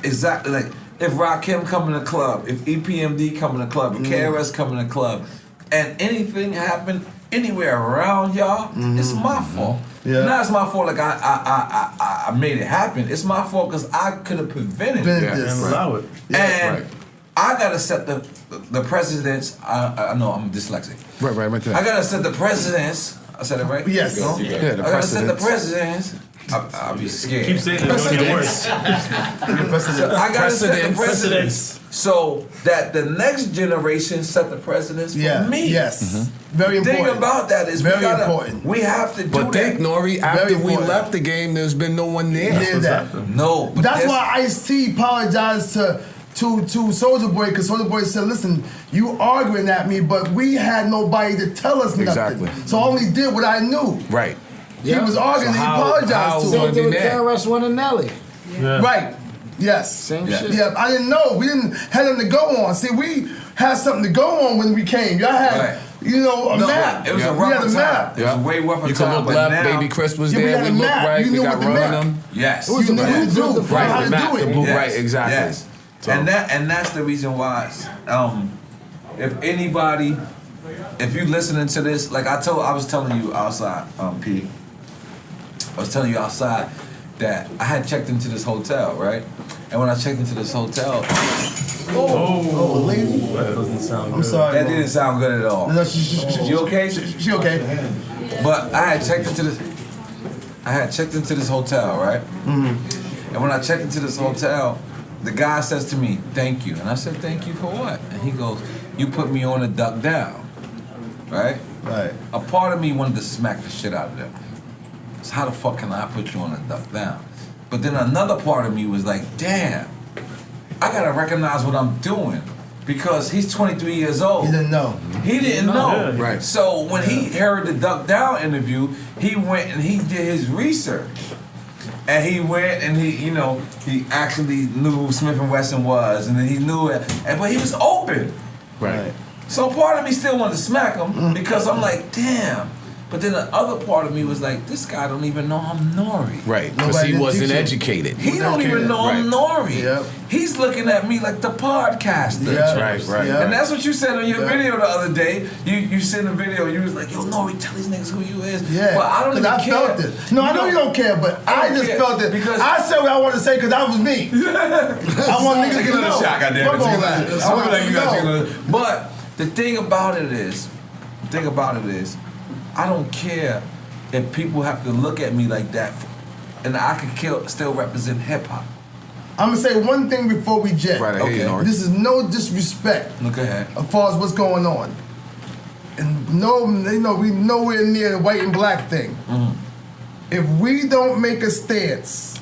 exactly like if Rakim come in the club, if EPMD come in the club, if KRS come in the club, and anything happen anywhere around y'all, it's my fault. Not it's my fault like I made it happen. It's my fault because I could have prevented it. And I gotta set the precedents. I know I'm dyslexic. Right there. I gotta set the precedents. I said it right? Yes. I gotta set the precedents. I'll be scared. Keep saying it. Don't get worse. I gotta set the precedents so that the next generation set the precedents for me. Yes. Very important. The thing about that is very important. We have to do that. But think, Nore, after we left the game, there's been no one there. No. That's why Ice-T apologized to Soulja Boy, because Soulja Boy said, listen, you arguing at me, but we had nobody to tell us nothing. Exactly. So I only did what I knew. Right. He was arguing, he apologized to him. Same thing with KRS-One and Nelly. Right. Yes. Same shit. Yeah, I didn't know. We didn't have them to go on. See, we had something to go on when we came. Y'all had, a map. It was a rougher time. It was a way rougher time. You could look left, Baby Chris was there. We looked right. You knew what the map. Yes. You knew what to do. How to do it. Right, exactly. Yes. So. And that's the reason why if anybody, if you listening to this, like I was telling you outside, P. I was telling you outside that I had checked into this hotel, right? And when I checked into this hotel, lady. That doesn't sound good. I'm sorry. that didn't sound good at all. No, You okay? She okay. But I had checked into this hotel, right? Mm-hmm. And when I checked into this hotel, the guy says to me, "Thank you." And I said, "Thank you for what?" And he goes, "You put me on a duck down." Right? Right. A part of me wanted to smack the shit out of them. So how the fuck can I put you on a duck down? But then another part of me was like, damn, I gotta recognize what I'm doing. Because he's 23 years old. He didn't know. He didn't know. Yeah. Right. So when he heard the Duck Down interview, he went and he did his research. And he went and he actually knew who Smith & Wesson was, and then he knew it. But he was open. Right. So part of me still wanted to smack him because I'm like, damn. But then the other part of me was like, this guy don't even know I'm Nore. Right, because Nobody he didn't wasn't teach him. educated. He don't even know I'm Nore. Yep. He's looking at me like the podcaster. Yeah. Right. Yeah. And that's what you said on your Yeah. video the other day. You sent a video, you was like, yo, Nore, tell these niggas who you is. Yeah, But I don't even I care. felt it. No, I know you don't care, but I don't just care felt it because- I said what I wanted to say because that was me. I want niggas Take to another know. shot, goddamn it. Fuck all that. I want Like you gotta take to know. another- But the thing about it is, I don't care if people have to look at me like that, and I can still represent hip hop. I'm gonna say one thing before we jet. Right, I hear you, Nore. This is no disrespect Look ahead. as far as what's going on. And we nowhere near the white and black thing. If we don't make a stance,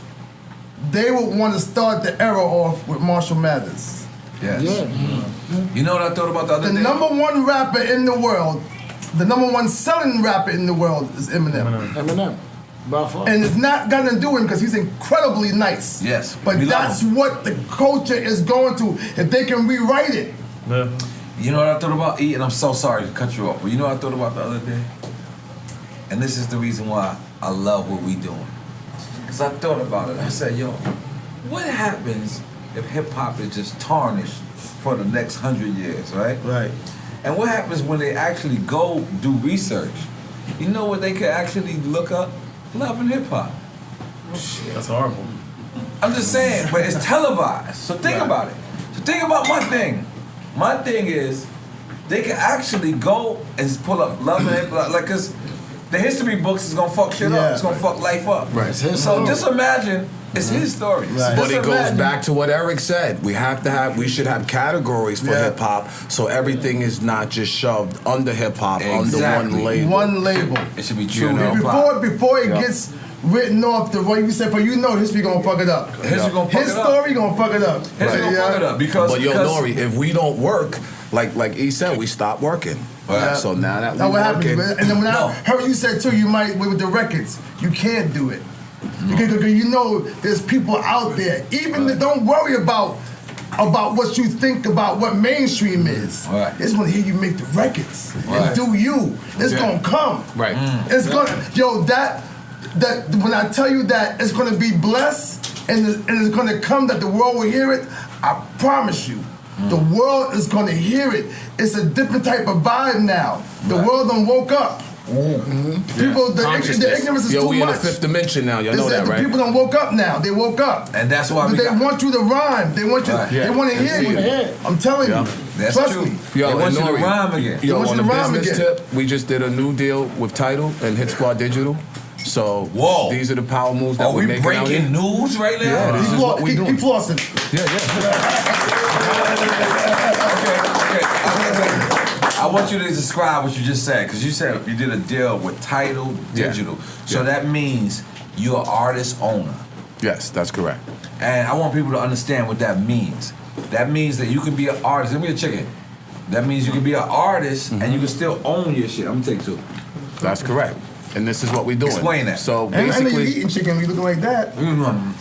they would want to start the era off with Marshall Mathers. Yes. You know what I thought about the other The day? number one rapper in the world, the number one selling rapper in the world is Eminem. Eminem. By far. And it's not gonna do him because he's incredibly nice. Yes, But we love that's him. what the culture is going to. If they can rewrite it. Yeah. You know what I thought about E? And I'm so sorry to cut you off, but you know what I thought about the other day? And this is the reason why I love what we doing. Because I thought about it. I said, yo, what happens if hip hop is just tarnished for the next 100 years, right? Right. And what happens when they actually go do research? You know what they could actually look up? Love and hip hop. That's horrible. I'm just saying, but it's televised. So think about it. So think about my thing. My thing is, they can actually go and pull up Love and Hip Hop, like, cause the history books is gonna fuck shit up. It's gonna fuck life up. Right. So just imagine, it's his story. Right. But Just it goes imagine- back to what Eric said. We should have categories for Yeah. hip hop, so everything is not just shoved under hip hop under Exactly. one label. One label. It should be true. You know? Before it gets written off the way you said, for history gonna fuck it up. History gonna fuck His it up. story gonna fuck it up. History gonna fuck it up because. But yo, because- Nore, if we don't work, like he said, we stop working. Right. So now that Now we're what happens? working, And then when No. I heard you said too, you might with the records, you can't do it because you know there's people out there. Even that don't worry about what you think about what mainstream is. Right. They just want to hear you make the records Right. and do you. It's gonna come. right? It's gonna that when I tell you that it's gonna be blessed and it's gonna come that the world will hear it, I promise you. The world is gonna hear it. It's a different type of vibe now. The world done woke up. People, the ignorance is Yo, too we in the much. fifth dimension now. Y'all know that, The right? people done woke up now. They woke up. And that's why we they got- want you to rhyme. They want you. Right. They want to hear you. I'm telling you. That's Trust true. me. Yo, They want you to Nore, rhyme again. Yo, want on you the to rhyme business again. tip, we just did a new deal with Tidal and Hit Squad Digital. So Whoa. these are the power moves that Are we're we making out here. breaking news right now? Yeah, this is what we He doing. flossing. I want you to describe what you just said, because you said you did a deal with Tidal Digital. So that means you're an artist owner. Yes, that's correct. And I want people to understand what that means. That means that you can be an artist. Let me get a chicken. That means you can be an artist and you can still own your shit. I'm gonna take two. That's correct. And this is what we're doing. Explain that. So And I know you basically, eating chicken. You looking like that.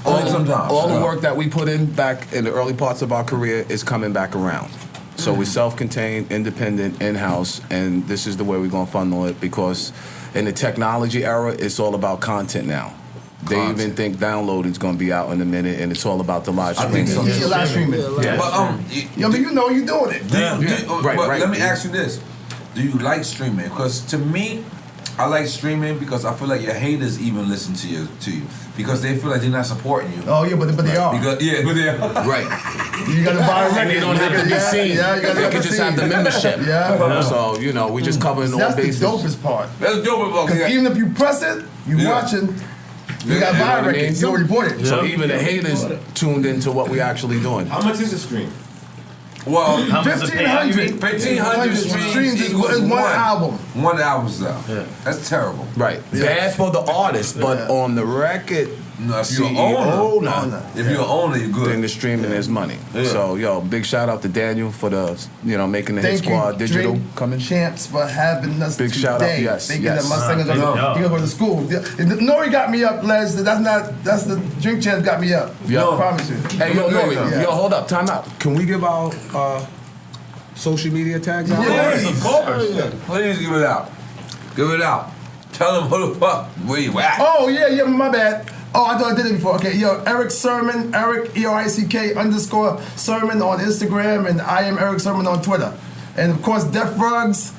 all the work that we put in back in the early parts of our career is coming back around. So we're self-contained, independent, in-house, and this is the way we're gonna funnel it because in the technology era, it's all about content now. They even think downloading's gonna be out in a minute, and it's all about the live I think streaming. so. Yeah, live streaming. Yeah. But Yo, but you know you doing it. But let me ask you this: do you like streaming? Because to me, I like streaming because I feel like your haters even listen to you because they feel like they're not supporting you. Oh yeah, but they are. Because, but they are. Right. You gotta buy a record. And they don't have to be seen. Yeah, you gotta they can just have the membership. Yeah. So, you know, we just covering all That's bases. the dopest part. That's the dopest part. Because even if you press it, you watching. You gotta buy a record. You report it. So even the haters tuned into what we actually doing. How much is the stream? Well, 1,500 streams is one album. One album's out. Yeah. That's terrible. Right. Bad for the artist, but on the record, no, if you're CEO, an owner, if you're an owner, you're good. Then the streaming is money. Yeah. So, yo, big shout out to Daniel for the, making the Hit Thank Squad you, digital Drink coming. Champs for having us Big today. shout out, yes, Thank yes. you that my singer gonna go to school. Nore got me up, Les. That's the Drink Champs got me up. Yeah. I promise you. Hey, yo, Nore, Yeah. yo, hold up, time out. Can we give our social media tags out? Yes, of course. Please give it out. Give it out. Tell them who the fuck where you at. Oh yeah, my bad. Oh, I thought I did it before. Okay, yo, Eric Sermon, Eric ERICK_Sermon on Instagram, and I am Eric Sermon on Twitter, and of course Def Rugs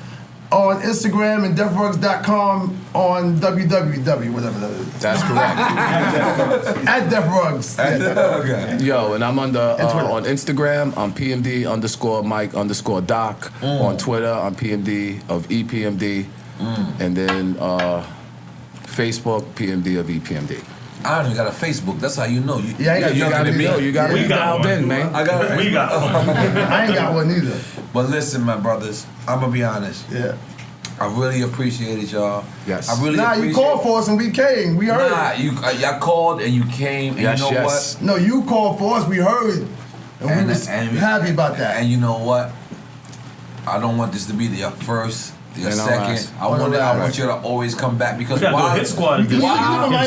on Instagram and defrugs.com on www whatever that is. That's correct. At Def Rugs. Okay. Yo, and I'm on Instagram. I'm PMD_Mike_Doc. On Twitter, I'm PMD of EPMD, and then Facebook PMD of EPMD. I don't even got a Facebook. That's how you know. You gotta be dialed in, man. I got We got one. I ain't got one either. But listen, my brothers, I'm gonna be honest. Yeah. I really appreciated y'all. Yes. I really Nah, appreciate. you called for us and we came. We heard. Nah, y'all called and you came, and Yes, you know yes. what? No, you called for us. We heard. And we was happy about that. And you know what? I don't want this to be your first, your And I'll second. ask. I want you to always come back because We gotta do a Hit Squad edition. Miami.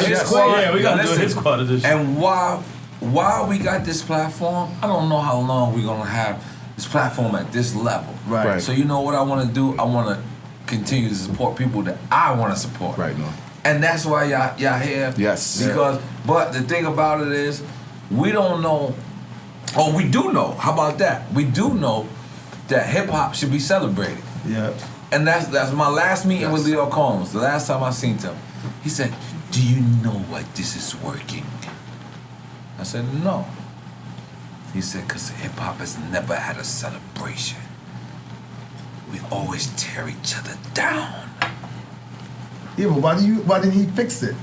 Hit Squad. Yeah, we gotta do a Hit Squad edition. And while we got this platform, I don't know how long we're gonna have this platform at this level. Right. So you know what I want to do? I want to continue to support people that I want to support. Right, no. And that's why y'all here. Yes. Because, but the thing about it is, we don't know. Oh, we do know. How about that? We do know that hip hop should be celebrated. Yeah. And that's my last meeting with Leo Combs. The last time I seen him, he said, "Do you know why this is working?" I said, "No." He said, "Because hip hop has never had a celebration. We always tear each other down." Yeah, but why didn't he fix it?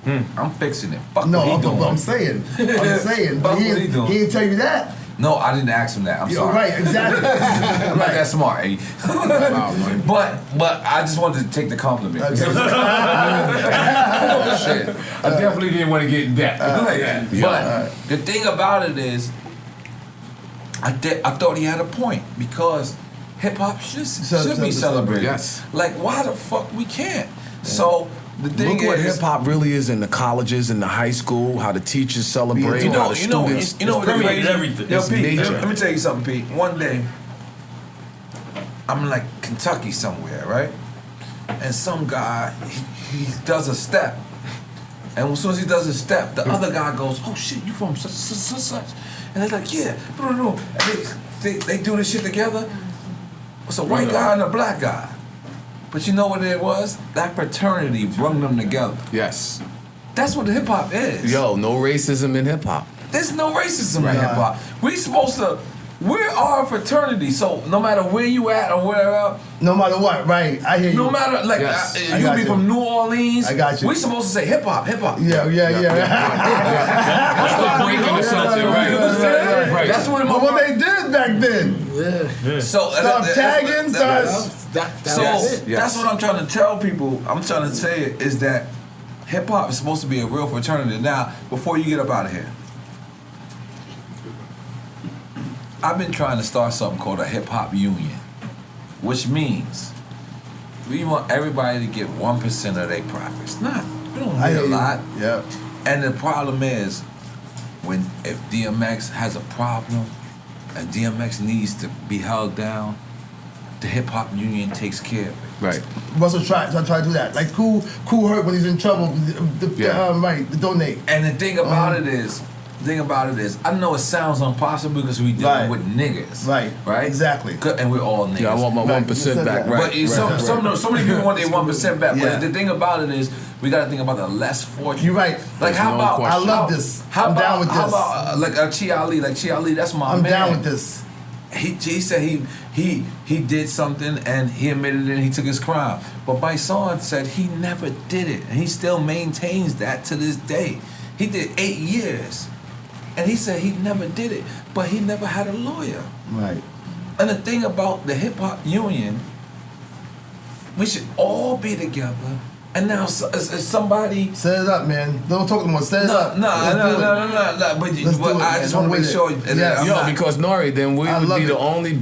I'm fixing it. Fuck No, what he doing. I'm saying. But Fuck he what he doing. didn't tell you that. No, I didn't ask him that. I'm sorry. Right, exactly. I'm not that smart, eh? But I just wanted to take the compliment. Okay. Shit. I definitely didn't want to get in debt. But the thing about it is, I thought he had a point because hip hop should be celebrated. Yes. Like, why the fuck we can't? So the thing Look what is, hip hop really is in the colleges, in the high school, how the teachers celebrate, how the students. you know what permeated everything. Yo, It's Pete, major. let me tell you something, Pete. One day, I'm in like Kentucky somewhere, right? And some guy, he does a step. And as soon as he does a step, the other guy goes, "Oh shit, you from such?" And they're like, "Yeah, no." And they do this shit together. It's a white guy and a black guy. But you know what it was? That fraternity brought them together. Yes. That's what hip hop is. Yo, no racism in hip hop. There's no racism in hip hop. We're our fraternity, so no matter where you at or wherever. No matter what, right? I hear you. No matter, like, Yes. you be from New Orleans. I got you. We supposed to say hip hop, hip hop. Yeah. What's the breaking or something, right? Right. That's what But what they did back then. So Stop tagging, that's what I'm trying to tell people. I'm trying to say is that hip hop is supposed to be a real fraternity. Now, before you get up out of here, I've been trying to start something called a hip hop union, which means we want everybody to get 1% of their profits. We don't need a lot. Yeah. And the problem is, if DMX has a problem and DMX needs to be held down, the hip hop union takes care of it. Right. Russell try to do that. Like Cool hurt when he's in trouble. Right, to donate. And the thing about it is, I know it sounds impossible because we dealing with niggas. Right? Exactly. And we're all niggas. Yeah, I want my 1% back. But so many people want their 1% back. Yeah. But the thing about it is, we got to think about the less fortunate. You're right. Like, how about? I love this. I'm down with this. How about like Chi Ali? Like Chi Ali, that's my man. I'm down with this. He said he did something and he admitted it and he took his crime. But Bison said he never did it, and he still maintains that to this day. He did 8 years, and he said he never did it, but he never had a lawyer. Right. And the thing about the hip hop union, we should all be together. And now somebody set it up, man. Don't talk no more. Set it up. No. But I just want to make sure. Because Nore, then we would be the only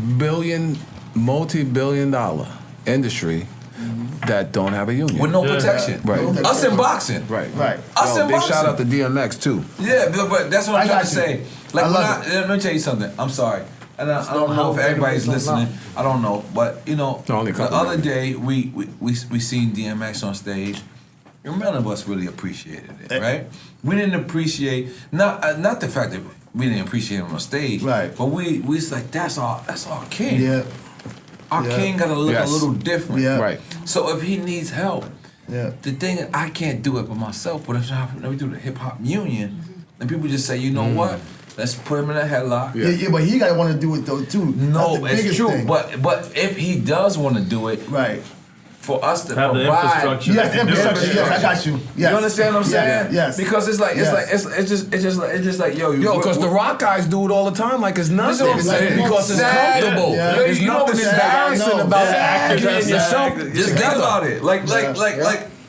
multi-billion-dollar industry that don't have a union with no protection. Right. Us in boxing. Right. Us in big boxing. shout out to DMX too. Yeah, but that's what I'm trying to say. Like, let me tell you something. I'm sorry. And I don't know if everybody's listening. I don't know, but you know, the other day we seen DMX on stage. And none of us really appreciated it, right? We didn't appreciate not the fact that we didn't appreciate him on stage, right? But we was like, that's our king. Yeah. Our king got to look a little different, right? So if he needs help, the thing is, I can't do it by myself. But if we do the hip hop union, and people just say, you know what? Let's put him in a headlock. Yeah, but he gotta want to do it though too. No, it's true. Thing. But if he does want to do it, right? For us to have provide, the infrastructure. Yes, I got you. Yes. You understand what I'm saying? Yes. Because it's just like yo, because the rock guys do it all the time, like it's nothing. Because it's comfortable. Yeah. There's nothing embarrassing about getting yourself Just think about it. Like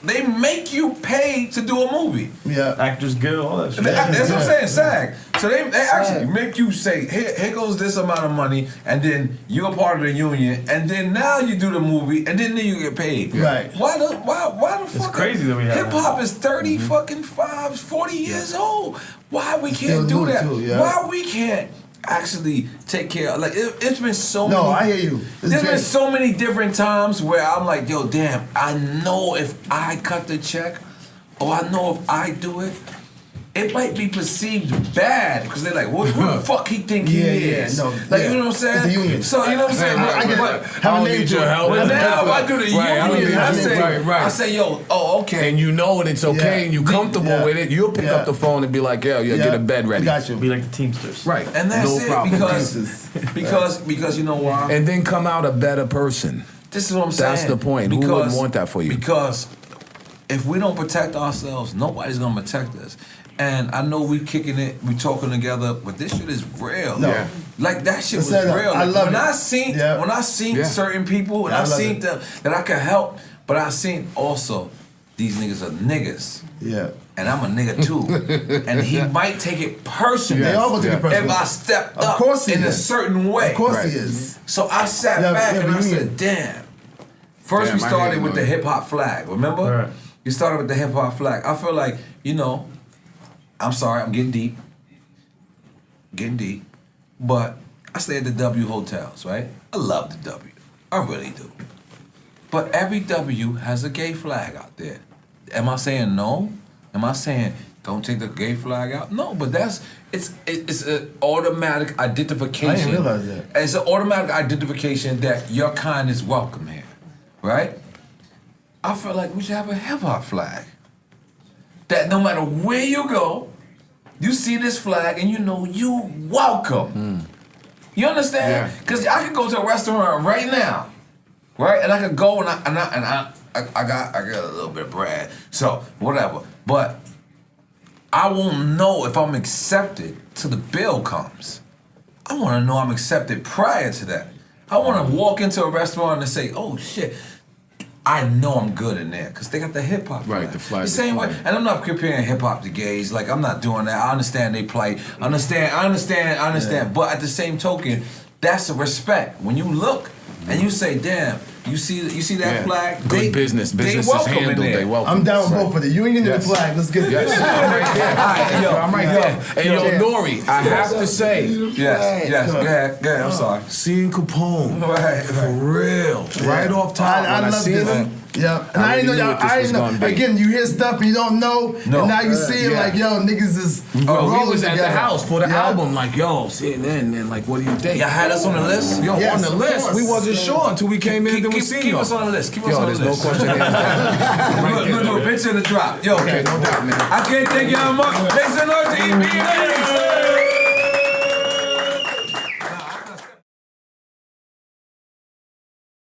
they make you pay to do a movie. Yeah. Actors Guild, all that shit. That's what I'm saying, SAG. So they actually make you say, here goes this amount of money, and then you're a part of the union, and then now you do the movie, and then you get paid. Right. Why the fuck? It's crazy that we have hip hop is 30 fucking 40 years old. Why we can't do that? Why we can't actually take care of, like, it's been so many. No, I hear you. There's been so many different times where I'm like, yo, damn, I know if I cut the check, or I know if I do it, it might be perceived bad because they're like, who the fuck he think he is? No, like, you know what I'm saying? It's a union. So, you know what I'm saying? I get it. Have a name to it. But now if I do the union, I say, yo, okay. And you know and it's okay and you're comfortable with it, you'll pick up the phone and be like, yo, get a bed ready. Got you. Be like the Teamsters. Right. And that's no it problem. because you know why? And then come out a better person. This is what I'm saying. That's the point. Who wouldn't want that for you? Because if we don't protect ourselves, nobody's gonna protect us. And I know we kicking it, we talking together, but this shit is real. No. Yeah. Like that shit was Let's say real. that. I love when it. I seen certain people, and I seen them that I could help, but I seen also these niggas are niggas. Yeah. And I'm a nigga too. And he might take it personally. They all gonna take it personally. If I stepped Of up course he in a is. certain way. Of course he is. So I sat back and I said, damn. First we started with the hip hop flag, remember? Right. You started with the hip hop flag. I feel like, you know, I'm sorry, I'm getting deep. But I stay at the W hotels, right? I love the W. I really do. But every W has a gay flag out there. Am I saying no? Am I saying don't take the gay flag out? No, but it's an automatic identification. I didn't realize that. It's an automatic identification that your kind is welcome here, right? I feel like we should have a hip hop flag. That no matter where you go, you see this flag and you know you welcome. You understand? Because I could go to a restaurant right now, right? And I could go and I got a little bit of bread, so whatever. But I won't know if I'm accepted till the bill comes. I want to know I'm accepted prior to that. I want to walk into a restaurant and say, oh shit, I know I'm good in there because they got the hip hop flag. Right, the flag. The same way, and I'm not comparing hip hop to gays. Like, I'm not doing that. I understand they play. I understand. But at the same token, that's a respect. When you look and you say, damn, You see that Yeah. flag? Good business. Business they is welcome in handled. there. They welcome. I'm down with both of the union and the flag. Let's get it. Yes. I'm right there. Alright, yo, I'm right there. And yo, Nore, I have to say, Yes. Go ahead. I'm sorry. seeing Capone, Right. for real, right off top, I when I love seen this. him, Yeah, and I I didn't know already knew y'all. what this I was didn't know. gonna be. Again, you hear stuff and you don't know, No. and now you see it Yeah. like, yo, niggas is. Bro, we rolling was at the together. house for the Yeah. album, like, yo, sitting in, and like, what do you think? Y'all had us on the list? Yo, Yes, on the of list, course. we wasn't sure until we came in, then we seen Keep y'all. us on the list. Keep us Yo, on the there's no list. question. We're gonna do a picture in the drop. Yo, Okay, no doubt, man. I can't thank y'all much. Make some noise to EPMD.